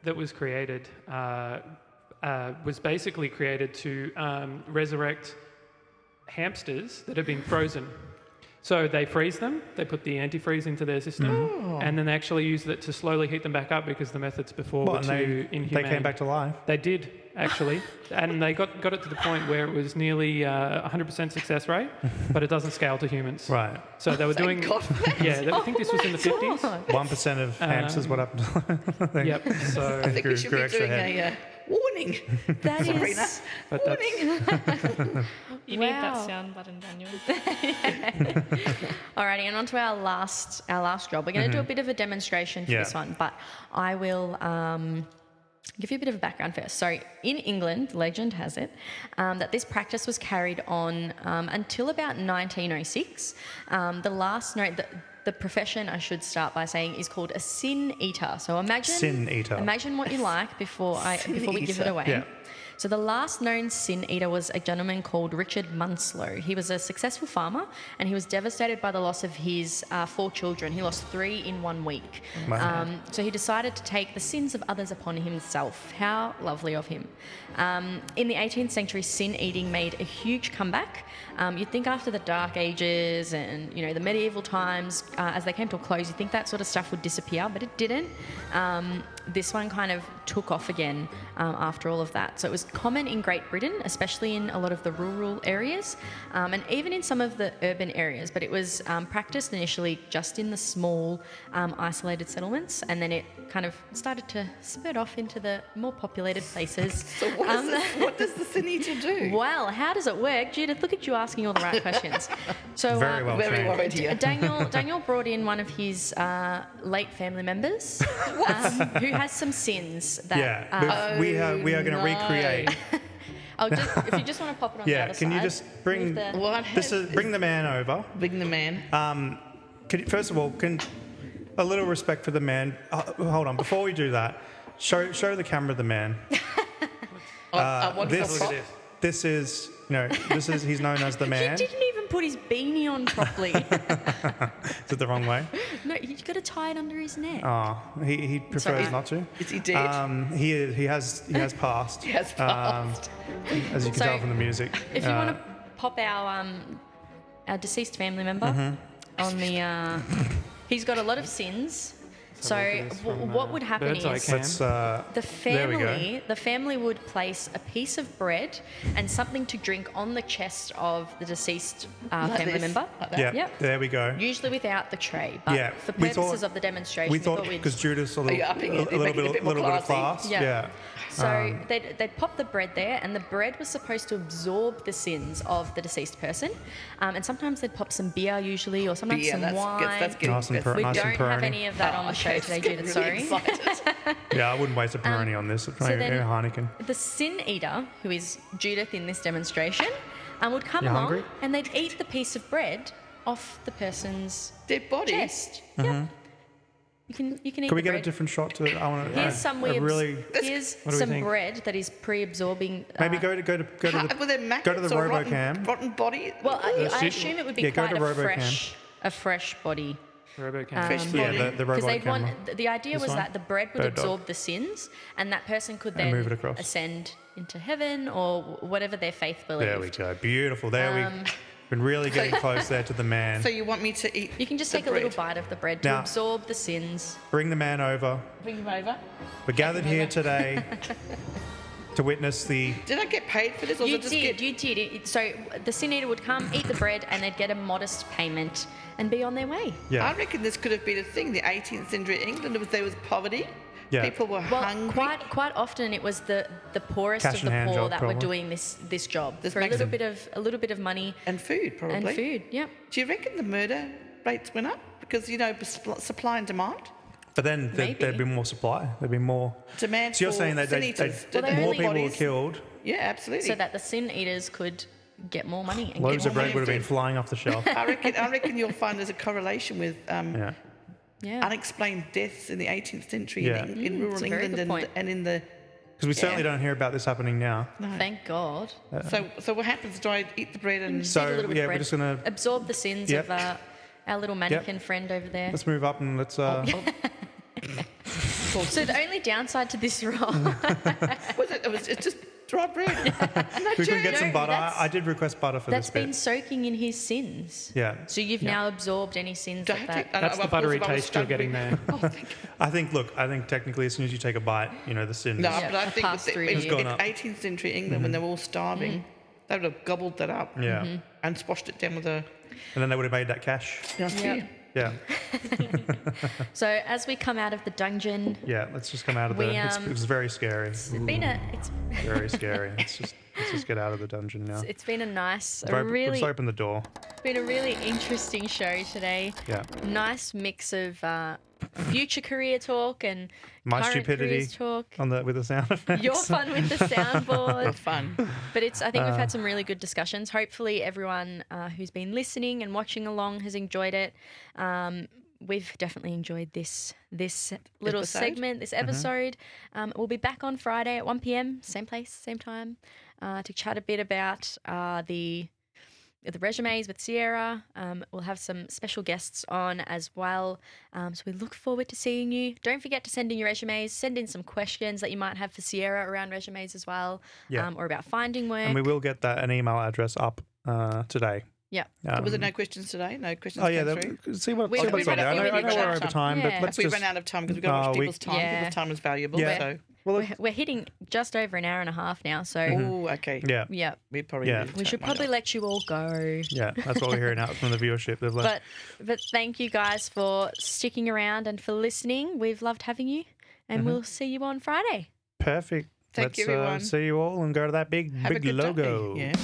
Speaker 4: that was created was basically created to resurrect hamsters that have been frozen. So they freeze them, they put the antifreeze into their system, and then they actually use it to slowly heat them back up because the methods before were
Speaker 1: And
Speaker 4: too inhumane.
Speaker 1: they came back to life.
Speaker 4: They did, actually. And they got it to the point where it was nearly 100% success rate, but it doesn't scale to humans.
Speaker 1: Right.
Speaker 4: So they were doing...
Speaker 3: God for that.
Speaker 4: Yeah, I think this was in the 50s.
Speaker 1: 1% of hamsters. What happened?
Speaker 4: Yep, so...
Speaker 3: I think we
Speaker 1: grew-
Speaker 3: should
Speaker 1: grew
Speaker 3: be
Speaker 1: extra
Speaker 3: doing
Speaker 1: head.
Speaker 3: a warning.
Speaker 2: That
Speaker 3: Sabrina.
Speaker 2: is...
Speaker 4: But that's,
Speaker 8: You need
Speaker 2: Wow.
Speaker 8: that sound button, Daniel.
Speaker 2: Alrighty, and on to our last job. We're going to do a bit of a demonstration for
Speaker 1: Yeah.
Speaker 2: this one, but I will give you a bit of a background first. So in England, legend has it that this practice was carried on until about 1906. The profession, I should start by saying, is called a sin eater. So imagine
Speaker 1: Sin eater.
Speaker 2: Imagine what you like before we give it
Speaker 3: eater.
Speaker 2: away.
Speaker 1: Yeah.
Speaker 2: So the last known sin eater was a gentleman called Richard Munslow. He was a successful farmer, and he was devastated by the loss of his 4 children. He lost 3 in 1 week.
Speaker 1: Wow.
Speaker 2: So he decided to take the sins of others upon himself. How lovely of him. In the 18th century, sin eating made a huge comeback. You'd think after the Dark Ages and the medieval times, as they came to a close, you'd think that sort of stuff would disappear, but it didn't. This one kind of took off again after all of that. So it was common in Great Britain, especially in a lot of the rural areas, and even in some of the urban areas. But it was practiced initially just in the small, isolated settlements, and then it kind of started to spread off into the more populated places.
Speaker 3: So what does the sin eater do?
Speaker 2: Well, how does it work? Judith, look at you asking all the right questions. So
Speaker 1: Very well
Speaker 3: Very
Speaker 1: trained.
Speaker 3: worried here.
Speaker 2: Daniel brought in one of his late family members who has some sins that.
Speaker 1: Yeah. We are going to recreate.
Speaker 2: If you just want to pop it on the
Speaker 1: Yeah.
Speaker 2: other
Speaker 1: Can
Speaker 2: side.
Speaker 1: you just bring
Speaker 2: move the-
Speaker 3: What
Speaker 1: bring the man over?
Speaker 3: Bring the man.
Speaker 1: First of all, a little respect for the man. Hold on. Before we do that, show the camera the man.
Speaker 3: What's
Speaker 1: this-
Speaker 3: the prop?
Speaker 1: This is he's known as the man.
Speaker 2: He didn't even put his beanie on properly.
Speaker 1: Is it the wrong way?
Speaker 2: No, he's got to tie it under his neck.
Speaker 1: Oh, he prefers
Speaker 2: Sorry.
Speaker 1: not to.
Speaker 3: Is he dead?
Speaker 1: He has passed.
Speaker 3: He has passed.
Speaker 1: As you can
Speaker 2: So,
Speaker 1: tell from the music.
Speaker 2: If you want to pop our deceased family member on the, he's got a lot of sins. So what would happen
Speaker 4: Bird's Eye
Speaker 2: is
Speaker 4: Cam.
Speaker 1: Let's.
Speaker 2: the
Speaker 1: we go.
Speaker 2: family would place a piece of bread and something to drink on the chest of the deceased family
Speaker 3: this,
Speaker 2: member.
Speaker 3: like that.
Speaker 1: Yeah.
Speaker 2: Yep.
Speaker 1: There we go.
Speaker 2: Usually without the tray, but
Speaker 1: Yeah,
Speaker 2: for
Speaker 1: we
Speaker 2: purposes
Speaker 1: thought-
Speaker 2: of the demonstration,
Speaker 1: We thought
Speaker 2: we'd
Speaker 1: because Judas a little,
Speaker 3: you upping it?
Speaker 1: a
Speaker 3: You're making it a bit more
Speaker 1: little bit of
Speaker 3: classy?
Speaker 1: class.
Speaker 2: Yeah.
Speaker 1: Yeah.
Speaker 2: So they'd pop the bread there, and the bread was supposed to absorb the sins of the deceased person. And sometimes they'd pop some beer, usually, or sometimes
Speaker 3: Yeah,
Speaker 2: some
Speaker 3: that's
Speaker 2: wine.
Speaker 3: good. That's good.
Speaker 1: Nice and
Speaker 3: That's-
Speaker 2: We
Speaker 1: nice and
Speaker 2: don't have
Speaker 1: Peroni.
Speaker 2: any of that on the show today, Judith.
Speaker 3: Really
Speaker 2: Sorry.
Speaker 3: excited.
Speaker 1: Yeah, I wouldn't waste a Peroni on this. It's maybe
Speaker 2: then-
Speaker 1: Heineken.
Speaker 2: The sin eater, who is Judith in this demonstration, would come
Speaker 1: You
Speaker 2: along
Speaker 1: hungry?
Speaker 2: and they'd eat the piece of bread off the person's
Speaker 3: Dead body.
Speaker 2: chest. Yep. You can eat
Speaker 1: Can we
Speaker 2: the
Speaker 1: get a
Speaker 2: bread.
Speaker 1: different shot to? I want to.
Speaker 2: Here's some weird.
Speaker 1: really.
Speaker 2: Here's
Speaker 4: What do we
Speaker 2: some
Speaker 4: think?
Speaker 2: bread that is pre-absorbing.
Speaker 1: Maybe go to the
Speaker 3: Were there
Speaker 1: go to the
Speaker 3: maggots or
Speaker 1: RoboCam.
Speaker 3: rotten body?
Speaker 2: Well, I
Speaker 4: shoot-
Speaker 2: assume it would be
Speaker 1: Yeah, go
Speaker 2: quite
Speaker 1: to
Speaker 2: a
Speaker 1: RoboCam.
Speaker 2: fresh body.
Speaker 4: RoboCam.
Speaker 3: Fresh
Speaker 2: Um,
Speaker 3: body.
Speaker 1: Yeah, the
Speaker 2: Because
Speaker 1: robot
Speaker 2: they'd
Speaker 1: camera.
Speaker 2: want the idea
Speaker 1: This
Speaker 2: was
Speaker 1: one?
Speaker 2: that the bread would
Speaker 1: Bird dog.
Speaker 2: absorb the sins, and that person could
Speaker 1: And
Speaker 2: then
Speaker 1: move it across.
Speaker 2: ascend into heaven or whatever their faith believed.
Speaker 1: There we go. Beautiful. There
Speaker 2: Um,
Speaker 1: we've been really getting close there to the man.
Speaker 3: So you want me to eat?
Speaker 2: You can just
Speaker 3: the
Speaker 2: take a little
Speaker 3: bread?
Speaker 2: bite of the bread to
Speaker 1: Now-
Speaker 2: absorb the sins.
Speaker 1: Bring the man over.
Speaker 3: Bring him over.
Speaker 1: We're gathered here today to witness the.
Speaker 3: Did I get paid for this, or
Speaker 2: You
Speaker 3: was it just
Speaker 2: did, you did. So the sin eater would come, eat the bread, and they'd get a modest payment and be on their way.
Speaker 1: Yeah.
Speaker 3: I reckon this could have been a thing. The 18th century England, there was poverty.
Speaker 1: Yeah.
Speaker 3: People were
Speaker 2: Well,
Speaker 3: hungry.
Speaker 2: quite often it was the poorest
Speaker 1: Cash
Speaker 2: of
Speaker 1: in
Speaker 2: the
Speaker 1: hand
Speaker 2: poor
Speaker 1: job,
Speaker 2: that
Speaker 1: probably.
Speaker 2: were doing this job
Speaker 3: This
Speaker 2: for a
Speaker 3: makes
Speaker 2: little bit of money
Speaker 3: And food, probably.
Speaker 2: and food. Yep.
Speaker 3: Do you reckon the murder rates went up? Because, supply and demand?
Speaker 1: But then
Speaker 2: Maybe.
Speaker 1: there'd be more supply. There'd be more.
Speaker 3: Demand
Speaker 1: So you're
Speaker 3: for
Speaker 1: saying that
Speaker 3: sin eaters.
Speaker 2: Well, they
Speaker 1: more
Speaker 2: only-
Speaker 1: people were
Speaker 3: bodies.
Speaker 1: killed,
Speaker 3: Yeah, absolutely.
Speaker 2: So that the sin eaters could get more money and
Speaker 1: loaves
Speaker 2: get
Speaker 1: of
Speaker 2: more
Speaker 1: bread
Speaker 2: money.
Speaker 1: would have been flying off the shelf.
Speaker 3: I reckon you'll find there's a correlation with
Speaker 1: Yeah.
Speaker 2: Yeah.
Speaker 3: unexplained deaths in the 18th century
Speaker 1: Yeah.
Speaker 3: in rural
Speaker 2: it's a very
Speaker 3: England
Speaker 2: good point.
Speaker 3: and in the.
Speaker 1: Because we certainly don't hear about this happening now.
Speaker 2: Thank God.
Speaker 3: So what happens? Do I eat the bread and?
Speaker 2: Just eat a
Speaker 1: So,
Speaker 2: little bit
Speaker 1: yeah,
Speaker 2: of
Speaker 1: we're
Speaker 2: bread.
Speaker 1: just gonna-
Speaker 2: absorb the sins
Speaker 1: Yep.
Speaker 2: of our little mannequin friend over there.
Speaker 1: Let's move up and let's.
Speaker 2: So the only downside to this roll,
Speaker 3: It's just dry bread. No
Speaker 1: we could get
Speaker 3: jam.
Speaker 1: some butter.
Speaker 2: that's-
Speaker 1: I did request butter for
Speaker 2: that's
Speaker 1: this
Speaker 2: been
Speaker 1: bit.
Speaker 2: soaking in his sins.
Speaker 1: Yeah.
Speaker 2: So you've now absorbed any sins
Speaker 3: Do I
Speaker 2: that
Speaker 3: have to-
Speaker 2: that.
Speaker 4: That's the
Speaker 3: of course,
Speaker 4: buttery
Speaker 3: if I was
Speaker 4: taste you're getting
Speaker 3: struggling-
Speaker 4: there.
Speaker 3: Oh, thank you.
Speaker 1: I think technically as soon as you take a bite, the sin.
Speaker 3: No,
Speaker 1: is-
Speaker 3: but I
Speaker 2: it
Speaker 3: think
Speaker 2: passed through
Speaker 3: in,
Speaker 2: to
Speaker 1: you.
Speaker 3: in
Speaker 1: It's gone up.
Speaker 3: 18th century England, when they were all starving, they would have gobbled that up
Speaker 1: Yeah.
Speaker 3: and squashed it down with a
Speaker 1: And then they would have made that cash.
Speaker 3: nice
Speaker 2: Yep.
Speaker 3: beer.
Speaker 1: Yeah.
Speaker 2: So as we come out of the dungeon,
Speaker 1: Yeah. Let's just come out of the.
Speaker 2: We,
Speaker 1: It was very scary.
Speaker 2: it's been a
Speaker 1: Very scary. Let's just get out of the dungeon now.
Speaker 2: it's been a nice, a
Speaker 1: Let's
Speaker 2: really
Speaker 1: open the door.
Speaker 2: been a really interesting show today.
Speaker 1: Yeah.
Speaker 2: Nice mix of future career talk and
Speaker 1: My
Speaker 2: current
Speaker 1: stupidity
Speaker 2: careers talk.
Speaker 1: with the sound effects.
Speaker 2: Your fun with the soundboard.
Speaker 3: Fun.
Speaker 2: But I think we've had some really good discussions. Hopefully, everyone who's been listening and watching along has enjoyed it. We've definitely enjoyed this little
Speaker 3: Episode?
Speaker 2: segment, this episode. We'll be back on Friday at 1 p.m, same place, same time, to chat a bit about the resumes with Sierra. We'll have some special guests on as well. So we look forward to seeing you. Don't forget to send in your resumes. Send in some questions that you might have for Sierra around resumes as well,
Speaker 1: Yeah.
Speaker 2: or about finding work.
Speaker 1: And we will get an email address up today.
Speaker 2: Yeah.
Speaker 3: Was there no questions today? No questions
Speaker 1: Oh yeah,
Speaker 3: came through?
Speaker 1: see what's
Speaker 2: We-
Speaker 1: on
Speaker 2: we
Speaker 1: there.
Speaker 2: ran a few
Speaker 1: I know
Speaker 2: minutes
Speaker 1: we're
Speaker 2: over.
Speaker 1: over time,
Speaker 2: Yeah.
Speaker 1: but let's
Speaker 3: We
Speaker 1: just.
Speaker 3: ran out of time because we've got to watch
Speaker 1: we-
Speaker 3: people's time.
Speaker 2: Yeah.
Speaker 3: People's time is valuable.
Speaker 1: Yeah.
Speaker 3: So,
Speaker 1: Well,
Speaker 2: We're hitting just over an hour and a half now, so
Speaker 3: oh, okay.
Speaker 1: yeah,
Speaker 2: yeah,
Speaker 3: We probably
Speaker 1: Yeah.
Speaker 3: need to
Speaker 2: we should
Speaker 3: take one
Speaker 2: probably
Speaker 3: off.
Speaker 2: let you all go.
Speaker 1: yeah. That's what we're hearing out from the viewership. They've left.
Speaker 2: But thank you guys for sticking around and for listening. We've loved having you, and we'll see you on Friday.
Speaker 1: Perfect.
Speaker 3: Thank you,
Speaker 1: Let's
Speaker 3: everyone.
Speaker 1: see you all and go to that big
Speaker 3: Have a good day.
Speaker 1: logo.
Speaker 3: Yeah.